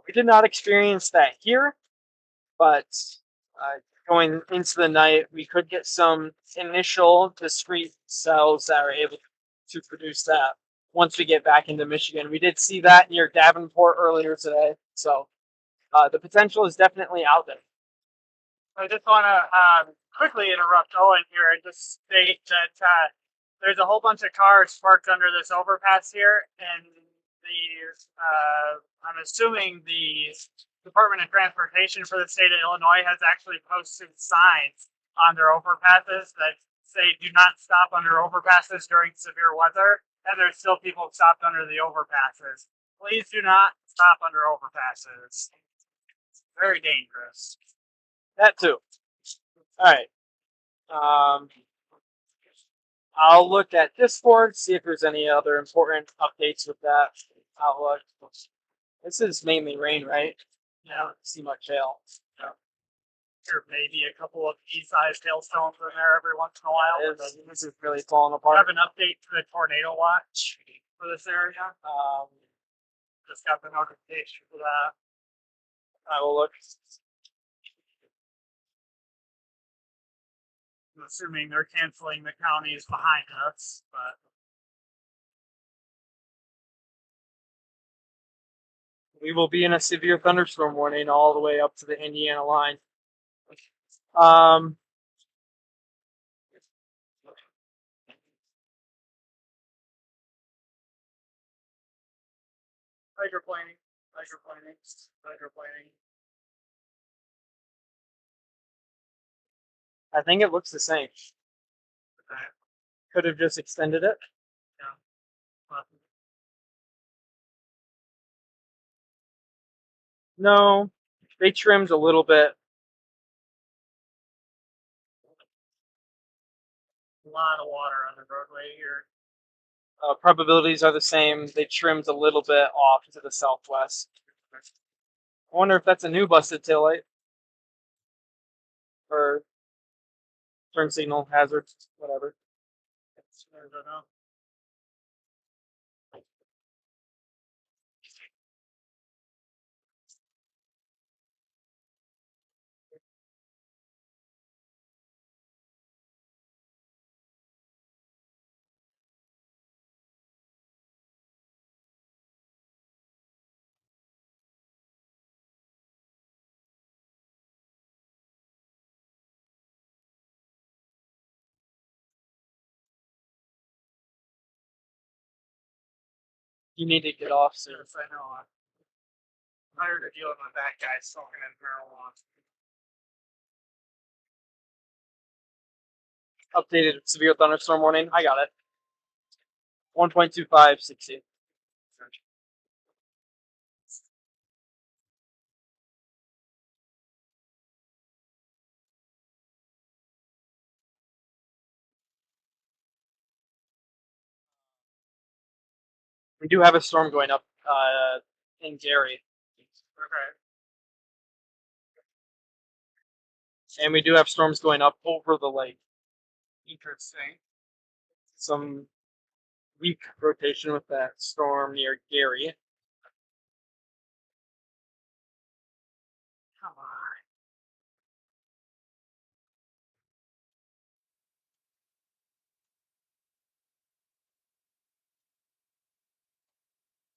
We did not experience that here, but going into the night, we could get some initial discrete cells that are able to produce that once we get back into Michigan. We did see that near Davenport earlier today, so the potential is definitely out there. I just want to quickly interrupt Owen here and just state that there's a whole bunch of cars parked under this overpass here, and I'm assuming the Department of Transportation for the state of Illinois has actually posted signs on their overpasses that say do not stop under overpasses during severe weather, and there's still people stopped under the overpasses. Please do not stop under overpasses. It's very dangerous. That too. All right. I'll look at Discord, see if there's any other important updates with that outlook. This is mainly rain, right? I don't see much hail. There may be a couple of pea-sized hailstones in there every once in a while. This is really falling I apart. have an update to the tornado watch for this area. Just got the notification for that. I will look. I'm assuming they're canceling the counties behind us, but We will be in a severe thunderstorm warning all the way up to the Indiana line. hydroplaning. I think it looks the same. Could have just extended it. No, they trimmed a little bit. A lot of water on the roadway here. Probabilities are the same. They trimmed a little bit off to the southwest. I wonder if that's a new busted taillight. Or Turn signal, hazard, whatever. I don't know. You need to get off soon. Yes, I know. I'm tired of dealing with that guy smoking in marijuana. Updated severe thunderstorm warning. I got it. 1.2560. We do have a storm going up in Gary, Okay. and we do have storms going up over the lake. Interesting. Some weak rotation with that storm near Gary. Come on.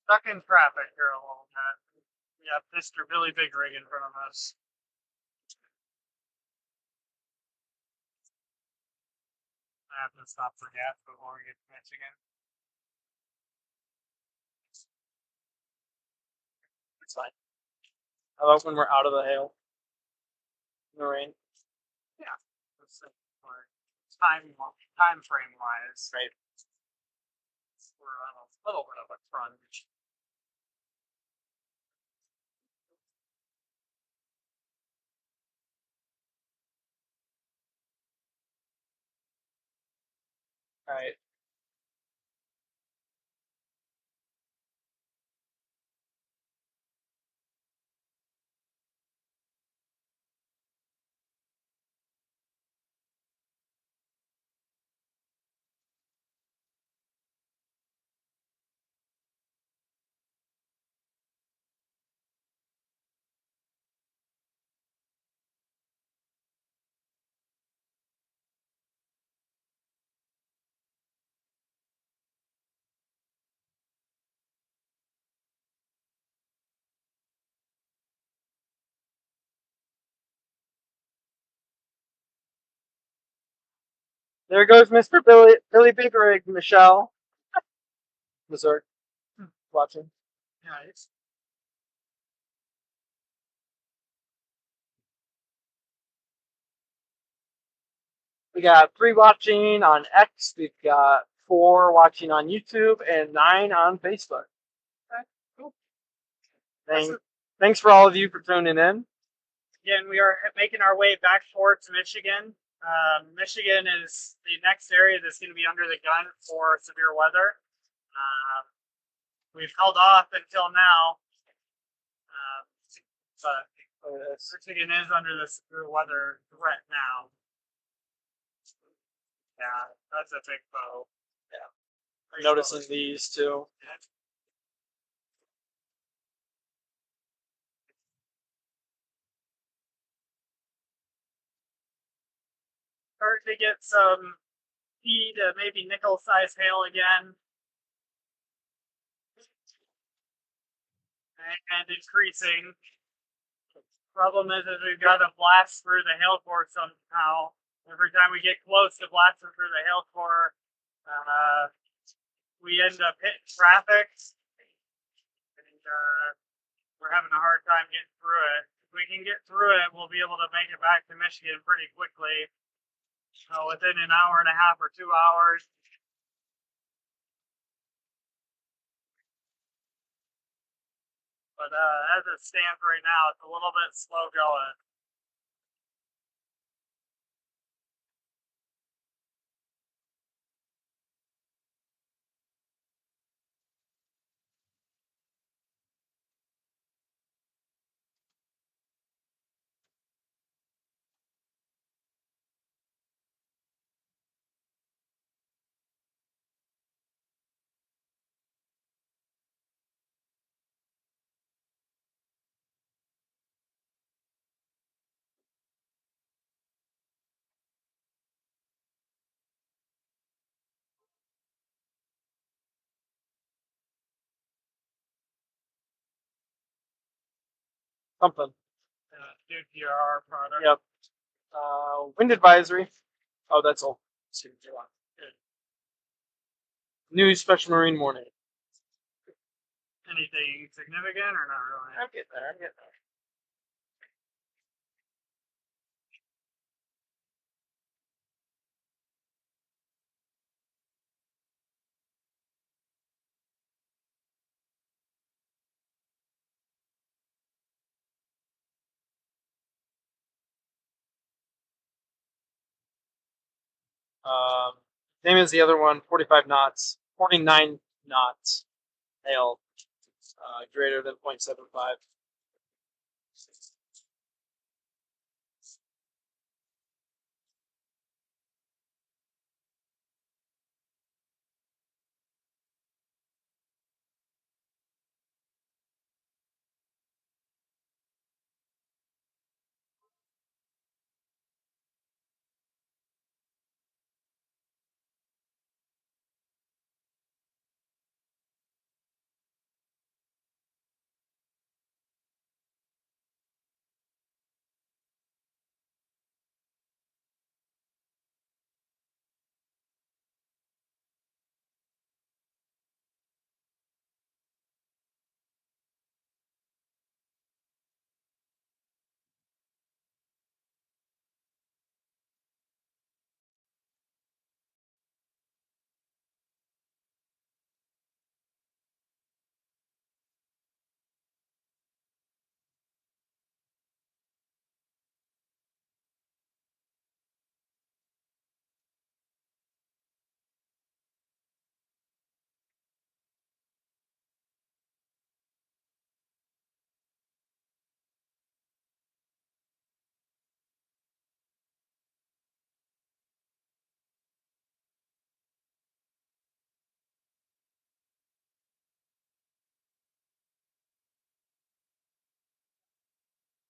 Stuck in traffic here a little bit. We have Mr. Billy Big Rig in front of us. I have to stop for gas before we get to Michigan. It's fine. How about when we're out of the hail? In the rain? Let's see, time frame wise, Right. we're on a little bit of a crunch. Alright. There goes Mr. Billy Big Rig, Michelle. Missouri. Watching. Yeah, it's We got 3 watching on X, we've got 4 watching on YouTube, and 9 on Facebook. cool. Thanks for all of you for tuning in. Again, we are making our way back towards Michigan. Michigan is the next area that's going to be under the gun for severe weather. We've held off until now, but Michigan is under the severe weather threat now. Yeah, that's a big bow. Yeah. I'm noticing these too. Starting to get some pea to maybe nickel-sized hail again. And increasing. Problem is we've got to blast through the hail core somehow. Every time we get close to blasting through the hail core, we end up hitting traffic. And we're having a hard time getting through it. If we can get through it, we'll be able to make it back to Michigan pretty quickly. Within an hour and a half or 2 hours. But as it stands right now, it's a little bit slow going. something. New PRR product. Yep. Wind advisory. Oh, that's all. New special marine warning. Anything significant or not really? I'm getting there. I'm getting there. Same as the other one, 45 knots, 49 knots, hail, greater than 0.75.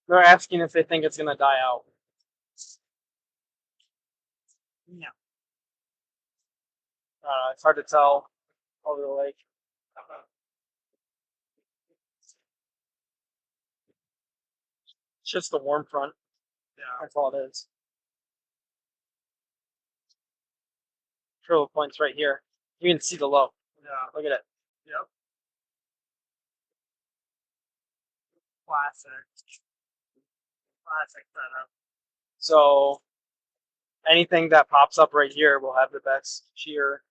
They're asking if they think it's going to die out. No. It's hard to tell over the lake. It's just the warm front. Yeah. That's all it is. Control point's right here. You can see the low. Yeah. Look at it. Yep. Classic. Classic setup. So anything that pops up right here will have the best shear.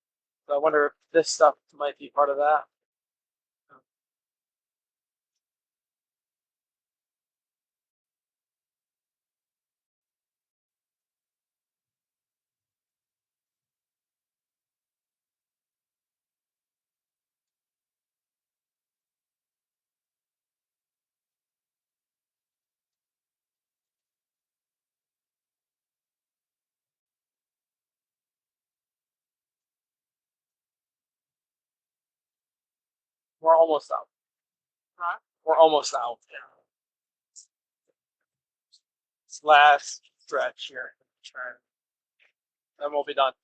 So I wonder if this stuff might be part of that. We're almost out. Huh? We're almost out. Yeah. This last stretch here. Then we'll be done.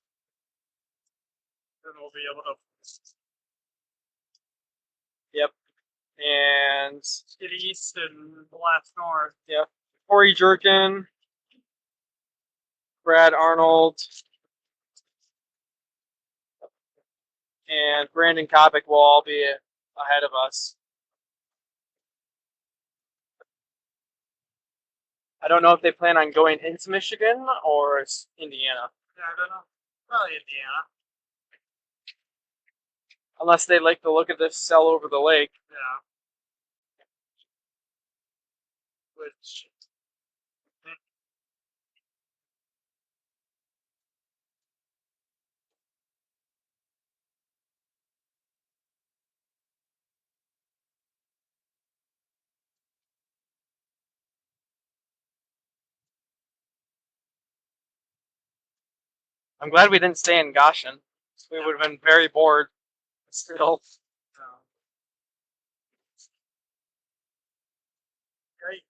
Then we'll be able to Yep. And get east and blast north. Corey Jerkin, Brad Arnold, and Brandon Kopic will all be ahead of us. I don't know if they plan on going into Michigan or Indiana. Yeah, I don't know. Probably Indiana. Unless they like the look of this cell over the lake. Yeah. Which I'm glad we didn't stay in Goshen. We would have been very bored. Still. great.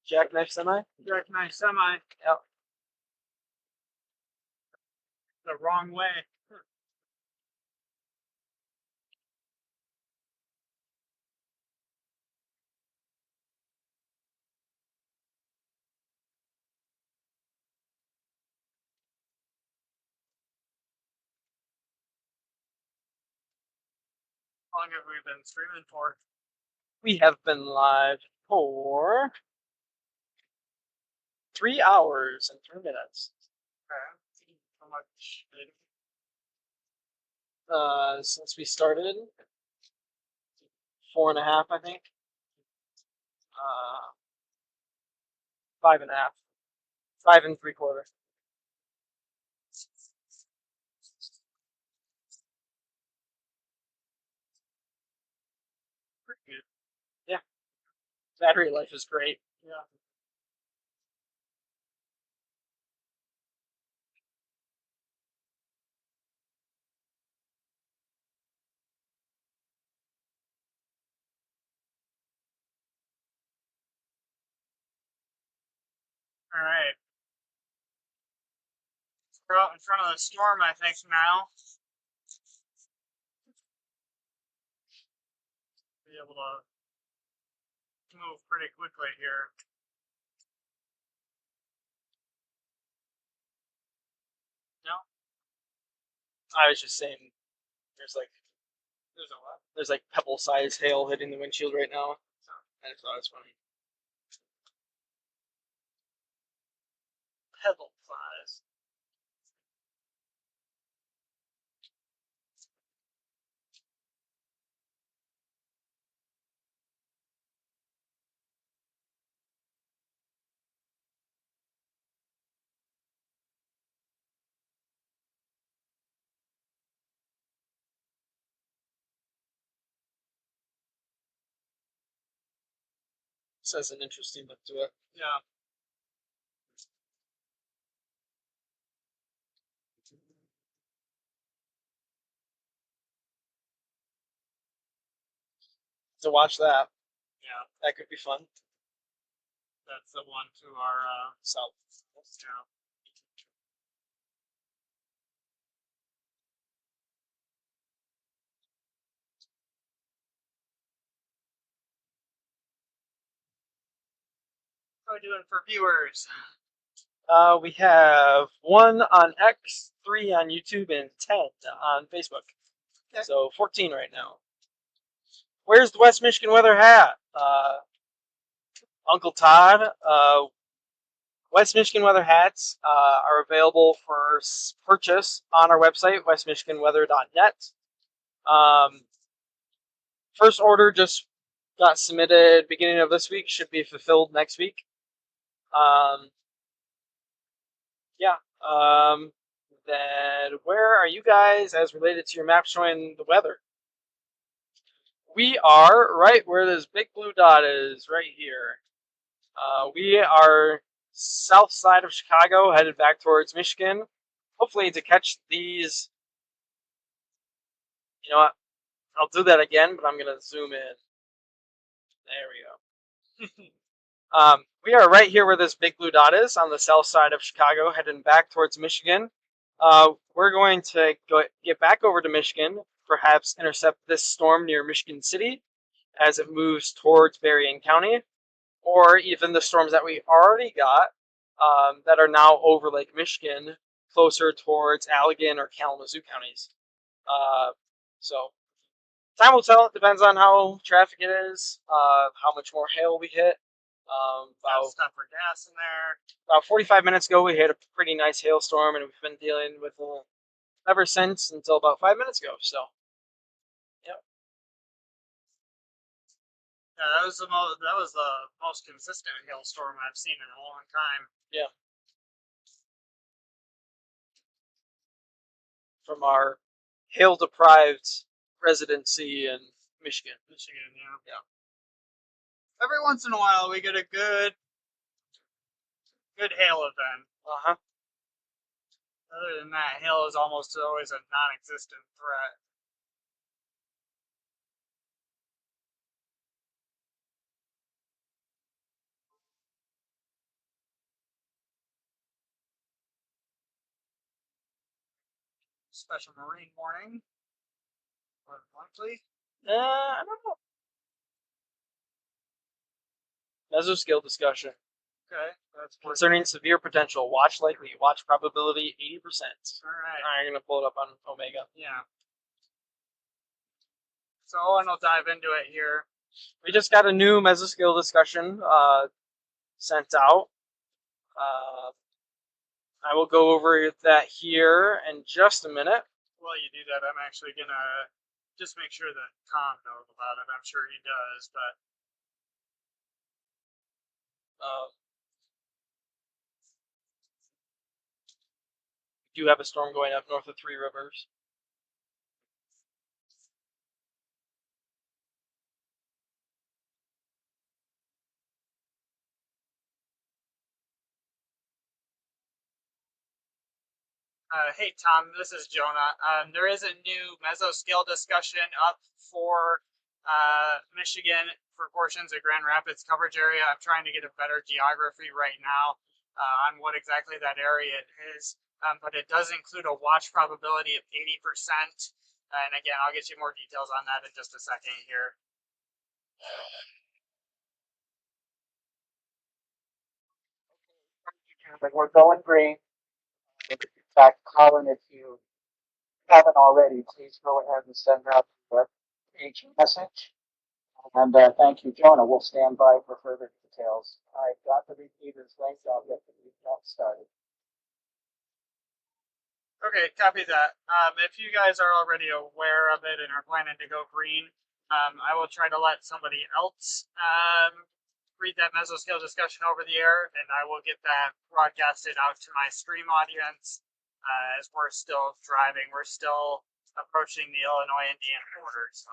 Jackknife semi? Jackknife semi. Yep. The wrong way. How long have we been streaming for? We have been live for 3 hours and 3 minutes. Okay. How much? Since we started, 4.5, I think. 5.5, 5 3/4. Pretty good. Yeah, battery life is great. Yeah. All right. We're out in front of the storm, I think, now. Be able to move pretty quickly here. No? I was just saying, there's There's a what? pebble-sized hail hitting the windshield right now. I just thought it was funny. Pebble size. This has an interesting look to it. Yeah. So watch that. Yeah. That could be fun. That's the one to our South. yeah. How are we doing for viewers? We have 1 on X, 3 on YouTube, and 10 on Facebook. Okay. So 14 right now. Where's the West Michigan weather hat? Uncle Todd. West Michigan weather hats are available for purchase on our website, westmichiganweather.net. First order just got submitted beginning of this week, should be fulfilled next week. Then where are you guys as related to your map showing the weather? We are right where this big blue dot is, right here. We are south side of Chicago, headed back towards Michigan. Hopefully to catch these. You know what? I'll do that again, but I'm going to zoom in. There we go. We are right here where this big blue dot is on the south side of Chicago, heading back towards Michigan. We're going to get back over to Michigan, perhaps intercept this storm near Michigan City as it moves towards Berrien County, or even the storms that we already got that are now over Lake Michigan, closer towards Allegan or Kalamazoo counties. So time will tell. It depends on how traffic it is, how much more hail we hit. Got stuff for gas in there. About 45 minutes ago, we hit a pretty nice hailstorm, and we've been dealing with it ever since until about 5 minutes ago. So, yep. Yeah, that was the most consistent hailstorm I've seen in a long time. Yeah. From our hail-deprived residency in Michigan. Yeah. Every once in a while, we get a good hail event. Other than that, hail is almost always a non-existent threat. Special Marine warning. Or monthly. I don't know. Mesoskill discussion. Okay, that's Concerning severe potential. Watch likely. Watch probability 80%. all right. I'm going to pull it up on Omega. Yeah. So Owen will dive into it here. We just got a new mesoscale discussion sent out. I will go over that here in just a minute. While you do that, I'm actually gonna just make sure that Tom knows about it. I'm sure he does, but We do have a storm going up north of Three Rivers. hey Tom, this is Jonah. There is a new mesoscale discussion up for Michigan for portions of Grand Rapids coverage area. I'm trying to get a better geography right now on what exactly that area is, but it does include a watch probability of 80%. And again, I'll get you more details on that in just a second here. We're going green. In fact, Colin, if you haven't already, please go ahead and send out the page message. And thank you, Jonah. We'll stand by for further details. I've got the repeaters linked. I'll get the recount started. Okay, copy that. If you guys are already aware of it and are planning to go green, I will try to let somebody else read that mesoscale discussion over the air, and I will get that broadcasted out to my stream audience as we're still driving. We're still approaching the Illinois-Indiana border. So.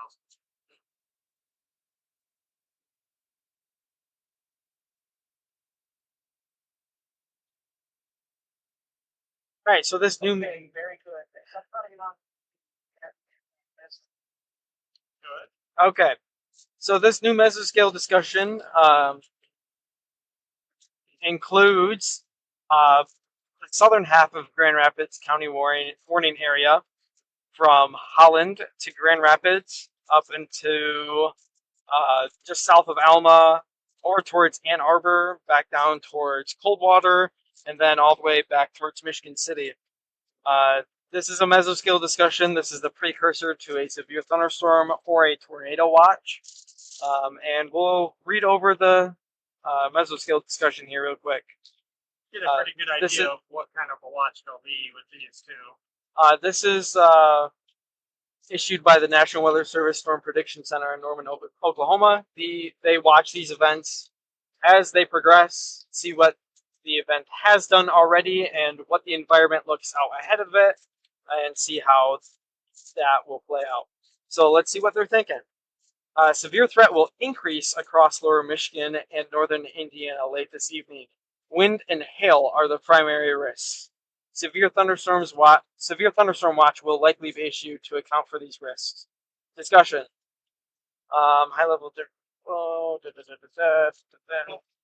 All right, so this new very good. Good. Okay, so this new mesoscale discussion includes the southern half of Grand Rapids County warning area from Holland to Grand Rapids up into just south of Alma or towards Ann Arbor, back down towards Coldwater, and then all the way back towards Michigan City. This is a mesoscale discussion. This is the precursor to a severe thunderstorm or a tornado watch. And we'll read over the mesoscale discussion here real quick. Get a pretty good idea of what kind of a watch they'll be with these two. This is issued by the National Weather Service Storm Prediction Center in Norman, Oklahoma. They watch these events as they progress, see what the event has done already and what the environment looks out ahead of it, and see how that will play out. So let's see what they're thinking. Severe threat will increase across lower Michigan and northern Indiana late this evening. Wind and hail are the primary risks. Severe thunderstorm watch will likely be issued to account for these risks. Discussion. High level.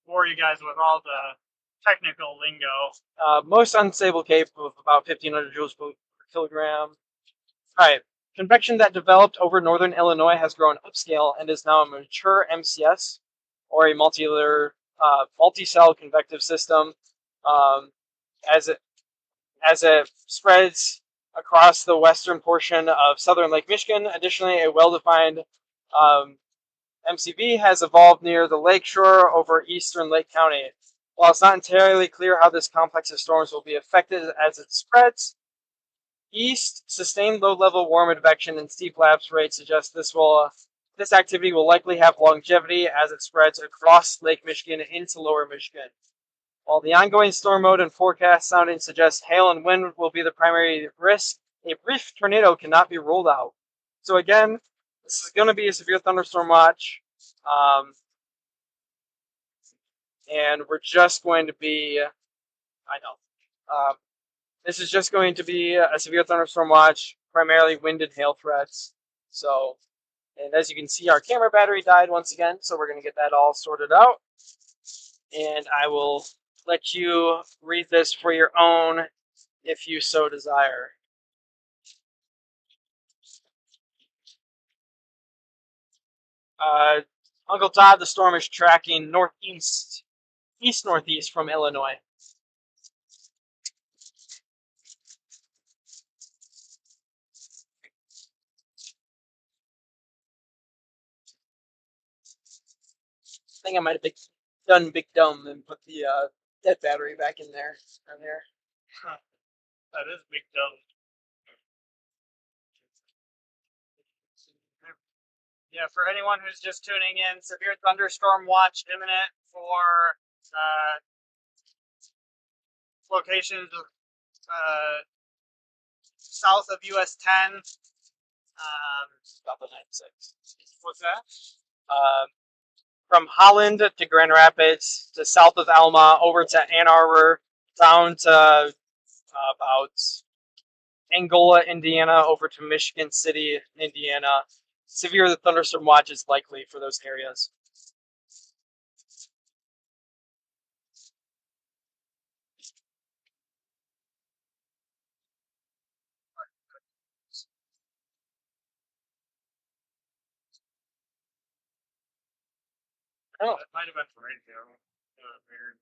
Bore you guys with all the technical lingo. Most unstable cape of about 1,500 joules per kilogram. All right. Convection that developed over northern Illinois has grown upscale and is now a mature MCS, or a multi-cell convective system. As it spreads across the western portion of southern Lake Michigan. Additionally, a well-defined MCV has evolved near the lakeshore over eastern Lake County. While it's not entirely clear how this complex of storms will be affected as it spreads, east, sustained low-level warm advection and steep lapse rates suggest this activity will likely have longevity as it spreads across Lake Michigan into lower Michigan. While the ongoing storm mode and forecast sounding suggests hail and wind will be the primary risk, a brief tornado cannot be ruled out. So again, this is going to be a severe thunderstorm watch. And we're just going to be, this is just going to be a severe thunderstorm watch, primarily wind and hail threats. So, and as you can see, our camera battery died once again, so we're going to get that all sorted out. And I will let you read this for your own if you so desire. Uncle Todd, the storm is tracking northeast, east-northeast from Illinois. think I might have done big dumb and put the dead battery back in there. On there. That is big dumb. Yeah, for anyone who's just tuning in, severe thunderstorm watch imminent for locations south of US 10. About the 96. What's that? From Holland to Grand Rapids to south of Alma over to Ann Arbor down to about Angola, Indiana, over to Michigan City, Indiana. Severe thunderstorm watch is likely for those areas. Oh, it might have been for radio. Weird.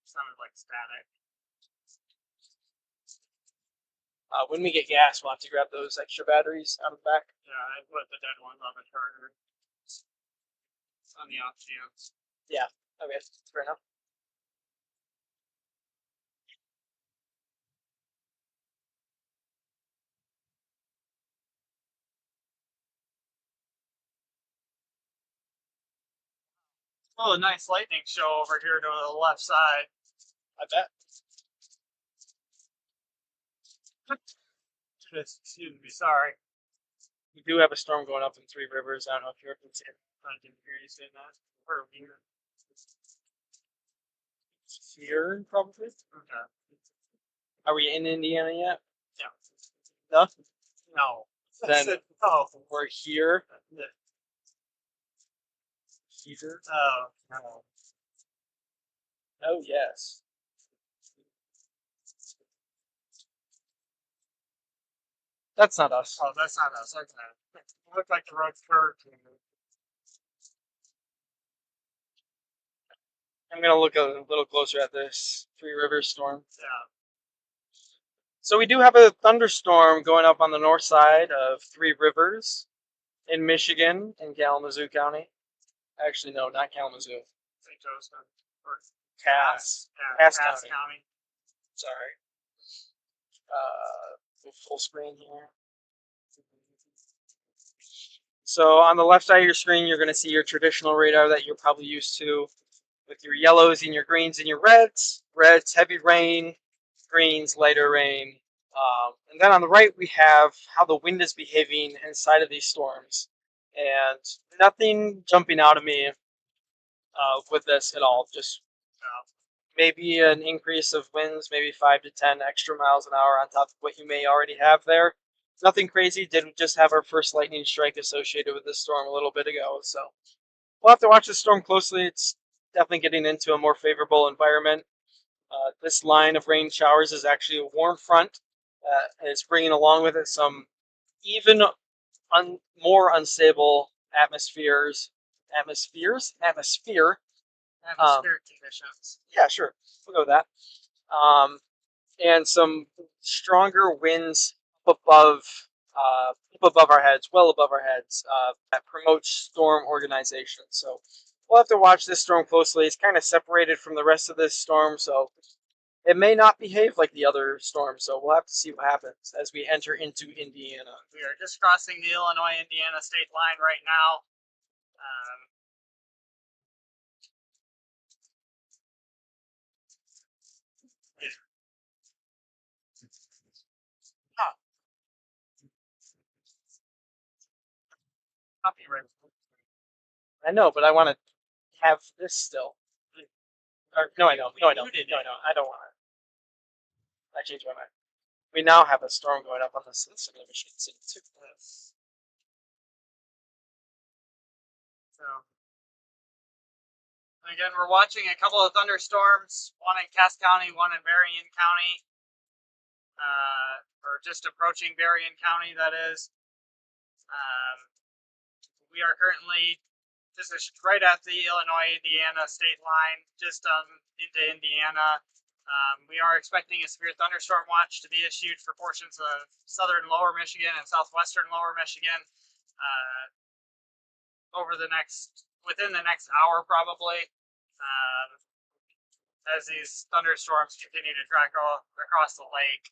Sounded like static. When we get gas, we'll have to grab those extra batteries out of the back. Yeah, I put the dead ones on the charger. On the off chance. Yeah, okay, fair enough. Oh, a nice lightning show over here to the left side. I bet. Excuse me, sorry. We do have a storm going up in Three Rivers. I don't know if you heard it. I didn't hear you say that. Or here. Here, probably. Okay. Are we in Indiana yet? No. No? No. Then I said no. we're here. Here. Oh, no. Oh, yes. That's not us. Oh, that's not us. Okay. It looked like the road's curved. I'm going to look a little closer at this Three Rivers storm. Yeah. So we do have a thunderstorm going up on the north side of Three Rivers in Michigan in Kalamazoo County. Actually, no, not Kalamazoo. St. Joseph. Or Cass. Yeah, Cass Cass County. County. Sorry. Full screen here. So on the left side of your screen, you're going to see your traditional radar that you're probably used to, with your yellows and your greens and your reds. Reds, heavy rain. Greens, lighter rain. And then on the right, we have how the wind is behaving inside of these storms. And nothing jumping out of me with this at all. Just maybe an increase of winds, maybe 5 to 10 extra miles an hour on top of what you may already have there. Nothing crazy. Did just have our first lightning strike associated with this storm a little bit ago. So we'll have to watch the storm closely. It's definitely getting into a more favorable environment. This line of rain showers is actually a warm front. And it's bringing along with it some even more unstable atmosphere. Atmospheric conditions. Yeah, sure. We'll go with that. And some stronger winds up above our heads, well above our heads, that promotes storm organization. So we'll have to watch this storm closely. It's kind of separated from the rest of this storm, so it may not behave like the other storms. So we'll have to see what happens as we enter into Indiana. We are just crossing the Illinois-Indiana state line right now. Copyright. I know, but I want to have this still. Or, no, I don't. No, I don't. No, I don't. I don't want it. I changed my mind. We now have a storm going up on the city of Michigan City too. So, again, we're watching a couple of thunderstorms. One in Cass County, one in Berrien County, or just approaching Berrien County. That is. We are currently just right at the Illinois-Indiana state line, just into Indiana. We are expecting a severe thunderstorm watch to be issued for portions of southern lower Michigan and southwestern lower Michigan over the next within the next hour probably, as these thunderstorms continue to track across the lake.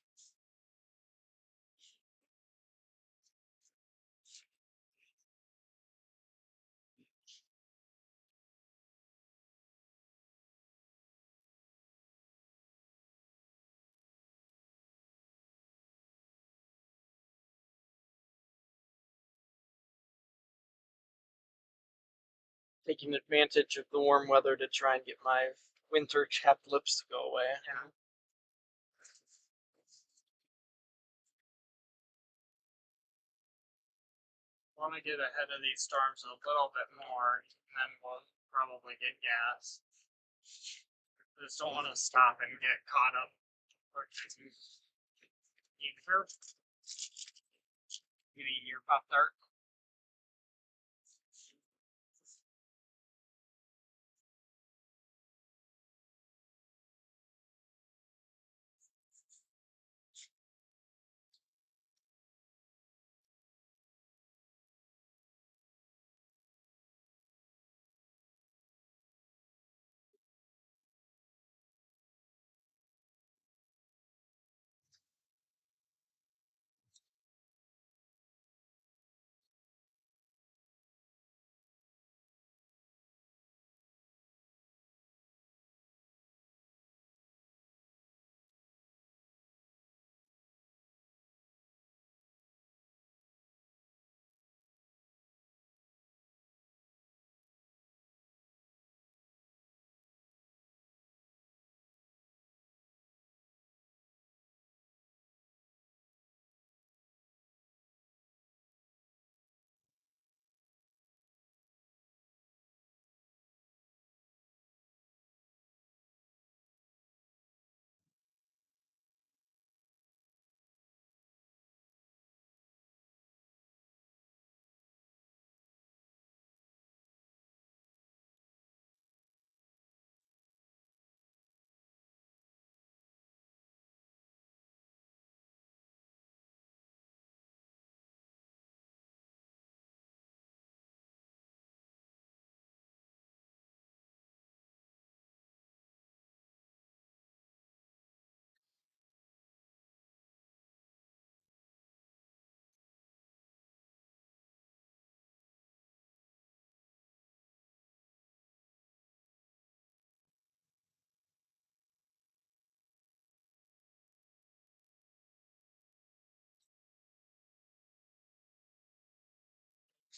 Taking advantage of the warm weather to try and get my winter chapped lips to go away. Yeah. Want to get ahead of these storms a little bit more, and then we'll probably get gas. Just don't want to stop and get caught up. Or eat her. You eat your Pop Tart.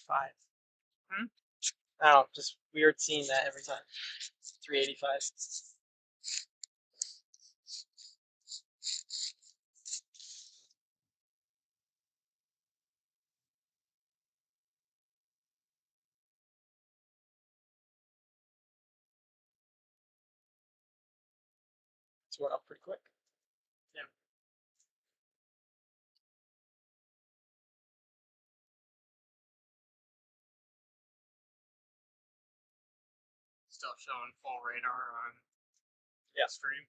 Five. Hmm? I don't know, just weird seeing that every time. 385. It's went up pretty quick. Yeah. Still showing full radar on stream.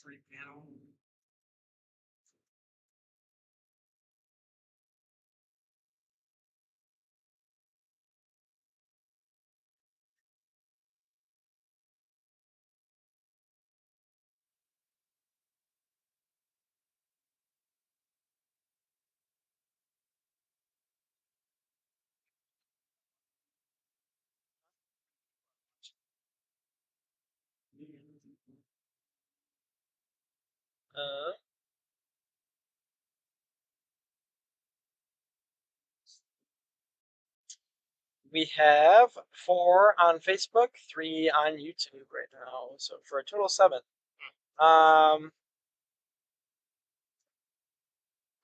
Three panel. Uh, we have 4 on Facebook, 3 on YouTube right now, so for a total of 7.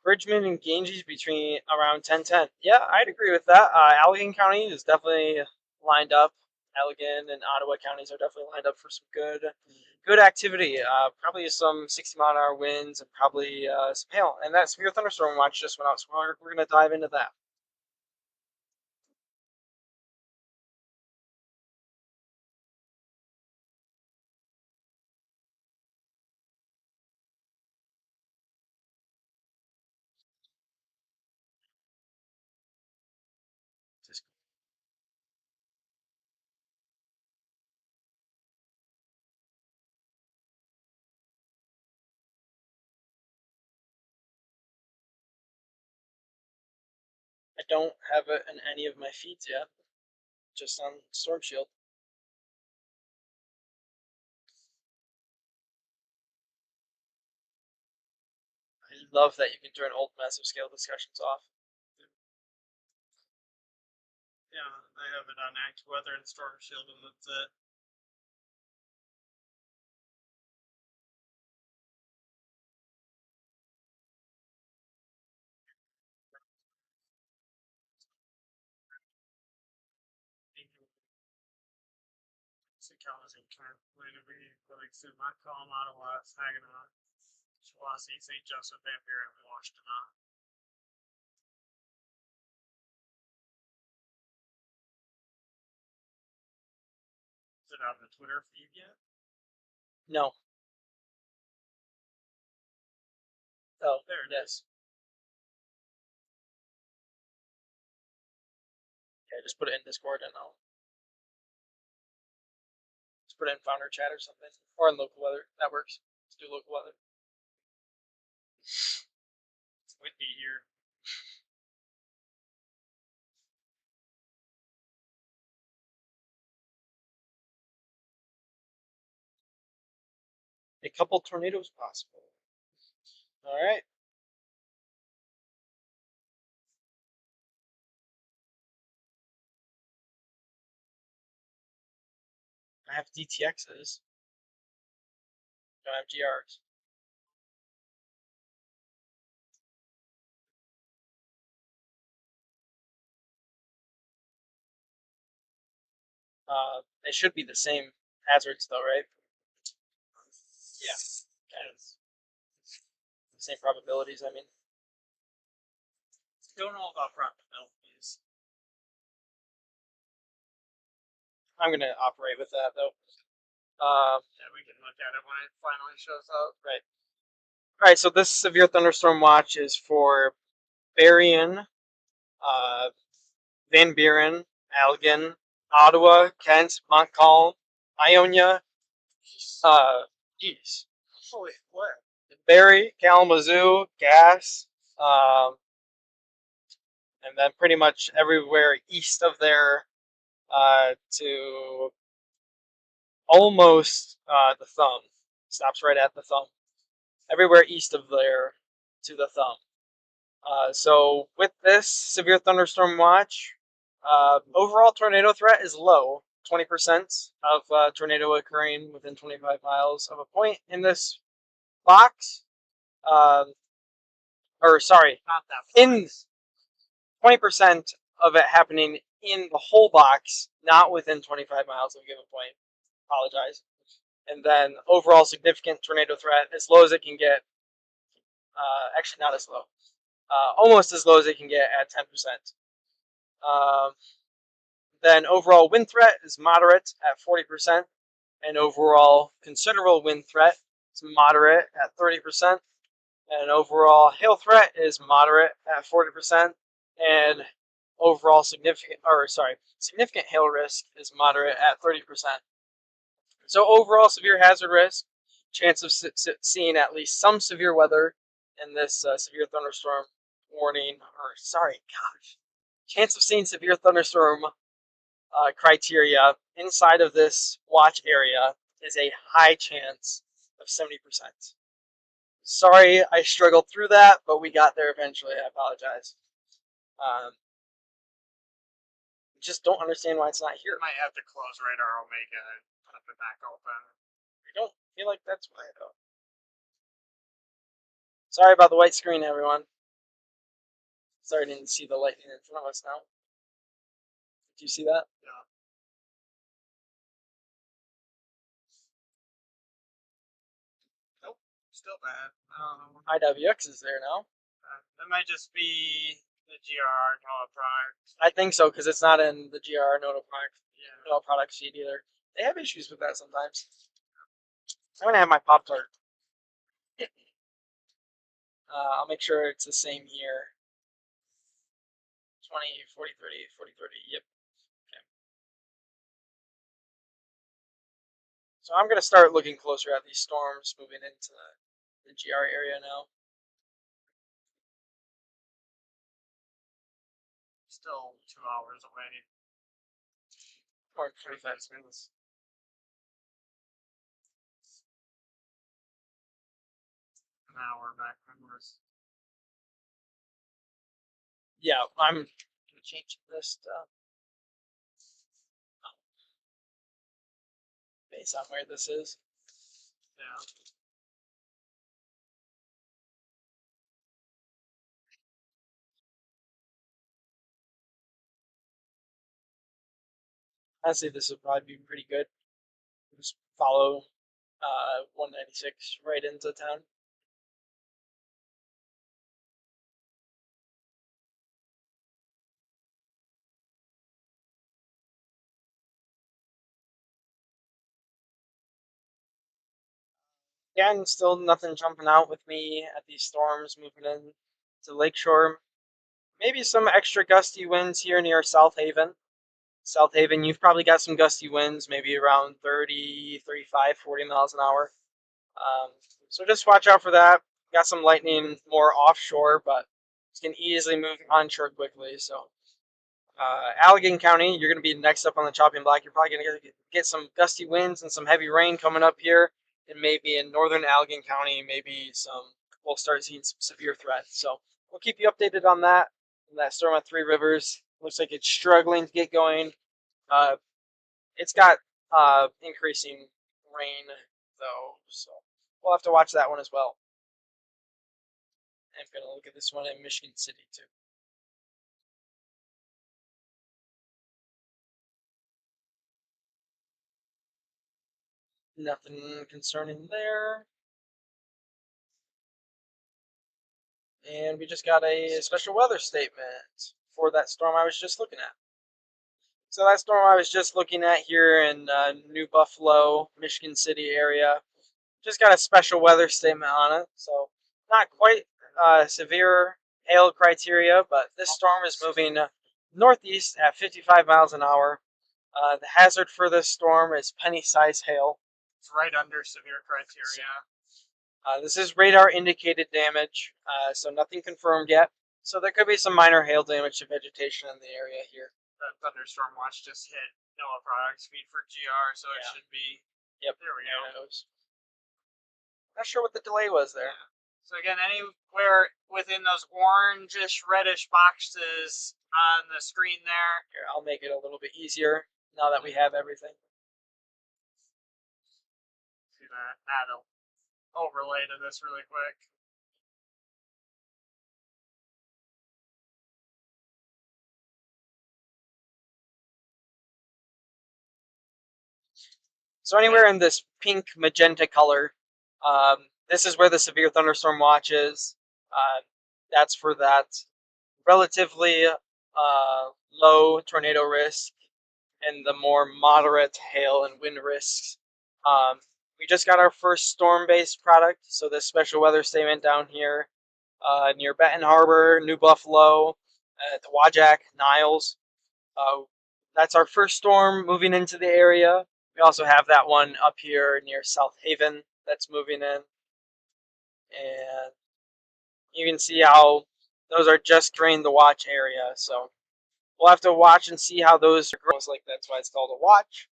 Bridgman and Ganges between around 10-10. Yeah, I'd agree with that. Allegan County is definitely lined up. Allegan and Ottawa counties are definitely lined up for some good activity. Probably some 60-mile-an-hour winds and probably some hail. And that severe thunderstorm watch just went out, so we're going to dive into that. don't have it in any of my feeds yet. Just on Storm Shield. I love that you can turn old massive scale discussions off. Yeah, I have it on Act Weather and Storm Shield, and that's it. Kalamazoo, Kansas, Livingston, Montcalm, Ottawa, Saginaw, Chillicothe, St. Joseph, Van Buren, and Washington. Is it on the Twitter feed yet? No. Oh, There it yes. Okay, just put it in Discord and I'll just put it in Founder Chat or something, or in local weather. That works. Let's do local weather. It's windy here. A couple tornadoes possible. All right. I have DTXs. Don't have GRs. They should be the same hazards though, right? Yeah. Yes. The same probabilities, I mean. Don't know about probabilities. I'm gonna operate with that though. Yeah, we can look at it when it finally shows up. Right. All right. So this severe thunderstorm watch is for Berrien, Van Buren, Allegan, Ottawa, Kent, Montcalm, Ionia. Geez. Holy what? Barrie, Kalamazoo, Gas, and then pretty much everywhere east of there to almost the thumb. Stops right at the thumb. Everywhere east of there to the thumb. So with this severe thunderstorm watch, overall tornado threat is low. 20% of tornado occurring within 25 miles of a point in this box. Or sorry, Not that in 20% of it happening in the whole box, not within 25 miles of a given point. Apologize. And then overall significant tornado threat, as low as it can get. Actually, not as low. Almost as low as it can get at 10%. Then overall wind threat is moderate at 40%. And overall considerable wind threat is moderate at 30%. And overall hail threat is moderate at 40%. And overall significant hail risk is moderate at 30%. So overall severe hazard risk, chance of seeing at least some severe weather in this severe thunderstorm warning, chance of seeing severe thunderstorm criteria inside of this watch area is a high chance of 70%. Sorry, I struggled through that, but we got there eventually. I apologize. Just don't understand why it's not here. Might have to close Radar Omega and put it back open. I don't feel like that's why though. Sorry about the white screen, everyone. Starting to see the lightning in front of us now. Do you see that? Yeah. Nope. Still bad. IWX is there now. That might just be the GRR NOAA product. I think so, because it's not in the GR NOAA Yeah. product sheet either. They have issues with that sometimes. I'm gonna have my Pop-Tart. I'll make sure it's the same here. 20, 40, 30, 40, 30, yep. Okay. So I'm gonna start looking closer at these storms moving into the GR area now. still 2 hours away. Or 25 minutes. An hour back from us. Yeah, I'm gonna change this based on where this is. Yeah. Honestly, this would probably be pretty good. Just follow 196 right into town. Again, still nothing jumping out with me at these storms moving in to Lakeshore. Maybe some extra gusty winds here near South Haven. South Haven, you've probably got some gusty winds, maybe around 30, 35, 40 miles an hour. So just watch out for that. Got some lightning more offshore, but it can easily move onshore quickly. So, Allegan County, you're going to be next up on the chopping block. You're probably going to get some gusty winds and some heavy rain coming up here. And maybe in northern Allegan County, we'll start seeing some severe threats. So we'll keep you updated on that. And that storm at Three Rivers looks like it's struggling to get going. It's got increasing rain though, so we'll have to watch that one as well. I'm gonna look at this one in Michigan City too. Nothing concerning there. And we just got a special weather statement for that storm I was just looking at. So that storm I was just looking at here in New Buffalo, Michigan City area, just got a special weather statement on it. So not quite severe hail criteria, but this storm is moving northeast at 55 miles an hour. The hazard for this storm is penny-sized hail. It's right under severe criteria. This is radar indicated damage, so nothing confirmed yet. So there could be some minor hail damage to vegetation in the area here. The thunderstorm watch just hit NOAA product speed for GR, so it Yeah. should be. Yep. There we go. Not sure what the delay was there. So again, anywhere within those orangish, reddish boxes on the screen there. Here, I'll make it a little bit easier now that we have everything. See that? Add an overlay to this really quick. So anywhere in this pink magenta color, this is where the severe thunderstorm watch is. That's for that relatively low tornado risk and the more moderate hail and wind risks. We just got our first storm-based product, so this special weather statement down here near Benton Harbor, New Buffalo, Tawajak, Niles. That's our first storm moving into the area. We also have that one up here near South Haven that's moving in. And you can see how those are just drained the watch area. So we'll have to watch and see how those grow. Like that's why it's called a watch.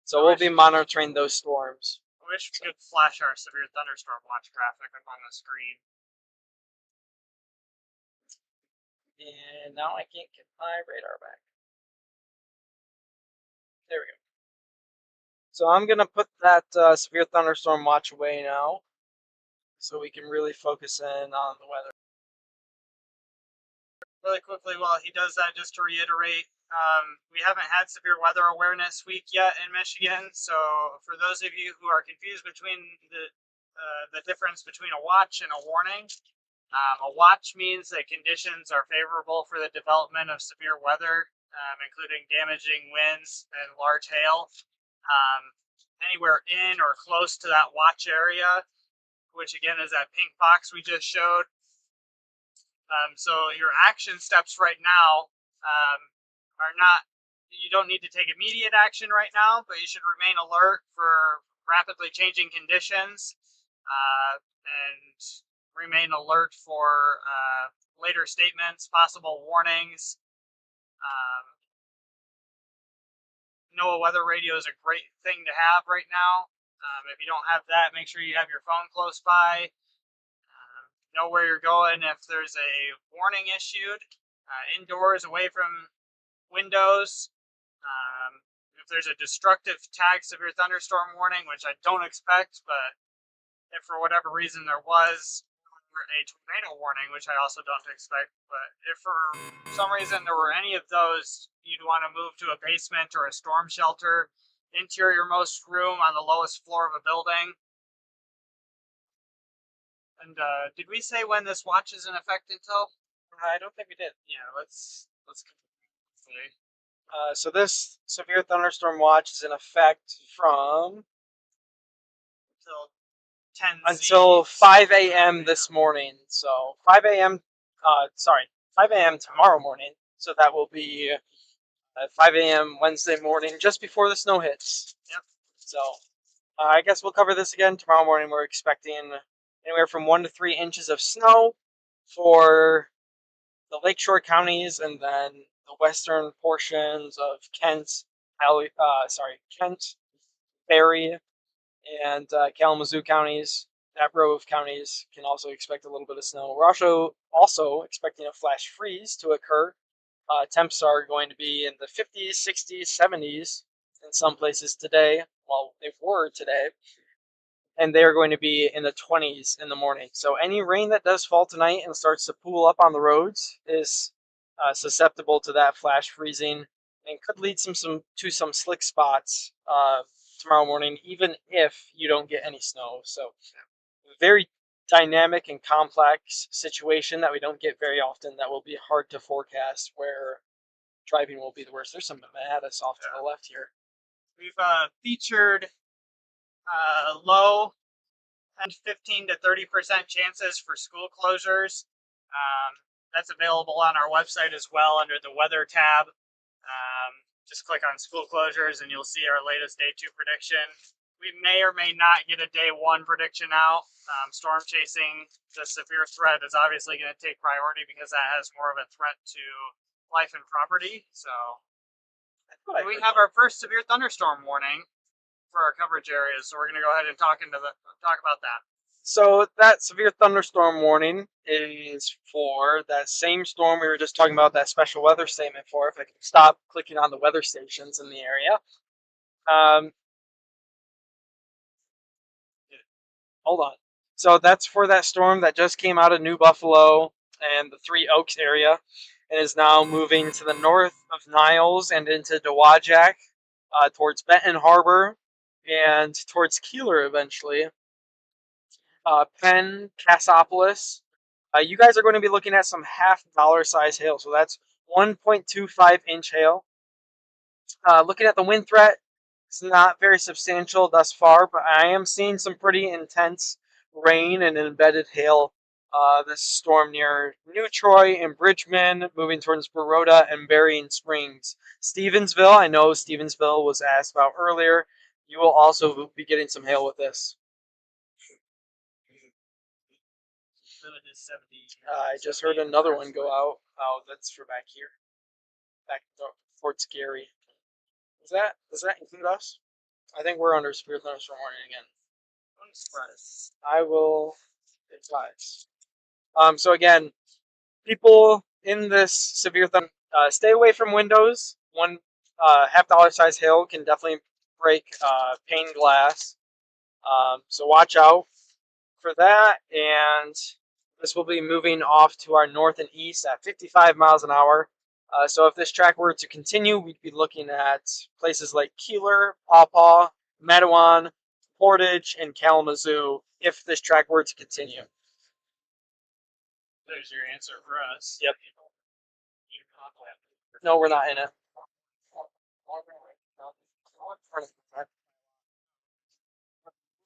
So we'll be monitoring those storms. I wish we could flash our severe thunderstorm watch graphic up on the screen. And now I can't get my radar back. There we go. So I'm going to put that severe thunderstorm watch away now, so we can really focus in on the weather. Really quickly, while he does that, just to reiterate, we haven't had severe weather awareness week yet in Michigan. So for those of you who are confused between the difference between a watch and a warning, a watch means that conditions are favorable for the development of severe weather, including damaging winds and large hail. Anywhere in or close to that watch area, which again is that pink box we just showed. So your action steps right now are not, you don't need to take immediate action right now, but you should remain alert for rapidly changing conditions and remain alert for later statements, possible warnings. NOAA weather radio is a great thing to have right now. If you don't have that, make sure you have your phone close by. Know where you're going if there's a warning issued. Indoors, away from windows. If there's a destructive tag severe thunderstorm warning, which I don't expect, but if for whatever reason there was a tornado warning, which I also don't expect, but if for some reason there were any of those, you'd want to move to a basement or a storm shelter, interior-most room on the lowest floor of a building. And did we say when this watch is in effect until? I don't think we did. Yeah, let's see. So this severe thunderstorm watch is in effect from Until 10 until 5 a.m. this morning. So 5 a.m. 5 a.m. tomorrow morning. So that will be 5 a.m. Wednesday morning, just before the snow hits. Yep. So I guess we'll cover this again tomorrow morning. We're expecting anywhere from 1 to 3 inches of snow for the lakeshore counties, and then the western portions of Kent, Barry, and Kalamazoo counties. That row of counties can also expect a little bit of snow. We're also expecting a flash freeze to occur. Temps are going to be in the 50s, 60s, 70s in some places today. Well, they were today. And they are going to be in the 20s in the morning. So any rain that does fall tonight and starts to pool up on the roads is susceptible to that flash freezing and could lead to some slick spots tomorrow morning, even if you don't get any snow. So very dynamic and complex situation that we don't get very often, that will be hard to forecast, where driving will be the worst. There's some Mamatus off to the left here. We've featured low and 15 to 30% chances for school closures. That's available on our website as well under the weather tab. Just click on school closures and you'll see our latest day 2 prediction. We may or may not get a day 1 prediction out. Storm chasing the severe threat is obviously going to take priority because that has more of a threat to life and property. So we have our first severe thunderstorm warning for our coverage areas. So we're going to go ahead and talk about that. So that severe thunderstorm warning is for that same storm we were just talking about, that special weather statement for. If I can stop clicking on the weather stations in the area. Hold on. So that's for that storm that just came out of New Buffalo and the Three Oaks area and is now moving to the north of Niles and into Dowagiac, towards Benton Harbor and towards Keeler eventually. Penn, Cassopolis. You guys are going to be looking at some $half size hail. So that's 1.25 inch hail. Looking at the wind threat, it's not very substantial thus far, but I am seeing some pretty intense rain and embedded hail. This storm near New Troy and Bridgman, moving towards Baroda and Berrien Springs. Stevensville, I know Stevensville was asked about earlier. You will also be getting some hail with this. I just heard another one go out. Oh, that's for back here. Back Fort Scary. Does that include us? I think we're under severe thunderstorm warning again. I will advise. So again, people in this severe stay away from windows. One $half size hail can definitely break pane glass. So watch out for that. And this will be moving off to our north and east at 55 miles an hour. So if this track were to continue, we'd be looking at places like Keeler, Paw Paw, Matawan, Portage, and Kalamazoo if this track were to continue. There's your answer for us. Yep. No, we're not in it.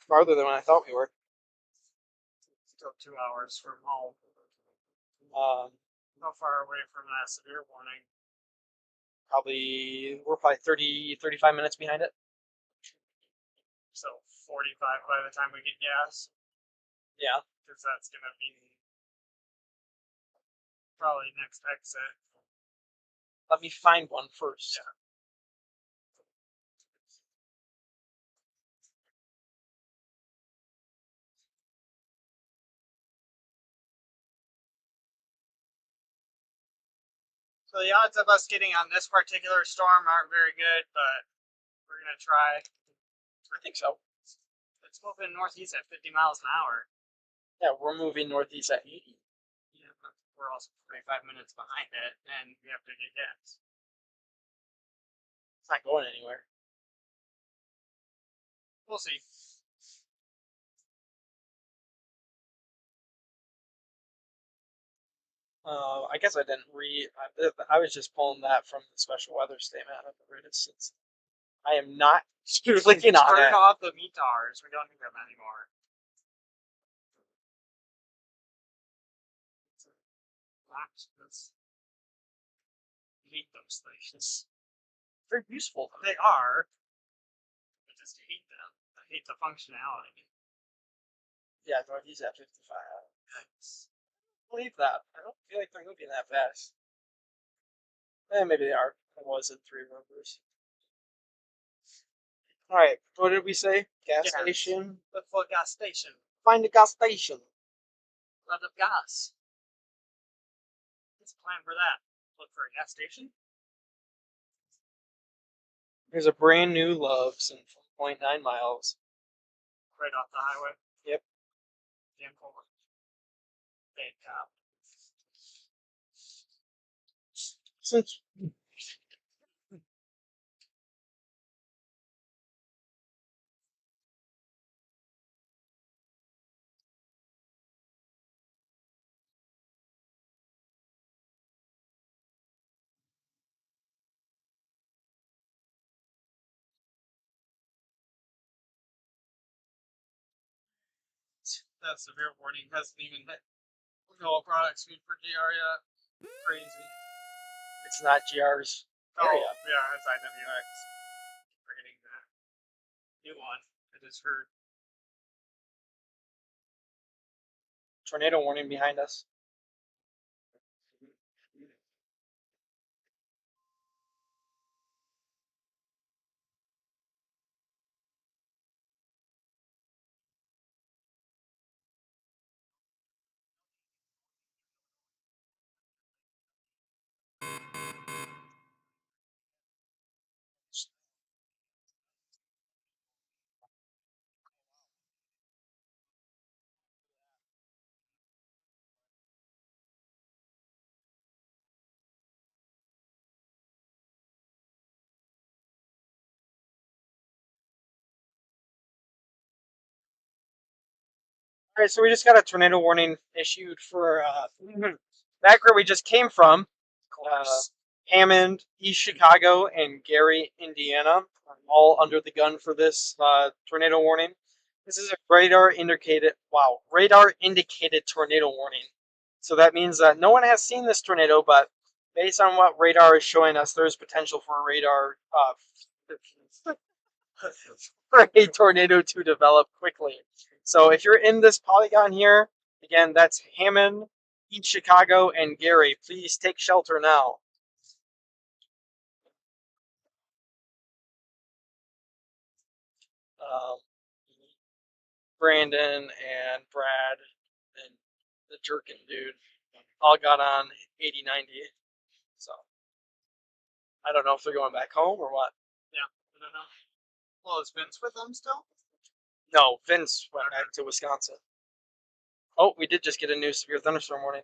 Farther than I thought we were. Still 2 hours from home. How far away from that severe warning? We're probably 30, 35 minutes behind it. So 45 by the time we get gas. Yeah. because that's gonna be probably next exit. Let me find one first. Yeah. So the odds of us getting on this particular storm aren't very good, but we're gonna try. I think so. It's moving northeast at 50 miles an hour. Yeah, we're moving northeast at 80. Yeah, but we're also 45 minutes behind it, and we have to get gas. It's not going anywhere. We'll see. I guess I didn't read. I was just pulling that from the special weather statement. I haven't read it since. I am not clicking on Turn it. off the METARs. We don't need them anymore. Lapses. I hate those things. Very useful. They are. I just hate them. I hate the functionality. Yeah, northeast at 55. Yikes. Believe that. I don't feel like they're moving that fast. Maybe they are. It was in 3 numbers. All right. What did we say? Gas Gas. station. Look for a gas station. Find a gas station. Let of gas. Let's plan for that. Look for a gas station. There's a brand new Love's in 4.9 miles. Right off the highway. Yep. Damn forward. Bad cop. Since That severe warning hasn't even hit no product suite for GR yet. Crazy. it's not GR's Oh, area. yeah, it's IWX. Forgetting that. New one. I just heard. Tornado warning behind us. All right, so we just got a tornado warning issued for back where we just came from. Hammond, East Chicago, and Gary, Indiana, are all under the gun for this tornado warning. This is a radar indicated tornado warning. So that means that no one has seen this tornado, but based on what radar is showing us, there's potential for a radar for a tornado to develop quickly. So if you're in this polygon here, again, that's Hammond, East Chicago, and Gary. Please take shelter now. Brandon and Brad and the Jerkin dude all got on 80-90. So I don't know if they're going back home or what. Yeah, I don't know. Well, is Vince with them still? No, Vince went back to Wisconsin. Oh, we did just get a new severe thunderstorm warning.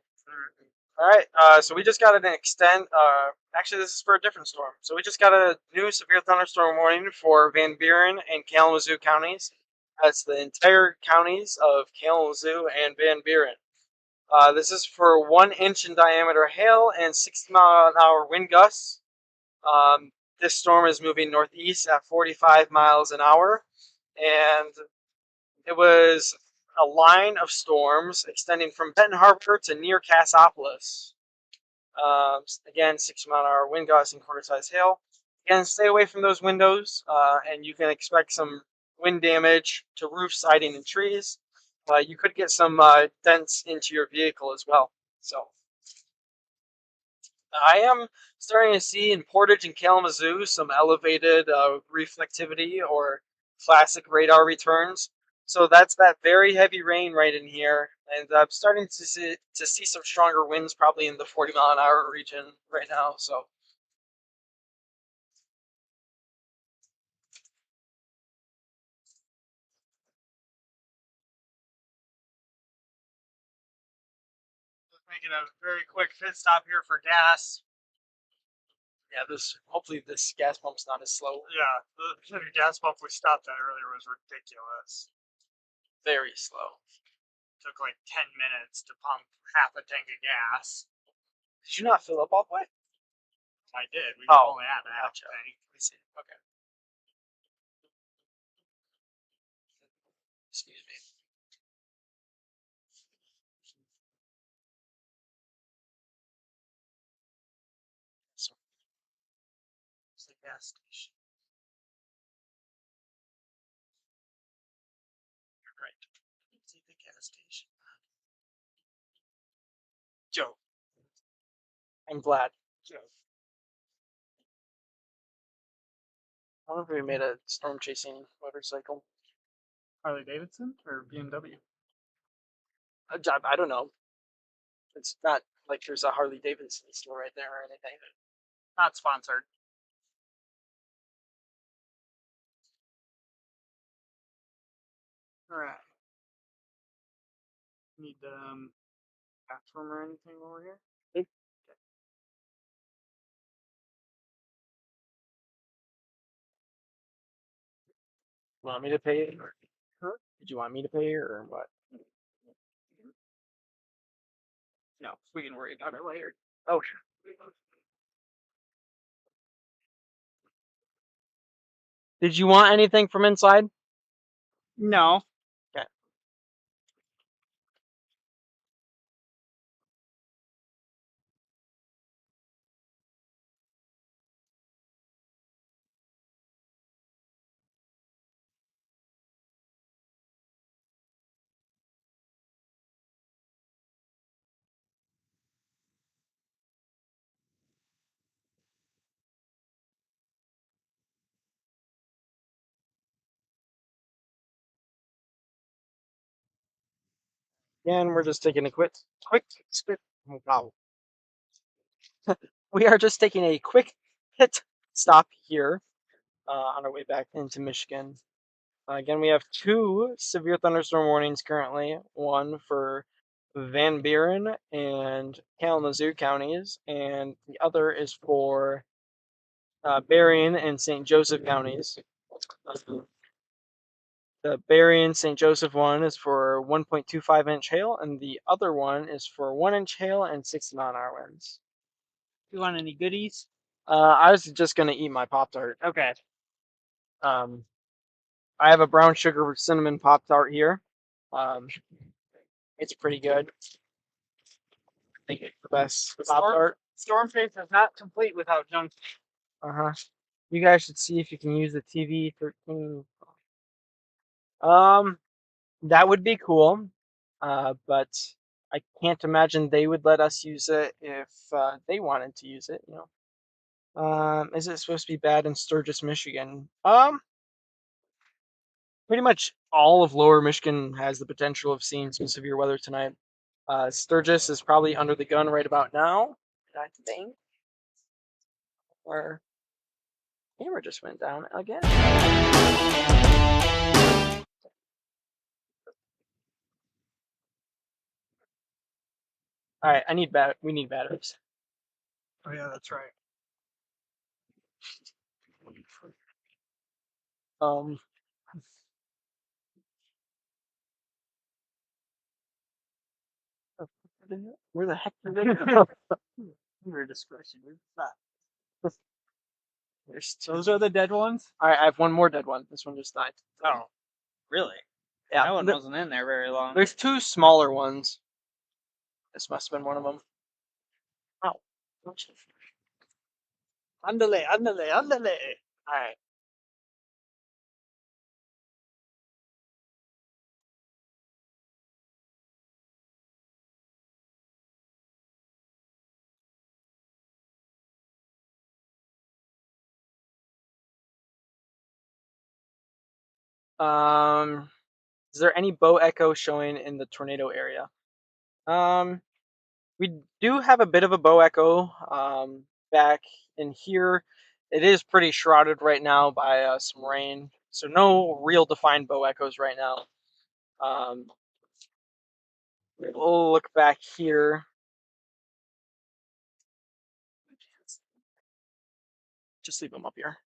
All right, so we just got an extent. Actually, this is for a different storm. So we just got a new severe thunderstorm warning for Van Buren and Kalamazoo counties. That's the entire counties of Kalamazoo and Van Buren. This is for 1 inch in diameter hail and 60-mile-an-hour wind gusts. This storm is moving northeast at 45 miles an hour, and it was a line of storms extending from Benton Harbor to near Cassopolis. Again, 60-mile-an-hour wind gusts and quarter-size hail. Again, stay away from those windows, and you can expect some wind damage to roof, siding, and trees. you could get some dents into your vehicle as well. So I am starting to see in Portage and Kalamazoo some elevated reflectivity or classic radar returns. So that's that very heavy rain right in here, and I'm starting to see some stronger winds, probably in the 40-mile-an-hour region right now. So Just making a very quick pit stop here for gas. yeah, this hopefully this gas pump's not as slow. Yeah, the gas pump we stopped at earlier was ridiculous. Very slow. Took like 10 minutes to pump half a tank of gas. Did you not fill up all the way? I did. We Oh, only had a half gotcha. tank. I see. Okay. Excuse me. So, It's the gas station. You're right. It's the gas station. Joe. I'm glad. Joe. I wonder if we made a storm chasing motorcycle. Harley Davidson or BMW? I don't know. It's not like there's a Harley Davidson store right there or anything. Not sponsored. Alright. Need bathroom or anything over here? Want me to pay it? Huh? Did you want me to pay or what? No, we can worry about it later. Oh, sure. Did you want anything from inside? No. Okay. And we're just taking a quick spit. Oh, wow. We are just taking a quick pit stop here on our way back into Michigan. Again, we have 2 severe thunderstorm warnings currently. One for Van Buren and Kalamazoo counties, and the other is for Berrien and St. Joseph counties. The Berrien St. Joseph one is for 1.25-inch hail, and the other one is for 1-inch hail and 60-mile-an-hour winds. You want any goodies? I was just gonna eat my Pop-Tart. Okay. I have a brown sugar cinnamon Pop-Tart here. It's pretty good. I think it's the best Pop-Tart. Storm Chase is not complete without junk. You guys should see if you can use the TV 13. That would be cool. But I can't imagine they would let us use it if they wanted to use it, you know. Is it supposed to be bad in Sturgis, Michigan? Pretty much all of lower Michigan has the potential of seeing some severe weather tonight. Sturgis is probably under the gun right about now, I think. Or camera just went down again. All right, we need batteries. Oh yeah, that's right. Um, where the heck did they go? Your discretion. There's 2. Those are the dead ones? All right, I have one more dead one. This one just died. Oh. Really? Yeah, That one wasn't in there very long. there's 2 smaller ones. This must have been one of them. Ow. Andale, andale, andale. All right. Is there any bow echo showing in the tornado area? We do have a bit of a bow echo back in here. It is pretty shrouded right now by some rain, so no real defined bow echoes right now. We'll look back here. Just leave them up here.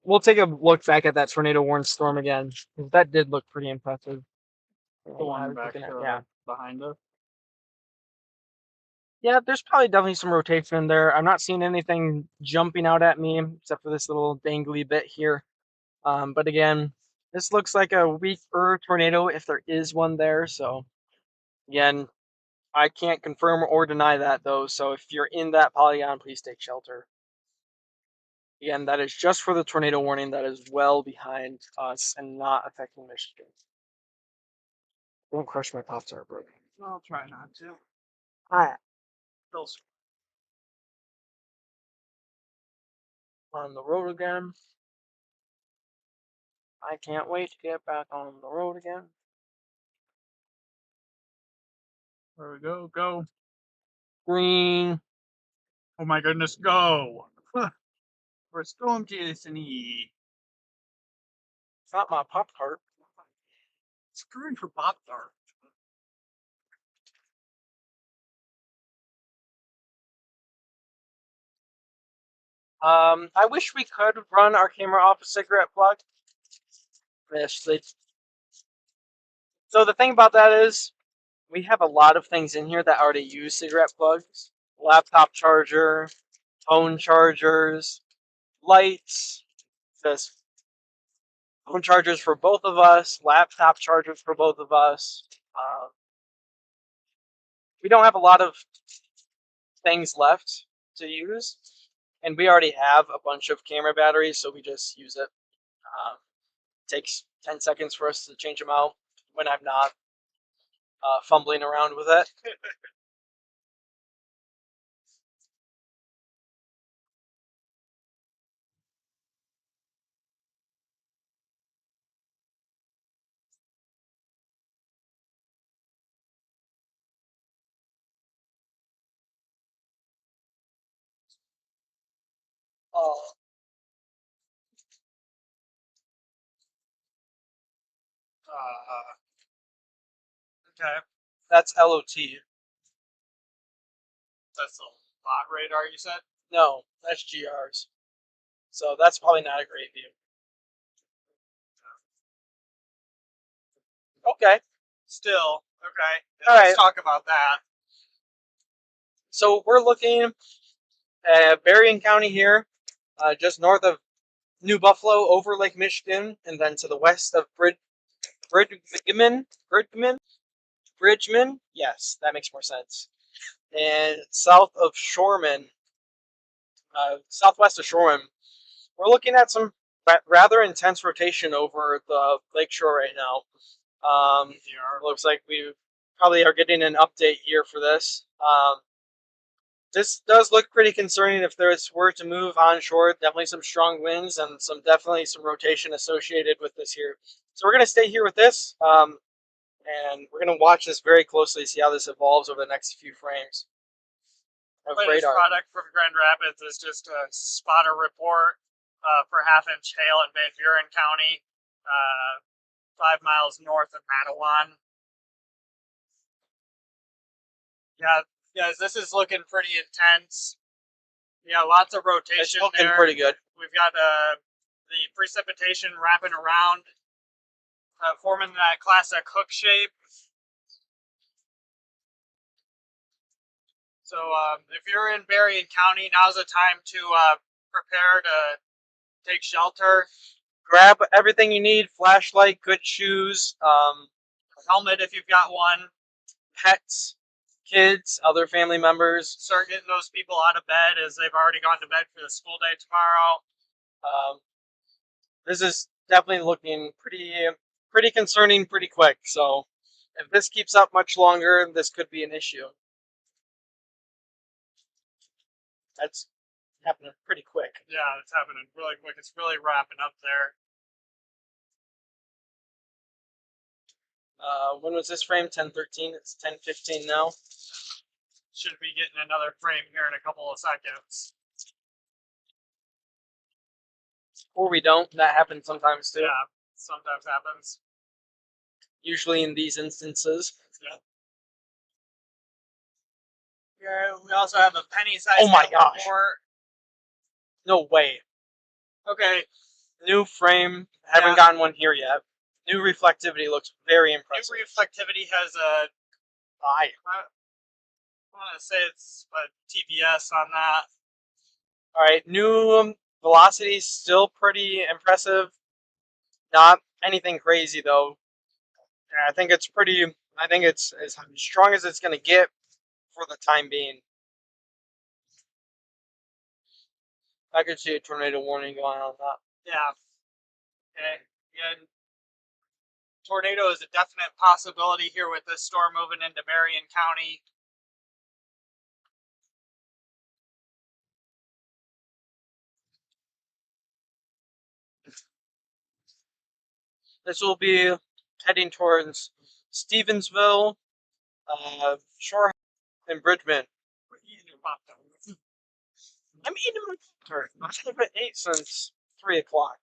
We'll take a look back at that tornado warned storm again, because that did look pretty impressive. The one back Yeah. behind us. Yeah, there's probably definitely some rotation in there. I'm not seeing anything jumping out at me except for this little dangly bit here. But again, this looks like a weaker tornado if there is one there. So again, I can't confirm or deny that though. So if you're in that polygon, please take shelter. Again, that is just for the tornado warning that is well behind us and not affecting Michigan. Don't crush my Pop-Tart, bro. I'll try not to. Alright. Those On the road again. I can't wait to get back on the road again. There we go. Go. Green. Oh my goodness, go. For Storm Jason E. It's not my Pop-Tart. Screwing for Pop Tart. I wish we could run our camera off a cigarette plug. So the thing about that is, we have a lot of things in here that already use cigarette plugs. Laptop charger, phone chargers, lights, just phone chargers for both of us, laptop chargers for both of us. We don't have a lot of things left to use, and we already have a bunch of camera batteries, so we just use it. Takes 10 seconds for us to change them out when I'm not fumbling around with it. Oh, Okay. that's LOT. That's the bot radar you said? No, that's GRs. So that's probably not a great view. Okay. Still, okay. All Let's right. talk about that. So we're looking at Berrien County here, just north of New Buffalo, over Lake Michigan, and then to the west of Bridgman. Yes, that makes more sense. And south of Shoreman, southwest of Shoreman, we're looking at some rather intense rotation over the lakeshore right now. Looks like we probably are getting an update here for this. This does look pretty concerning if there's were to move onshore. Definitely some strong winds and definitely some rotation associated with this here. So we're going to stay here with this, and we're going to watch this very closely, see how this evolves over the next few frames. Latest product from Grand Rapids is just a spotter report for half-inch hail in Van Buren County, 5 miles north of Matawan. Yeah, guys, this is looking pretty intense. Yeah, lots of rotation It's looking there. pretty good. We've got the precipitation wrapping around, forming that classic hook shape. So if you're in Berrien County, now's the time to prepare to take shelter. Grab everything you need: flashlight, good shoes, Helmet if you've got one. pets, kids, other family members. Start getting those people out of bed as they've already gone to bed for the school day tomorrow. This is definitely looking pretty concerning pretty quick. So if this keeps up much longer, this could be an issue. That's happening pretty quick. Yeah, it's happening really quick. It's really wrapping up there. When was this frame? 10:13. It's 10:15 now. Should be getting another frame here in a couple of seconds. Or we don't. That happens sometimes too. Yeah, sometimes happens. Usually in these instances. Yeah. Yeah, we also have a penny size. Oh my gosh. No way. Okay, New frame. Haven't Yeah. gotten one here yet. New reflectivity looks very new impressive. reflectivity has a. Fire. I want to say it's a TPS on that. All right. New velocity still pretty impressive. Not anything crazy though. Yeah, I think it's pretty. I think it's as strong as it's gonna get for the time being. I could see a tornado warning going on that. Yeah. Okay. Again, tornado is a definite possibility here with this storm moving into Marion County. This will be heading towards Stevensville, Shore, and Bridgman. I'm eating my Pop-Tart. I haven't ate since 3 o'clock.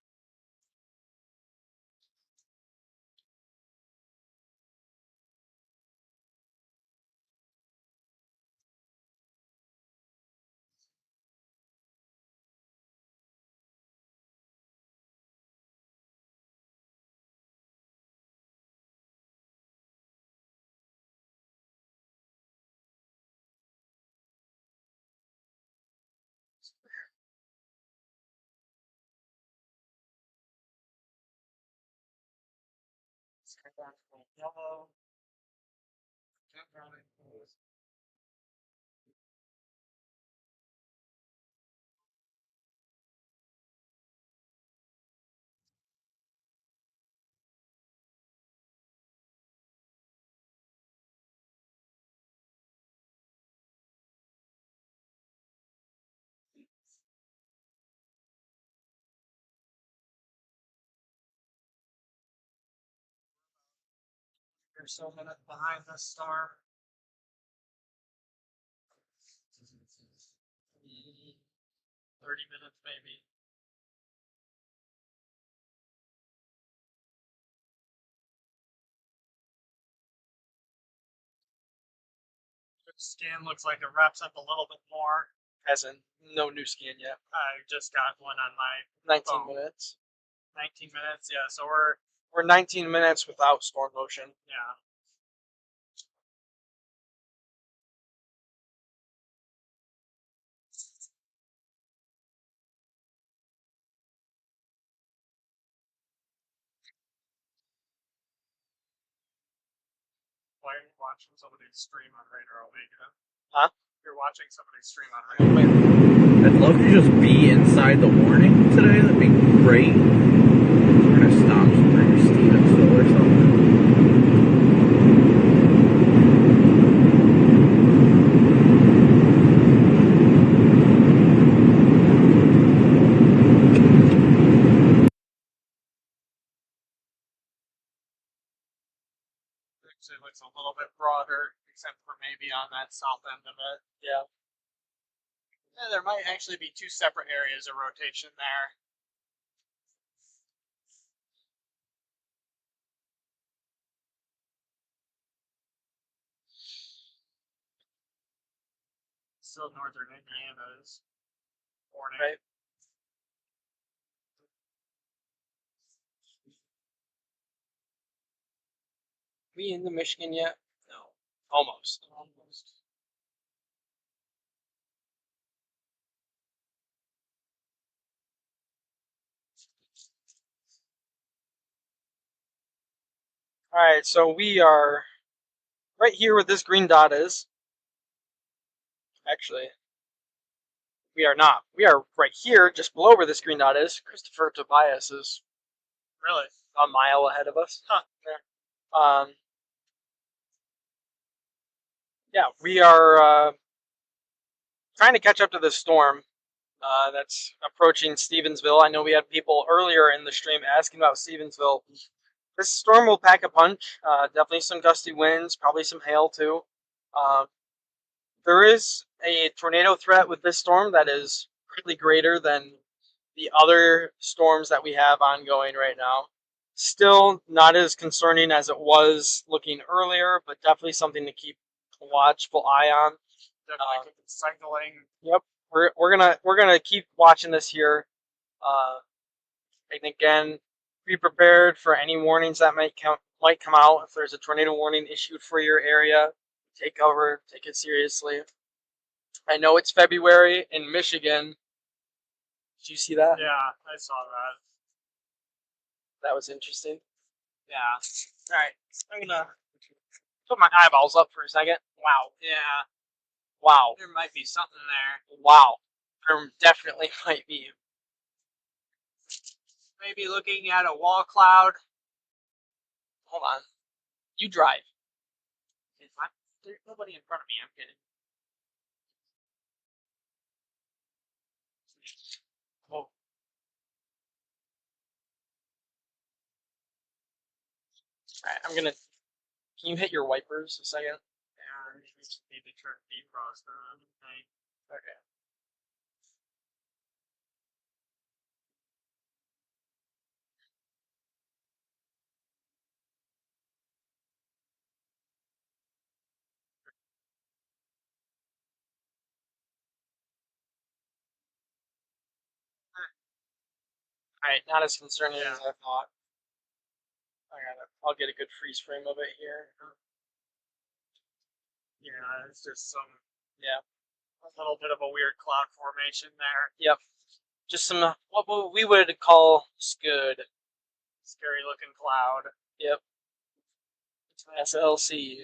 Yellow. You're so minutes behind this storm. 30 minutes maybe. The scan looks like it wraps up a little bit more. Hasn't. No new scan yet. I just got one on my 19 Oh. minutes. 19 minutes. Yeah, so we're We're 19 minutes without storm motion. yeah. Why are you watching somebody stream on Radar Omega? Huh? You're watching somebody stream on Radar Omega. I'd love to just be inside the warning today. That'd be great. We're gonna stop somewhere, Stevensville or something. It looks a little bit broader, except for maybe on that south end of it. Yeah. Yeah, there might actually be two separate areas of rotation there. Still northern Indiana's warning. Right. We in the Michigan yet? No. Almost. Almost. Alright, so we are right here where this green dot is. Actually, we are not. We are right here, just below where this green dot is. Christopher Tobias is Really? a mile ahead of us. Huh. Yeah. Yeah, we are trying to catch up to the storm that's approaching Stevensville. I know we had people earlier in the stream asking about Stevensville. This storm will pack a punch. Definitely some gusty winds, probably some hail too. There is a tornado threat with this storm that is greatly greater than the other storms that we have ongoing right now. Still not as concerning as it was looking earlier, but definitely something to keep a watchful eye on. Definitely cycling. Yep, we're gonna keep watching this here. And again, be prepared for any warnings that might come out. If there's a tornado warning issued for your area, take cover, take it seriously. I know it's February in Michigan. Did you see that? Yeah, I saw that. That was interesting. Yeah. All right, I'm gonna put my eyeballs up for a second. Wow. Yeah. Wow. There might be something there. Wow. There definitely might be. Maybe looking at a wall cloud. Hold on. You drive. There's nobody in front of me. I'm kidding. Oh. Alright, I'm gonna. Can you hit your wipers a second? Yeah, I just need to turn defrost on. Okay. Alright, not as concerning as I thought. I'll get a good freeze frame of it here. Yeah, it's just some. Yeah. A little bit of a weird cloud formation there. Yep. Just some what we would call scud. Scary looking cloud. Yep. SLC.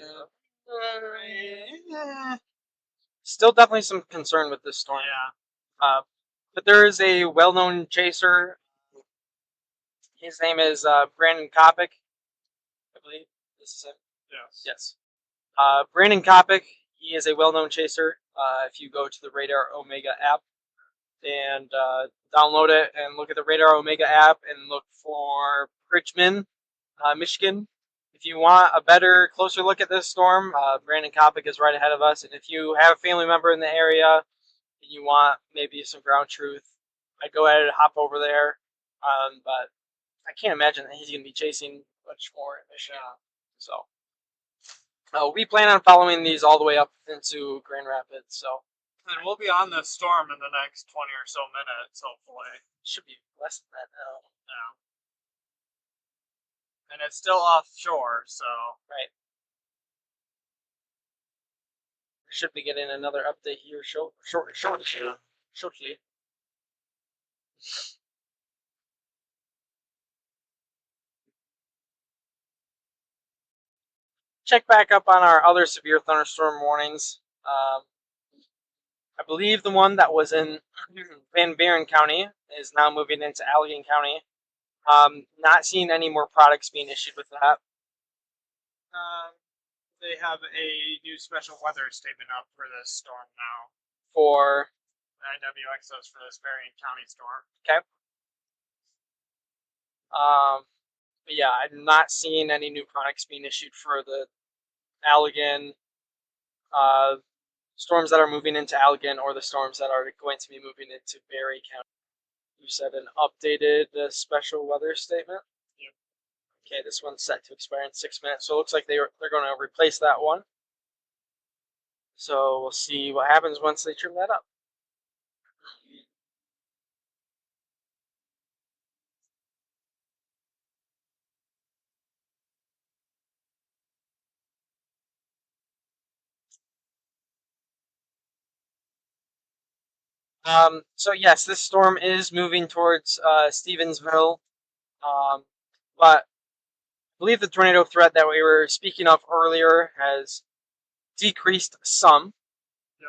Still definitely some concern with this storm. Yeah. But there is a well-known chaser. His name is Brandon Kopic. I believe this is him. Yes. Yes. Brandon Kopic. He is a well-known chaser. If you go to the Radar Omega app and download it and look at the Radar Omega app and look for Bridgman, Michigan. If you want a better, closer look at this storm, Brandon Kopic is right ahead of us. And if you have a family member in the area and you want maybe some ground truth, I'd go ahead and hop over there. But I can't imagine that he's going to be chasing much more in Michigan. So we plan on following these all the way up into Grand Rapids. So And we'll be on this storm in the next 20 or so minutes, hopefully. should be less than that now. Yeah. And it's still offshore, so. Right. Should be getting another update here shortly. Check back up on our other severe thunderstorm warnings. I believe the one that was in Van Buren County is now moving into Allegan County. Not seeing any more products being issued with that. They have a new special weather statement up for this storm now. For IWXOs for this Variant County storm. okay. But yeah, I'm not seeing any new products being issued for the Allegan storms that are moving into Allegan or the storms that are going to be moving into Barry County. You said an updated special weather statement? Yep. Okay, this one's set to expire in 6 minutes, so it looks like they're going to replace that one. So we'll see what happens once they trim that up. So yes, this storm is moving towards Stevensville, but I believe the tornado threat that we were speaking of earlier has decreased some. Yep.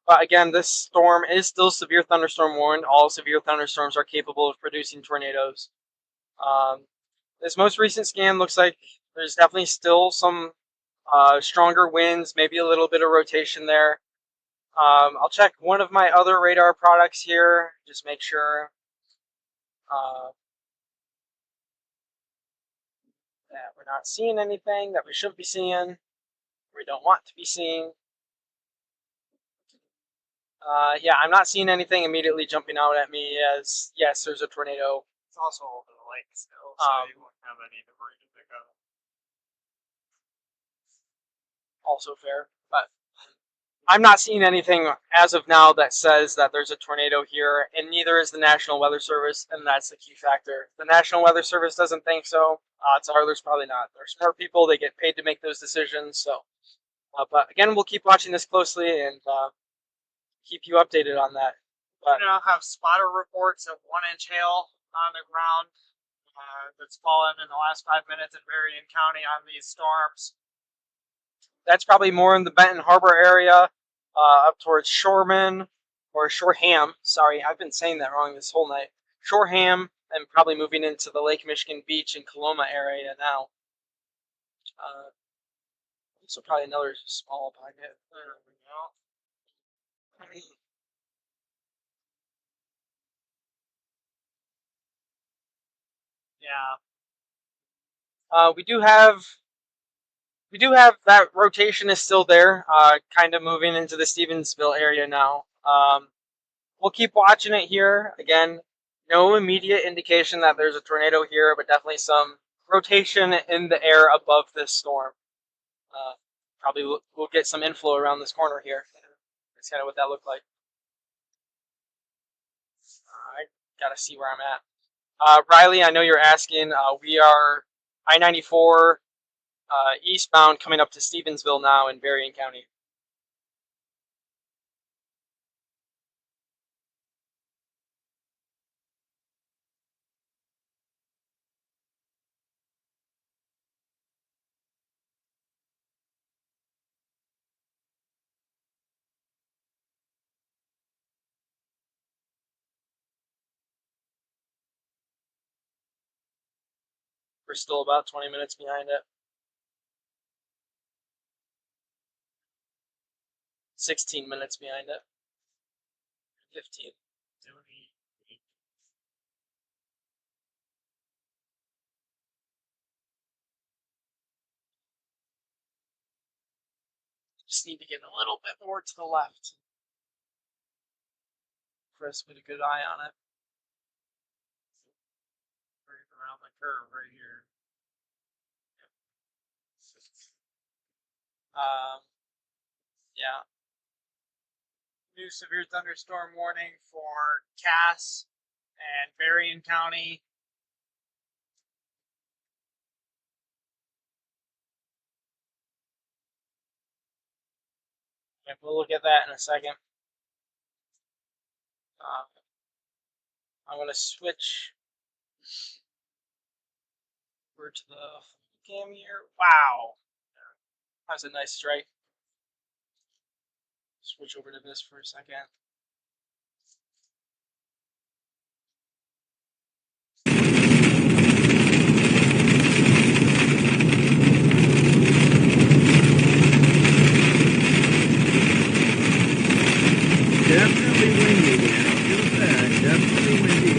But again, this storm is still severe thunderstorm warned. All severe thunderstorms are capable of producing tornadoes. This most recent scan looks like there's definitely still some stronger winds, maybe a little bit of rotation there. I'll check one of my other radar products here, just make sure that we're not seeing anything that we shouldn't be seeing, we don't want to be seeing. Yeah, I'm not seeing anything immediately jumping out at me as, yes, there's a tornado. It's also over the lake still, so you won't have any debris to pick up. Also fair, but I'm not seeing anything as of now that says that there's a tornado here, and neither is the National Weather Service, and that's the key factor. The National Weather Service doesn't think so. Odds are there's probably not. They're smart people. They get paid to make those decisions. So, but again, we'll keep watching this closely and keep you updated on that. But We now have spotter reports of 1-inch hail on the ground that's fallen in the last 5 minutes in Berrien County on these storms. that's probably more in the Benton Harbor area, up towards Shoreman or Shoreham. Sorry, I've been saying that wrong this whole night. Shoreham, and probably moving into the Lake Michigan Beach and Coloma area now. So probably another small pocket. There we go. Yeah. We do have that rotation is still there, kind of moving into the Stevensville area now. We'll keep watching it here. Again, no immediate indication that there's a tornado here, but definitely some rotation in the air above this storm. Probably we'll get some inflow around this corner here. That's kind of what that looked like. I gotta see where I'm at. Riley, I know you're asking. We are I-94 eastbound coming up to Stevensville now in Berrien County. We're still about 20 minutes behind it. 16 minutes behind it. 15. Just need to get a little bit more to the left. Chris put a good eye on it. Right around the curve right here. Yeah. New severe thunderstorm warning for Cass and Berrien County. Yeah, we'll look at that in a second. I'm going to switch over to the cam here. Wow. That was a nice strike. Switch over to this for a second. Definitely windy here. I'll give it that. Definitely windy.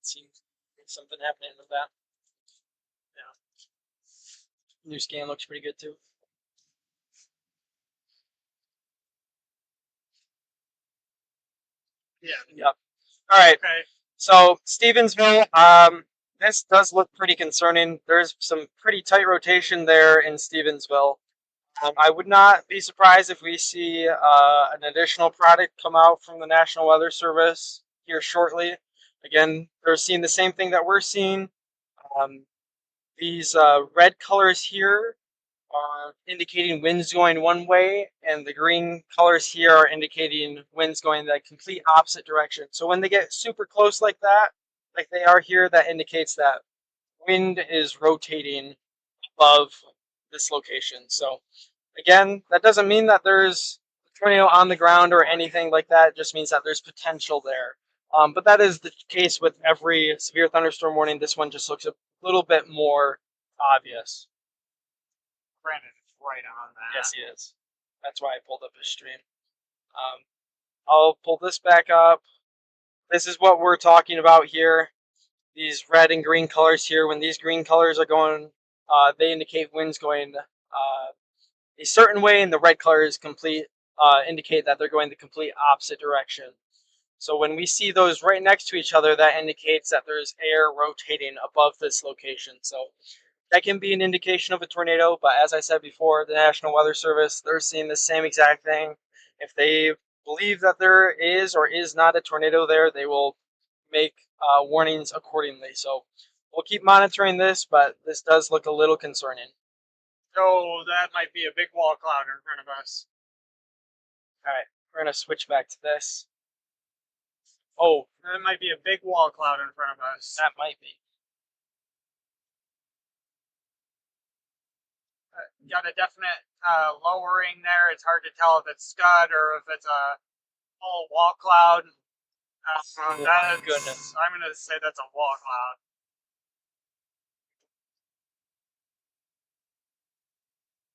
Seems like something happening with that. Yeah. New scan looks pretty good too. Yeah. Yep. All right. Okay. So Stevensville, this does look pretty concerning. There's some pretty tight rotation there in Stevensville. I would not be surprised if we see an additional product come out from the National Weather Service here shortly. Again, they're seeing the same thing that we're seeing. These red colors here are indicating winds going one way, and the green colors here are indicating winds going the complete opposite direction. So when they get super close like that, like they are here, that indicates that wind is rotating above this location. So again, that doesn't mean that there's a tornado on the ground or anything like that. It just means that there's potential there. But that is the case with every severe thunderstorm warning. This one just looks a little bit more obvious. Brandon is right on that. Yes, he is. That's why I pulled up his stream. I'll pull this back up. This is what we're talking about here. These red and green colors here. When these green colors are going, they indicate winds going a certain way, and the red colors indicate that they're going the complete opposite direction. So when we see those right next to each other, that indicates that there's air rotating above this location. So that can be an indication of a tornado, but as I said before, the National Weather Service, they're seeing the same exact thing. If they believe that there is or is not a tornado there, they will make warnings accordingly. So we'll keep monitoring this, but this does look a little concerning. So that might be a big wall cloud in front of us. All right, we're going to switch back to this. Oh, That might be a big wall cloud in front of us. that might be. Got a definite lowering there. It's hard to tell if it's scud or if it's a full wall cloud. Oh, goodness. I'm going to say that's a wall cloud.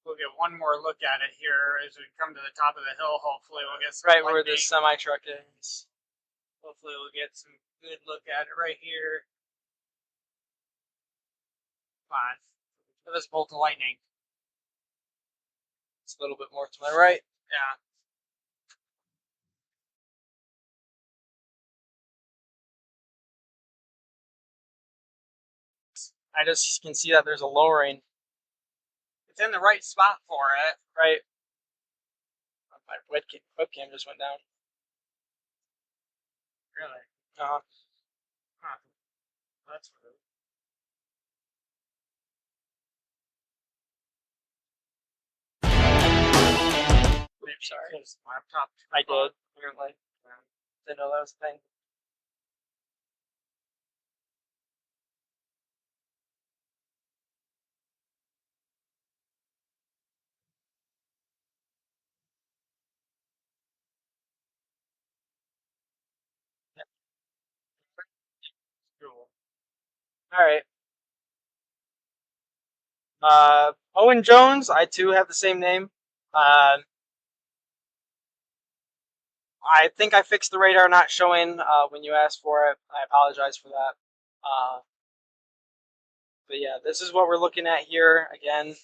We'll get one more look at it here as we come to the top of the hill. Hopefully we'll get some Right where the lightning. semi-truck is. Hopefully we'll get some good look at it right here. Fine. Look at this bolt of lightning. It's a little bit more to my right. Yeah. I just can see that there's a lowering. It's in the right spot for it. Right. My webcam just went down. Really? Uh-huh. Huh. That's weird. Maybe Sorry. close the laptop. I did. Apparently. Didn't know that was a thing. Cool. All right. Owen Jones. I too have the same name. I think I fixed the radar not showing when you asked for it. I apologize for that. But yeah, this is what we're looking at here. Again,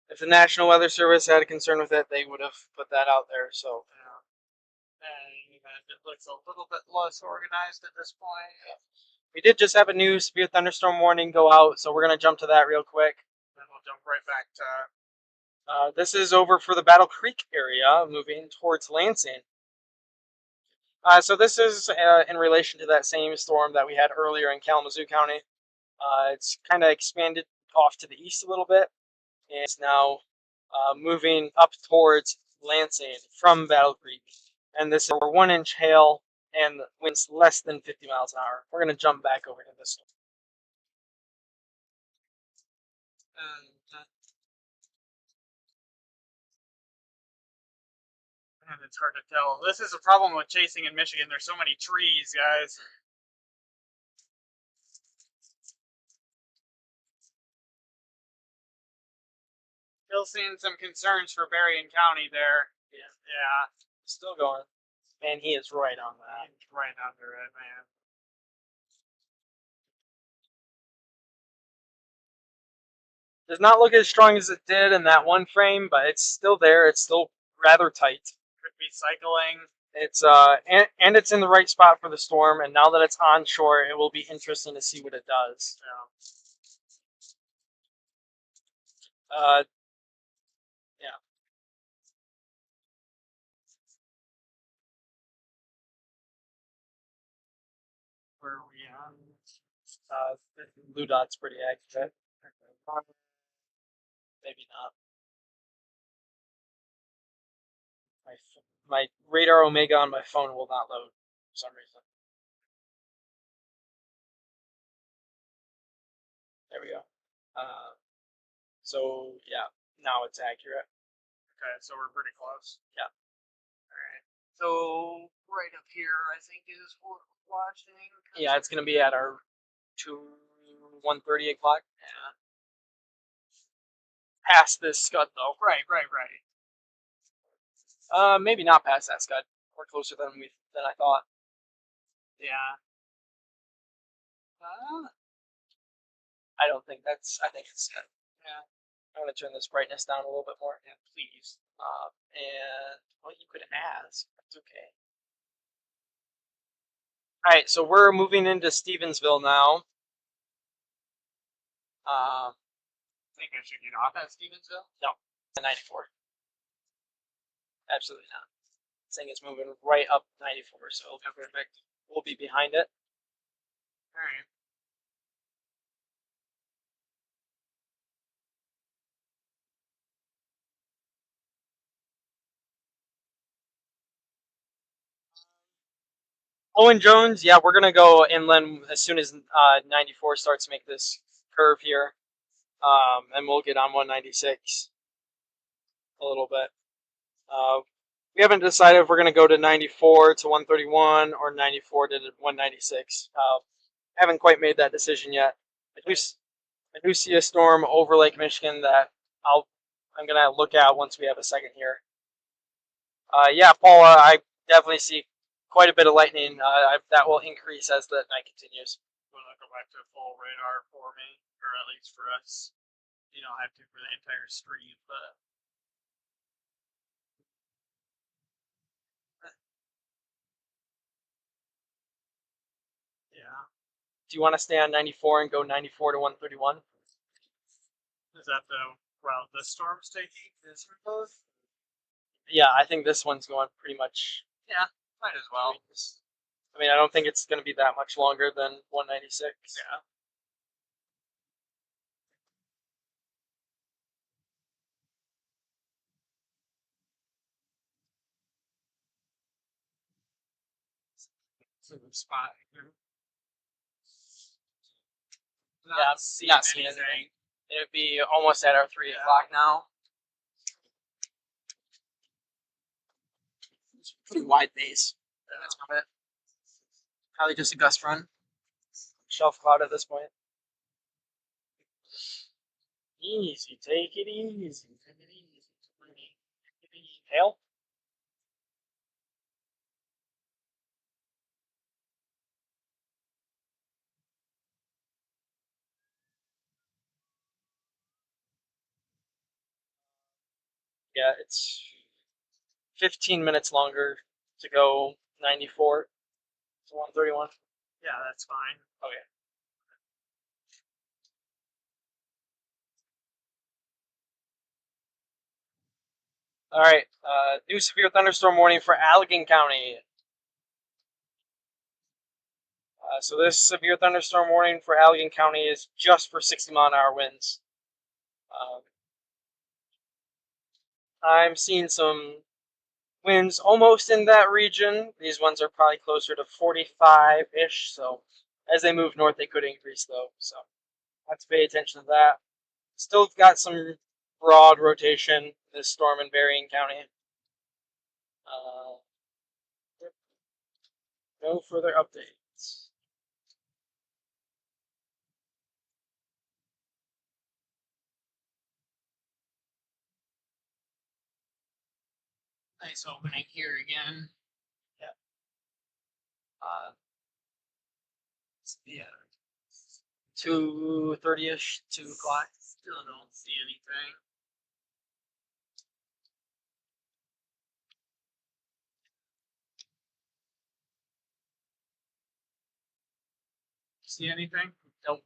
if the National Weather Service had a concern with it, they would have put that out there. So And it looks a little bit less organized at this point. we did just have a new severe thunderstorm warning go out, so we're gonna jump to that real quick. Then we'll jump right back to This is over for the Battle Creek area, moving towards Lansing. So this is in relation to that same storm that we had earlier in Kalamazoo County. It's kind of expanded off to the east a little bit, and it's now moving up towards Lansing from Battle Creek. And this is over 1 inch hail and winds less than 50 miles an hour. We're going to jump back over to this one. and it's hard to tell. This is a problem with chasing in Michigan. There's so many trees, guys. Still seeing some concerns for Berrien County there. Yeah. Still going. Man, he is right on that. Right under it, man. Does not look as strong as it did in that one frame, but it's still there. It's still rather tight. Could be cycling. It's and it's in the right spot for the storm. And now that it's onshore, it will be interesting to see what it does. Yeah. Yeah. Where are we on? Blue dot's pretty accurate. Maybe not. My radar Omega on my phone will not load for some reason. There we go. So yeah, now it's accurate. Okay, so we're pretty close. Yeah. Alright. So right up here I think is what we're watching. Yeah, it's gonna be at our 1:30 o'clock. Yeah. past this scud though. Right. Maybe not past that scud. We're closer than I thought. Yeah. I don't think that's. I think it's. Yeah. I'm gonna turn this brightness down a little bit more. Yeah, please. And well, you could ask. That's okay. All right, so we're moving into Stevensville now. Think I should get off at Stevensville? 94. Absolutely not. This thing is moving right up 94, so perfect. We'll be behind it. All right. Owen Jones, yeah, we're gonna go inland as soon as 94 starts to make this curve here, and we'll get on 196 a little bit. We haven't decided if we're gonna go to 94 to 131 or 94 to 196. Haven't quite made that decision yet. I do see a storm over Lake Michigan that I'm gonna look at once we have a second here. Yeah, Paula, I definitely see quite a bit of lightning. That will increase as the night continues. Will I go back to full radar for me, or at least for us? You don't have to for the entire street, but yeah. Do you want to stay on 94 and go 94 to 131? Is that the route the storm's taking? Is it both? Yeah, I think this one's going pretty much. Might as well. I mean, I don't think it's going to be that much longer than 196. Yeah. It's a good spot. Yeah, not seeing anything. It would be almost at our 3 o'clock now. It's a pretty wide base. That's about it. Probably just a gust run. Shelf cloud at this point. Easy, take it easy. Take it easy. Hail? Yeah, it's 15 minutes longer to go 94 to 131. Yeah, that's fine. Okay. All right. New severe thunderstorm warning for Allegan County. So this severe thunderstorm warning for Allegan County is just for 60-mile-an-hour winds. I'm seeing some winds almost in that region. These ones are probably closer to 45-ish. So as they move north, they could increase though. So have to pay attention to that. Still got some broad rotation this storm in Berrien County. No further updates. Nice opening here again. Yeah. Yeah. 2:30ish, 2 o'clock. Still don't see anything. See anything? Nope.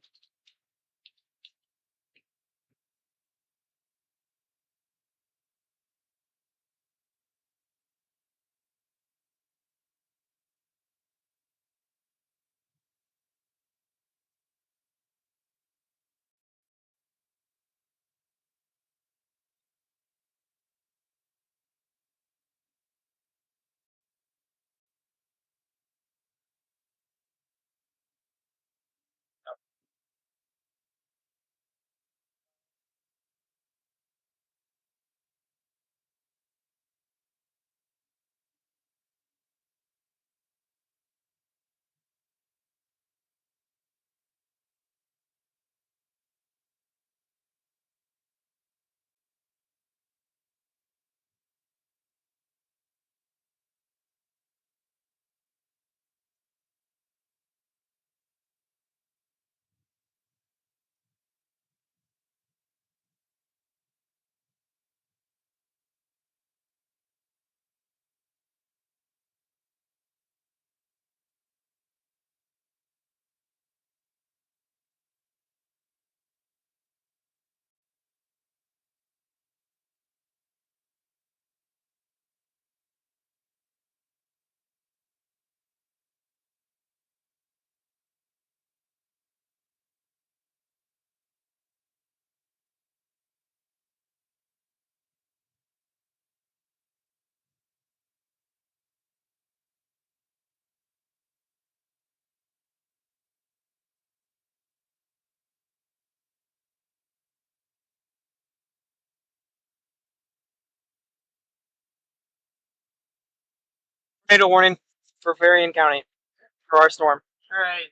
tornado warning for Berrien County for our storm. All right.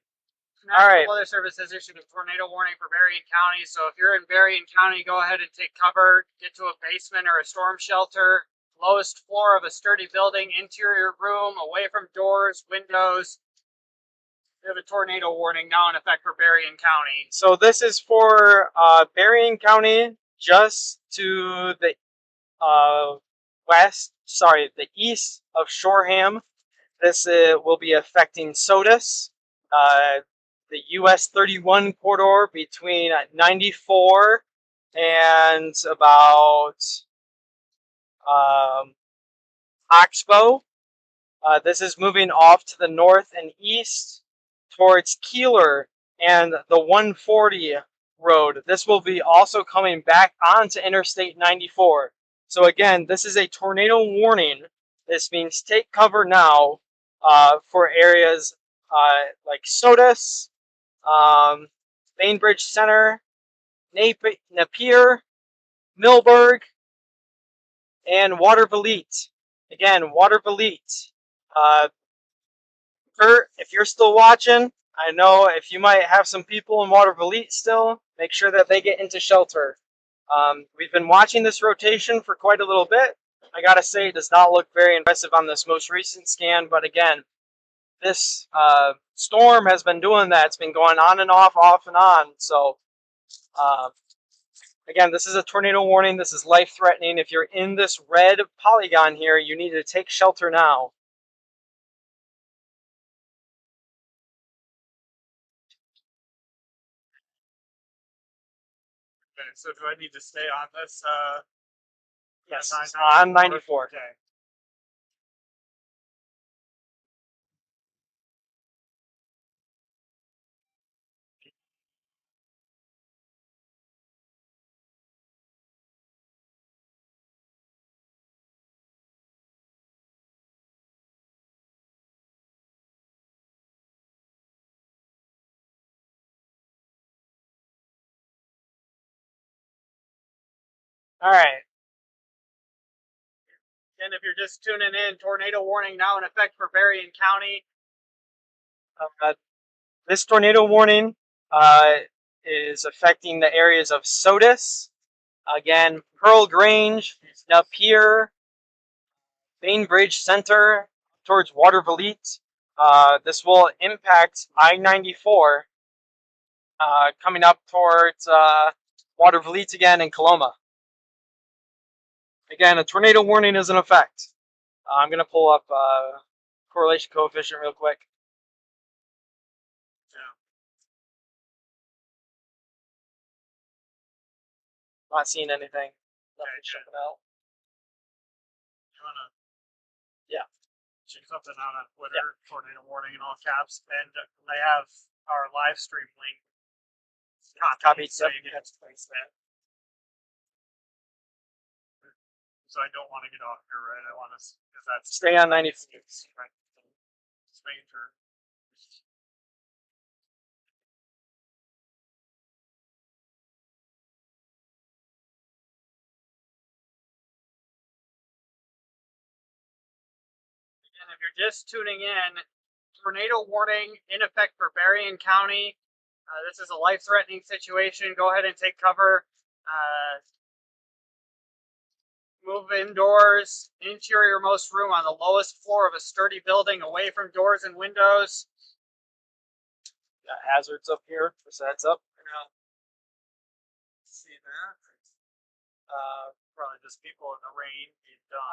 All right. National Weather Service has issued a tornado warning for Berrien County. So if you're in Berrien County, go ahead and take cover. Get to a basement or a storm shelter. Lowest floor of a sturdy building. Interior room. Away from doors, windows. We have a tornado warning now in effect for Berrien County. So this is for Berrien County, just to the the east of Shoreham. This will be affecting SOTUS, the US 31 corridor between 94 and about Oxbow. This is moving off to the north and east towards Keeler and the 140 road. This will be also coming back onto Interstate 94. So again, this is a tornado warning. This means take cover now for areas like SOTUS, Bainbridge Center, Napier, Millburg, and Watervliet. Again, Watervliet. Kurt, if you're still watching, I know if you might have some people in Watervliet still, make sure that they get into shelter. We've been watching this rotation for quite a little bit. I gotta say, it does not look very impressive on this most recent scan, but again, this storm has been doing that. It's been going on and off and on. So, again, this is a tornado warning. This is life-threatening. If you're in this red polygon here, you need to take shelter now. Okay, so do I need to stay on this? Yes, Yes, on 94. Okay. All right. And if you're just tuning in, tornado warning now in effect for Berrien County. This tornado warning is affecting the areas of SOTUS, again, Pearl Grange, Napier, Bainbridge Center, towards Watervliet. This will impact I-94 coming up towards Watervliet again and Coloma. Again, a tornado warning is in effect. I'm going to pull up correlation coefficient real quick. Not seeing anything. Nothing jumping out. You wanna Yeah. check something out on Twitter, tornado warning in all caps, and they have our live stream link. Copied. So Yep. you can place that. So I don't want to get off here, right? I want to, because that's Stay on 94. Right. Just making sure. And if you're just tuning in, tornado warning in effect for Berrien County. This is a life-threatening situation. Go ahead and take cover. Move indoors, interior most room on the lowest floor of a sturdy building, away from doors and windows. Got hazards up here. Just a heads up. See that? Probably just people in the rain.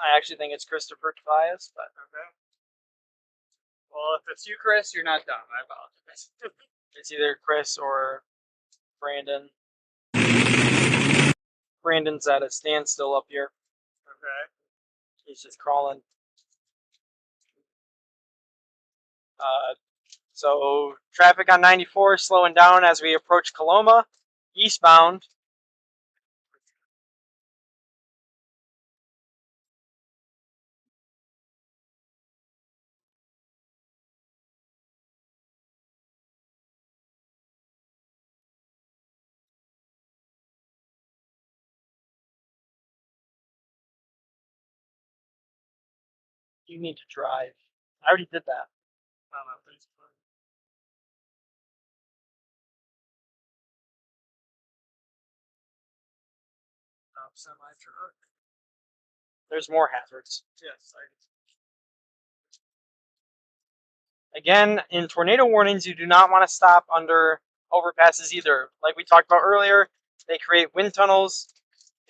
I actually think it's Christopher Tobias, but Okay. Well, if it's you, Chris, you're not done. I apologize. it's either Chris or Brandon. Brandon's at a standstill up here. Okay. He's just crawling. So traffic on 94 is slowing down as we approach Coloma, eastbound. You need to drive. I already did that. On Facebook. Semi truck. There's more hazards. Yes, Again, in tornado warnings, you do not want to stop under overpasses either. Like we talked about earlier, they create wind tunnels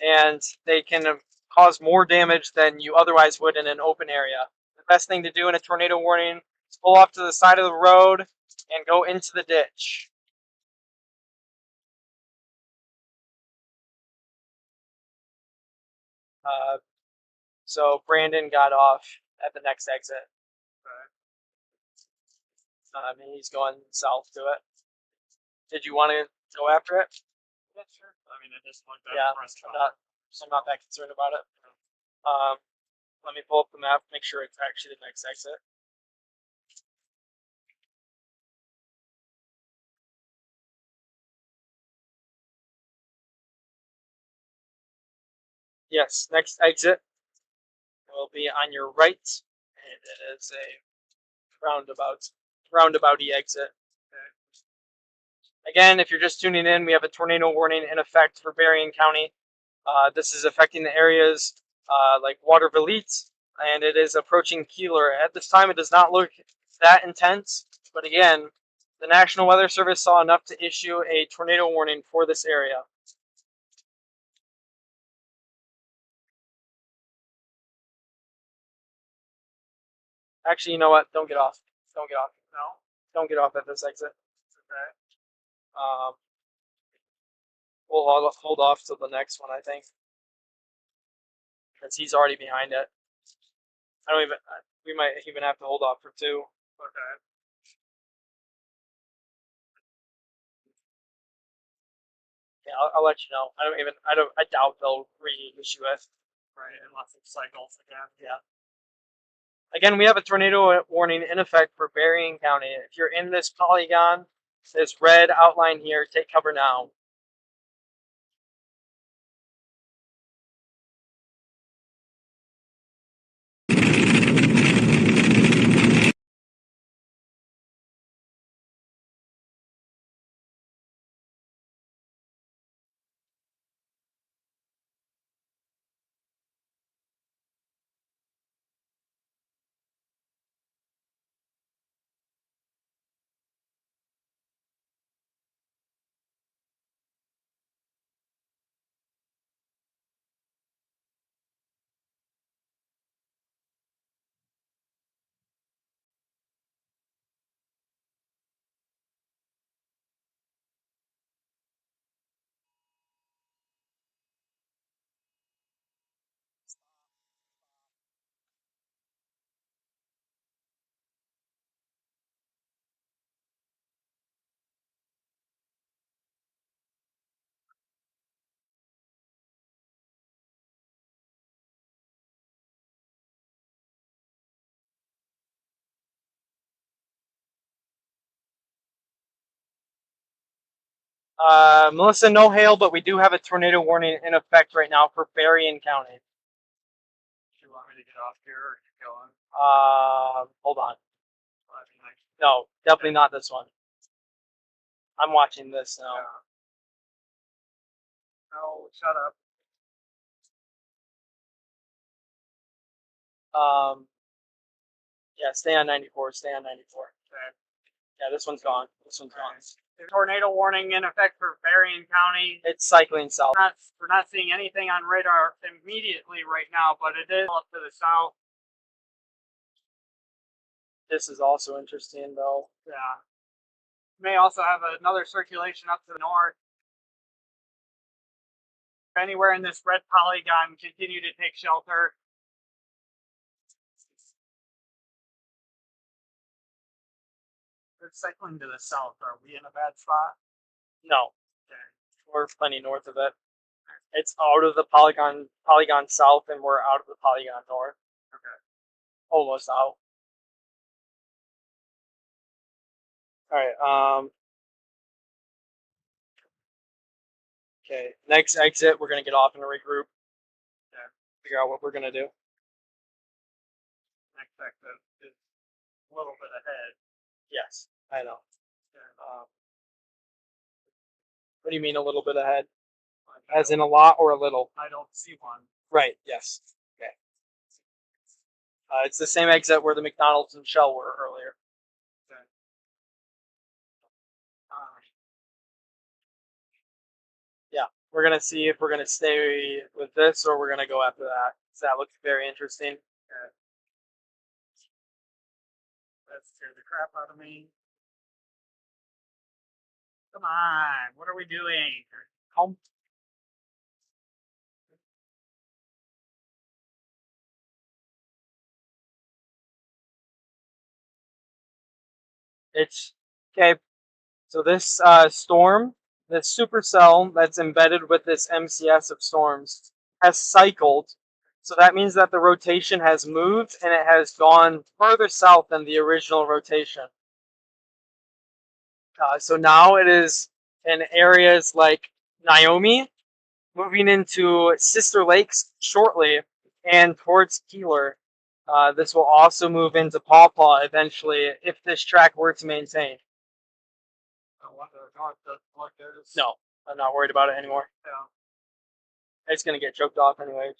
and they can cause more damage than you otherwise would in an open area. The best thing to do in a tornado warning is pull off to the side of the road and go into the ditch. So Brandon got off at the next exit. And he's going south to it. Did you want to go after it? Yeah, sure. I mean, it just looked at Yeah, the restaurant. I'm not that concerned about it. Let me pull up the map, make sure it's actually the next exit. Yes, next exit will be on your right, and it is a roundabouty exit. Again, if you're just tuning in, we have a tornado warning in effect for Berrien County. This is affecting the areas like Watervliet, and it is approaching Keeler. At this time, it does not look that intense, but again, the National Weather Service saw enough to issue a tornado warning for this area. Actually, you know what? Don't get off. Don't get off. No? Don't get off at this exit. Okay. We'll hold off till the next one, I think, because he's already behind it. I don't even. We might even have to hold off for 2. Okay. Yeah, I'll let you know. I doubt they'll reissue it. Right, unless it cycles again. Yeah. Again, we have a tornado warning in effect for Berrien County. If you're in this polygon, this red outline here, take cover now. Melissa, no hail, but we do have a tornado warning in effect right now for Berrien County. Do you want me to get off here or keep going? Hold on. I mean, No, definitely not this one. I'm watching this now. no, shut up. Yeah, stay on 94. Stay on 94. Okay. Yeah, this one's gone. This one's gone. Tornado warning in effect for Berrien County. It's cycling south. We're not seeing anything on radar immediately right now, but it is up to the south. This is also interesting, though. Yeah. May also have another circulation up to the north. Anywhere in this red polygon, continue to take shelter. It's cycling to the south. Are we in a bad spot? No, Okay. we're plenty north of it. It's out of the polygon south, and we're out of the polygon north. Okay. Almost out. All right. Okay. Next exit, we're gonna get off and regroup. Yeah. Figure out what we're gonna do. Next exit is a little bit ahead. Yes, I know. Yeah. What do you mean a little bit ahead? As in a lot or a little? I don't see one. Right. Yes. Okay. It's the same exit where the McDonald's and Shell were earlier. Okay. Yeah, we're gonna see if we're gonna stay with this or we're gonna go after that. So that looks very interesting. That scared the crap out of me. Come on, what are we doing? Home. It's okay. So this storm, this supercell that's embedded with this MCS of storms, has cycled. So that means that the rotation has moved and it has gone further south than the original rotation. So now it is in areas like Naomi, moving into Sister Lakes shortly, and towards Keeler. This will also move into Paw Paw eventually if this track were to maintain. No, I'm not worried about it anymore. Yeah. It's going to get choked off anyway.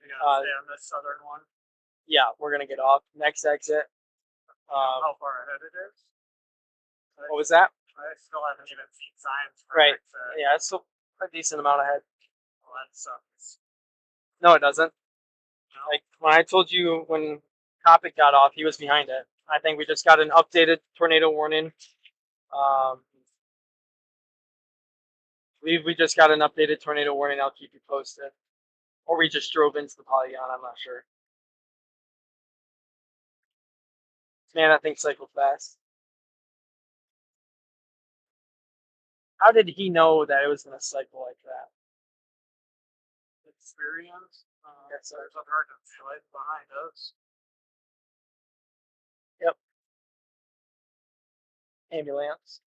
We gotta stay on this southern one. Yeah, we're going to get off. Next exit. How far ahead it is? What was that? I still haven't even seen signs for Right. exit. Yeah, it's still a decent amount ahead. Well, that sucks. No, it doesn't. No? Like when I told you when Copic got off, he was behind it. I think we just got an updated tornado warning. We just got an updated tornado warning. I'll keep you posted. Or we just drove into the polygon. I'm not sure. Man, that thing cycled fast. How did he know that it was going to cycle like that? Experience. Yes, sir. There's a emergency light behind us. Yep. Ambulance.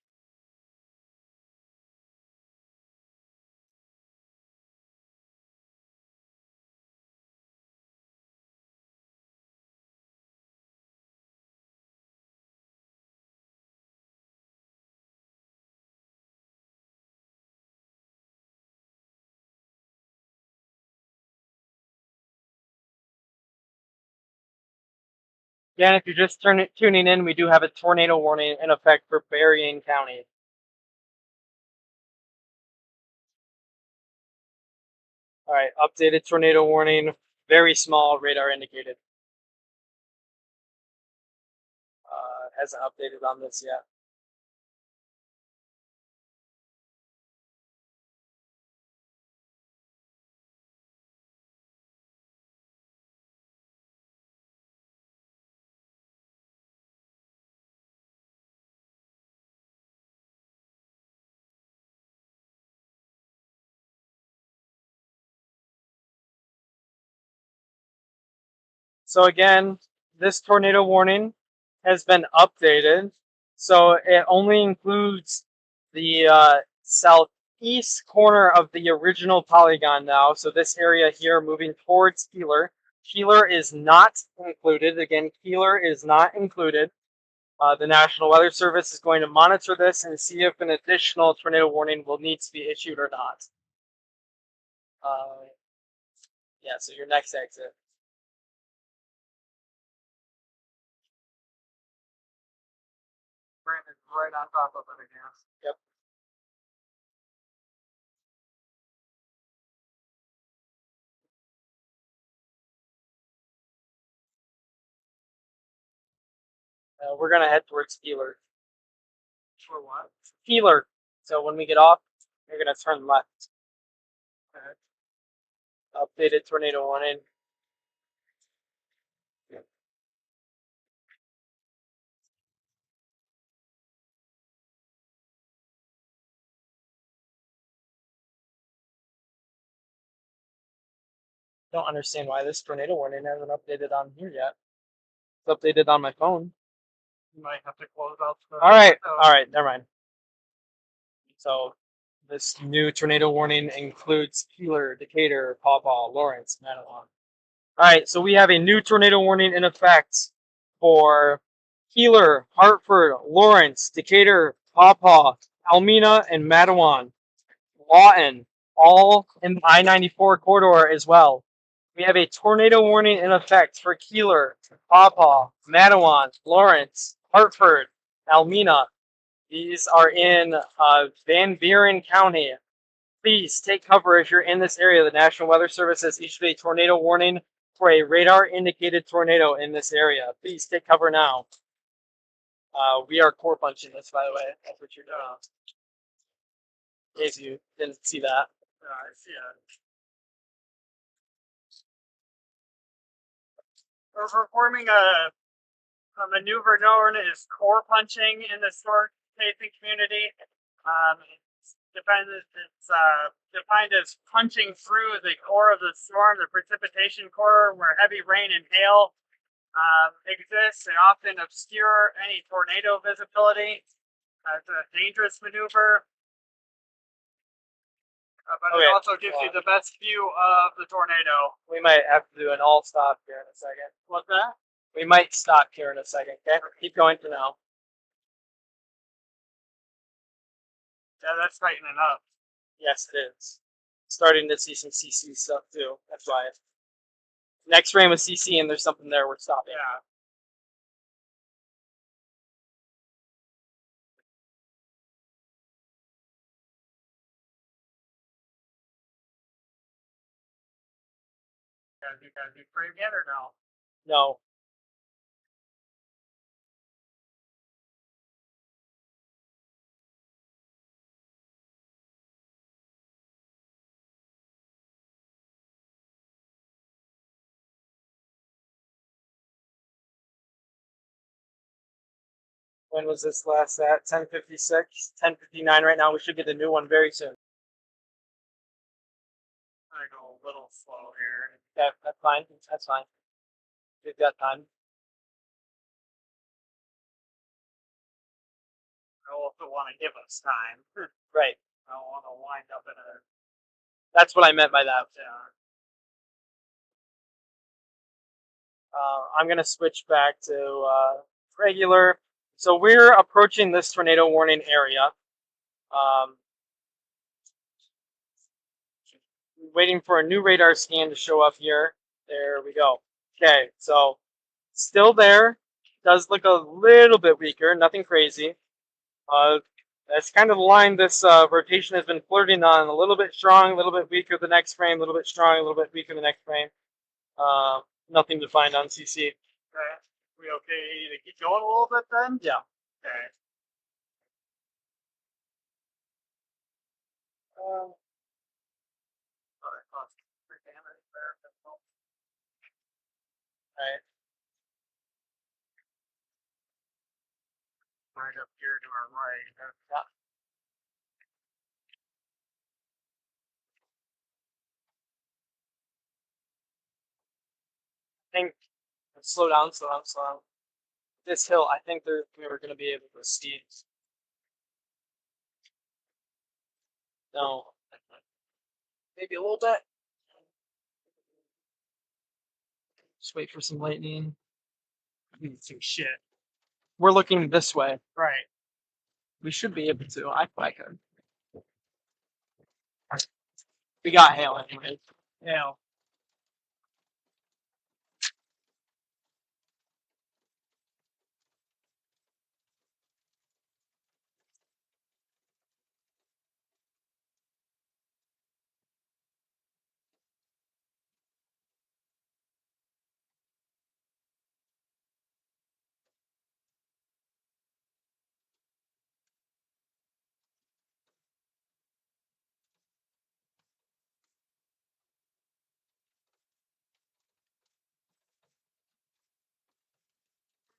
Again, if you're just tuning in, we do have a tornado warning in effect for Berrien County. All right, updated tornado warning, very small radar indicated. Hasn't updated on this yet. So again, this tornado warning has been updated. So it only includes the southeast corner of the original polygon now. So this area here moving towards Keeler. Keeler is not included. Again, Keeler is not included. The National Weather Service is going to monitor this and see if an additional tornado warning will need to be issued or not. Yeah, so your next exit. Brandon's right on top of it again. Yep. We're going to head towards Keeler. For what? Keeler. So when we get off, you're going to turn left. Updated tornado warning. Don't understand why this tornado warning hasn't updated on here yet. It's updated on my phone. You might have to close out the. All right, never mind. So this new tornado warning includes Keeler, Decatur, Paw Paw, Lawrence, Manawha. All right, so we have a new tornado warning in effect for Keeler, Hartford, Lawrence, Decatur, Pawpaw, Almena, and Matawan. Lawton, all in the I-94 corridor as well. We have a tornado warning in effect for Keeler, Pawpaw, Matawan, Lawrence, Hartford, Almena. These are in Van Buren County. Please take cover if you're in this area. The National Weather Service has issued a tornado warning for a radar-indicated tornado in this area. Please take cover now. We are core punching this, by the way. That's what you're doing. In case you didn't see that. I see it. We're performing a maneuver known as core punching in the storm facing community. It's defined as punching through the core of the storm, the precipitation core, where heavy rain and hail exists and often obscure any tornado visibility. It's a dangerous maneuver, but Okay. it also gives you the best view of the tornado. We might have to do an all stop here in a second. What's that? We might stop here in a second, okay? Keep going for now. Yeah, that's tightening up. Yes, it is. Starting to see some CC stuff too. That's why. Next frame with CC and there's something there we're stopping. Yeah. You got a new frame yet or no? No. When was this last at? 10:56, 10:59 right now. We should get a new one very soon. I go a little slow here. Okay, that's fine. That's fine. We've got time. I also want to give us time. Right. I don't want to wind up in a That's what I meant by that. I'm gonna switch back to regular. So we're approaching this tornado warning area. Waiting for a new radar scan to show up here. There we go. Okay, so still there. Does look a little bit weaker. Nothing crazy. That's kind of the line this rotation has been flirting on. A little bit strong, a little bit weaker the next frame, a little bit strong, a little bit weaker the next frame. Nothing to find on CC. Okay. We okay to keep going a little bit then? Yeah. Okay. Right. Right up here to our right. Yeah. I think slow down. This hill, I think we were going to be able to see. No, maybe a little bit. Just wait for some lightning. Some shit. We're looking this way. Right. We should be able to. I could. We got hail anyway. Yeah.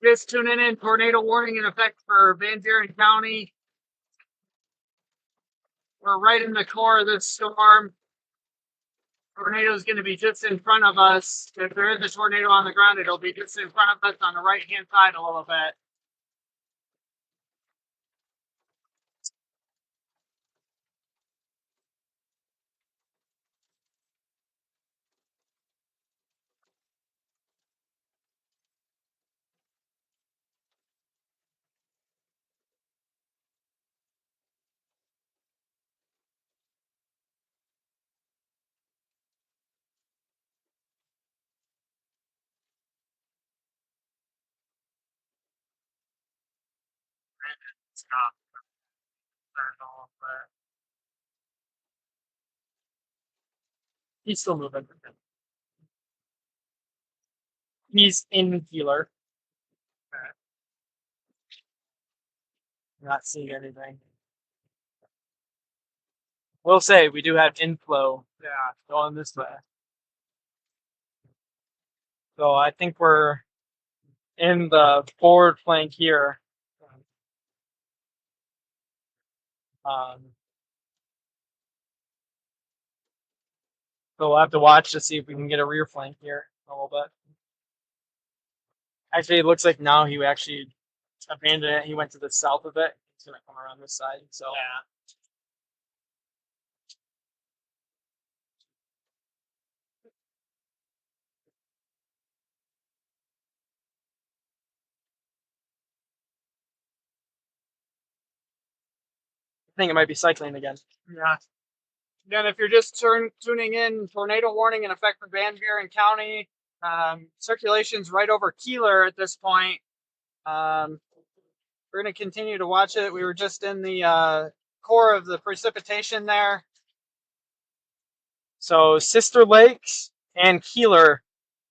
Just tuning in. Tornado warning in effect for Van Buren County. We're right in the core of this storm. Tornado is going to be just in front of us. If there is a tornado on the ground, it'll be just in front of us on the right-hand side a little bit. It's not concerned all, but He's still moving. He's in Keeler. Not seeing anything. We'll say we do have inflow going this way. So I think we're in the forward flank here. So we'll have to watch to see if we can get a rear flank here a little bit. Actually, it looks like now he actually abandoned it. He went to the south of it. He's gonna come around this side. So yeah. I think it might be cycling again. Yeah. Again, if you're just tuning in, tornado warning in effect for Van Buren County. Circulation's right over Keeler at this point. We're going to continue to watch it. We were just in the core of the precipitation there. So Sister Lakes and Keeler,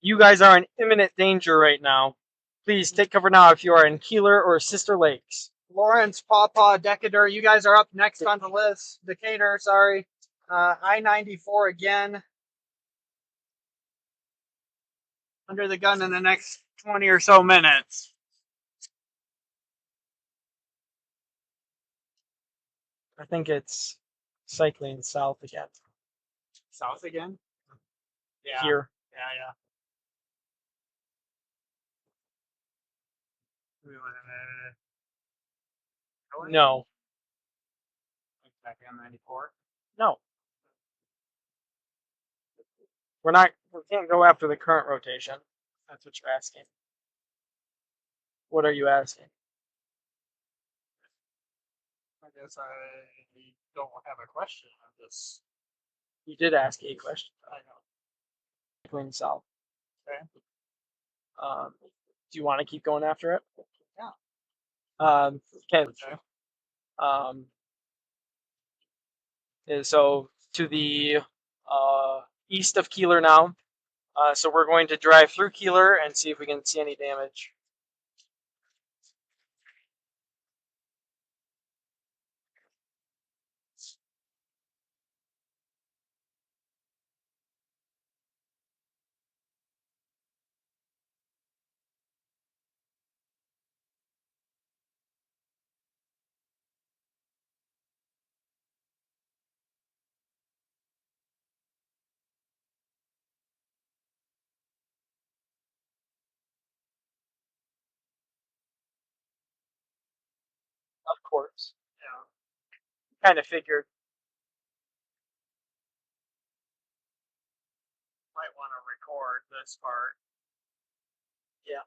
you guys are in imminent danger right now. Please take cover now if you are in Keeler or Sister Lakes. Lawrence, Pawpaw, Decatur, you guys are up next on the list. Decatur, sorry. I-94 again. Under the gun in the next 20 or so minutes. I think it's cycling south again. South again? Yeah. Here. Yeah. We went No. back on 94. No. We can't go after the current rotation. That's what you're asking. What are you asking? I guess I don't have a question on this. You did ask a question. I know. Cycling south. Okay. Do you want to keep going after it? Yeah. Okay. Okay. So to the east of Keeler now. So we're going to drive through Keeler and see if we can see any damage. Of course. Yeah. Kind of figured. Might want to record this part. Yeah.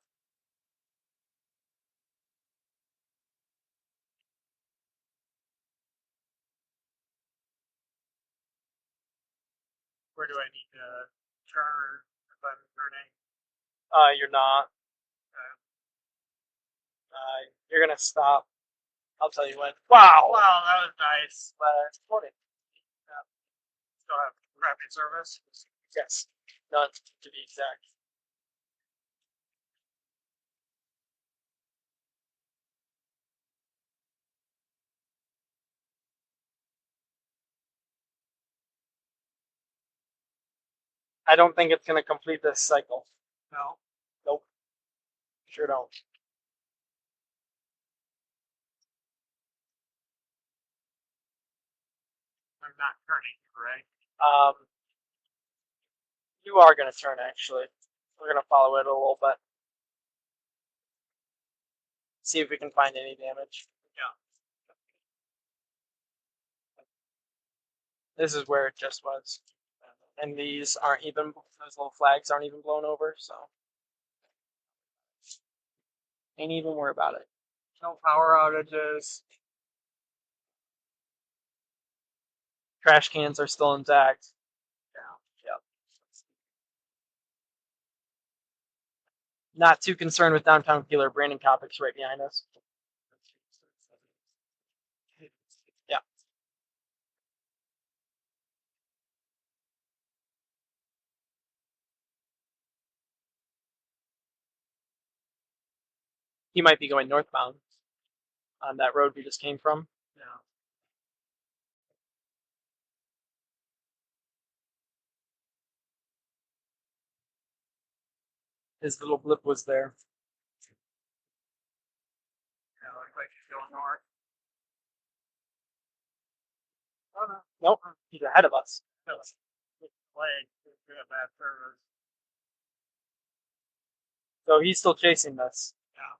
Where do I need to turn if I'm turning? You're not. You're gonna stop. I'll tell you when. Wow. Wow, that was nice. Last 20. Still have rapid service. Yes. None to be exact. I don't think it's gonna complete this cycle. No. Nope. Sure don't. I'm not turning, right? You are gonna turn actually. We're gonna follow it a little bit. See if we can find any damage. Yeah. This is where it just was. And these aren't even, those little flags aren't even blown over, so. Ain't even worry about it. No power outages. Trash cans are still intact. Yeah. Yep. Not too concerned with downtown Keeler. Brandon Kopic's right behind us. He might be going northbound on that road we just came from. Yeah. His little blip was there. Yeah, looks like he's going north. Oh no. Nope, he's ahead of us. Leg. We have bad service. So he's still chasing us. Yeah.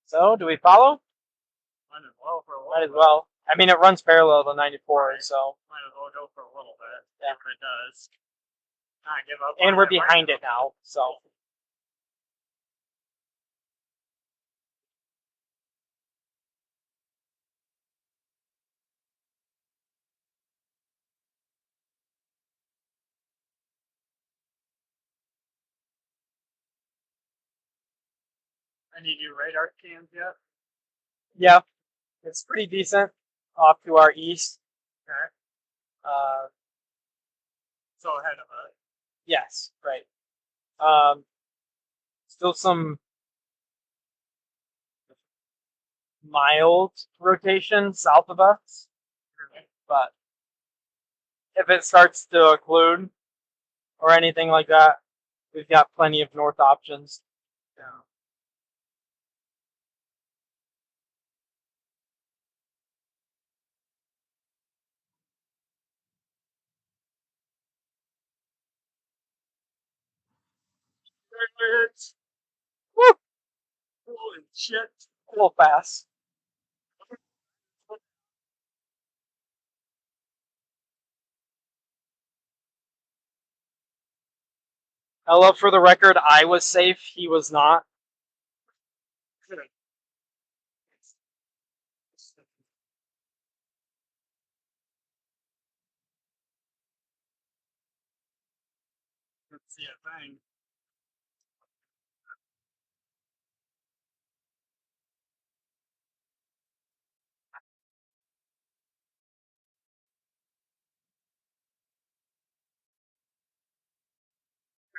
So do we follow? Might as well for a little Might as bit. well. I mean, it runs parallel to 94, so. Might as well go for a little bit. Yeah. See what it does. Not give up. And on we're it right behind it now, so. I need you radar cams yet? Yeah, it's pretty decent off to our east. Okay. So ahead of us. Yes, right. Still some mild rotation south of us, but if it starts to occlude or anything like that, we've got plenty of north options. Yeah. Woo! Holy shit. A little fast. I love for the record, I was safe, he was not. Let's see a thing.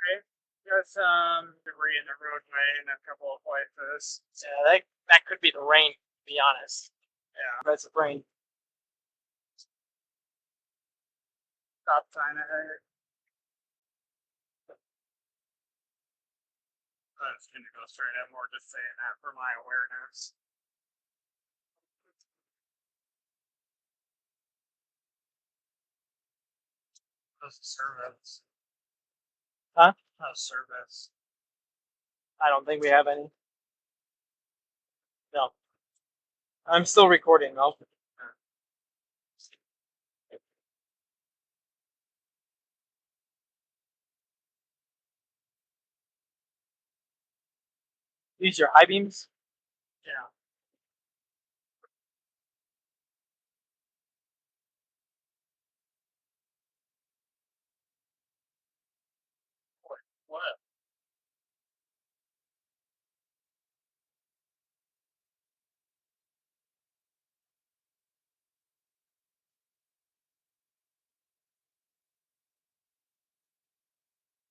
Okay. Got some debris in the roadway in a couple of places. Yeah, that could be the rain, to be honest. Yeah. That's the rain. Stop sign ahead. I was gonna go straight at more just saying that for my awareness. How's the service? Huh? How's service? I don't think we have any. No. I'm still recording though. Use your high beams. Yeah.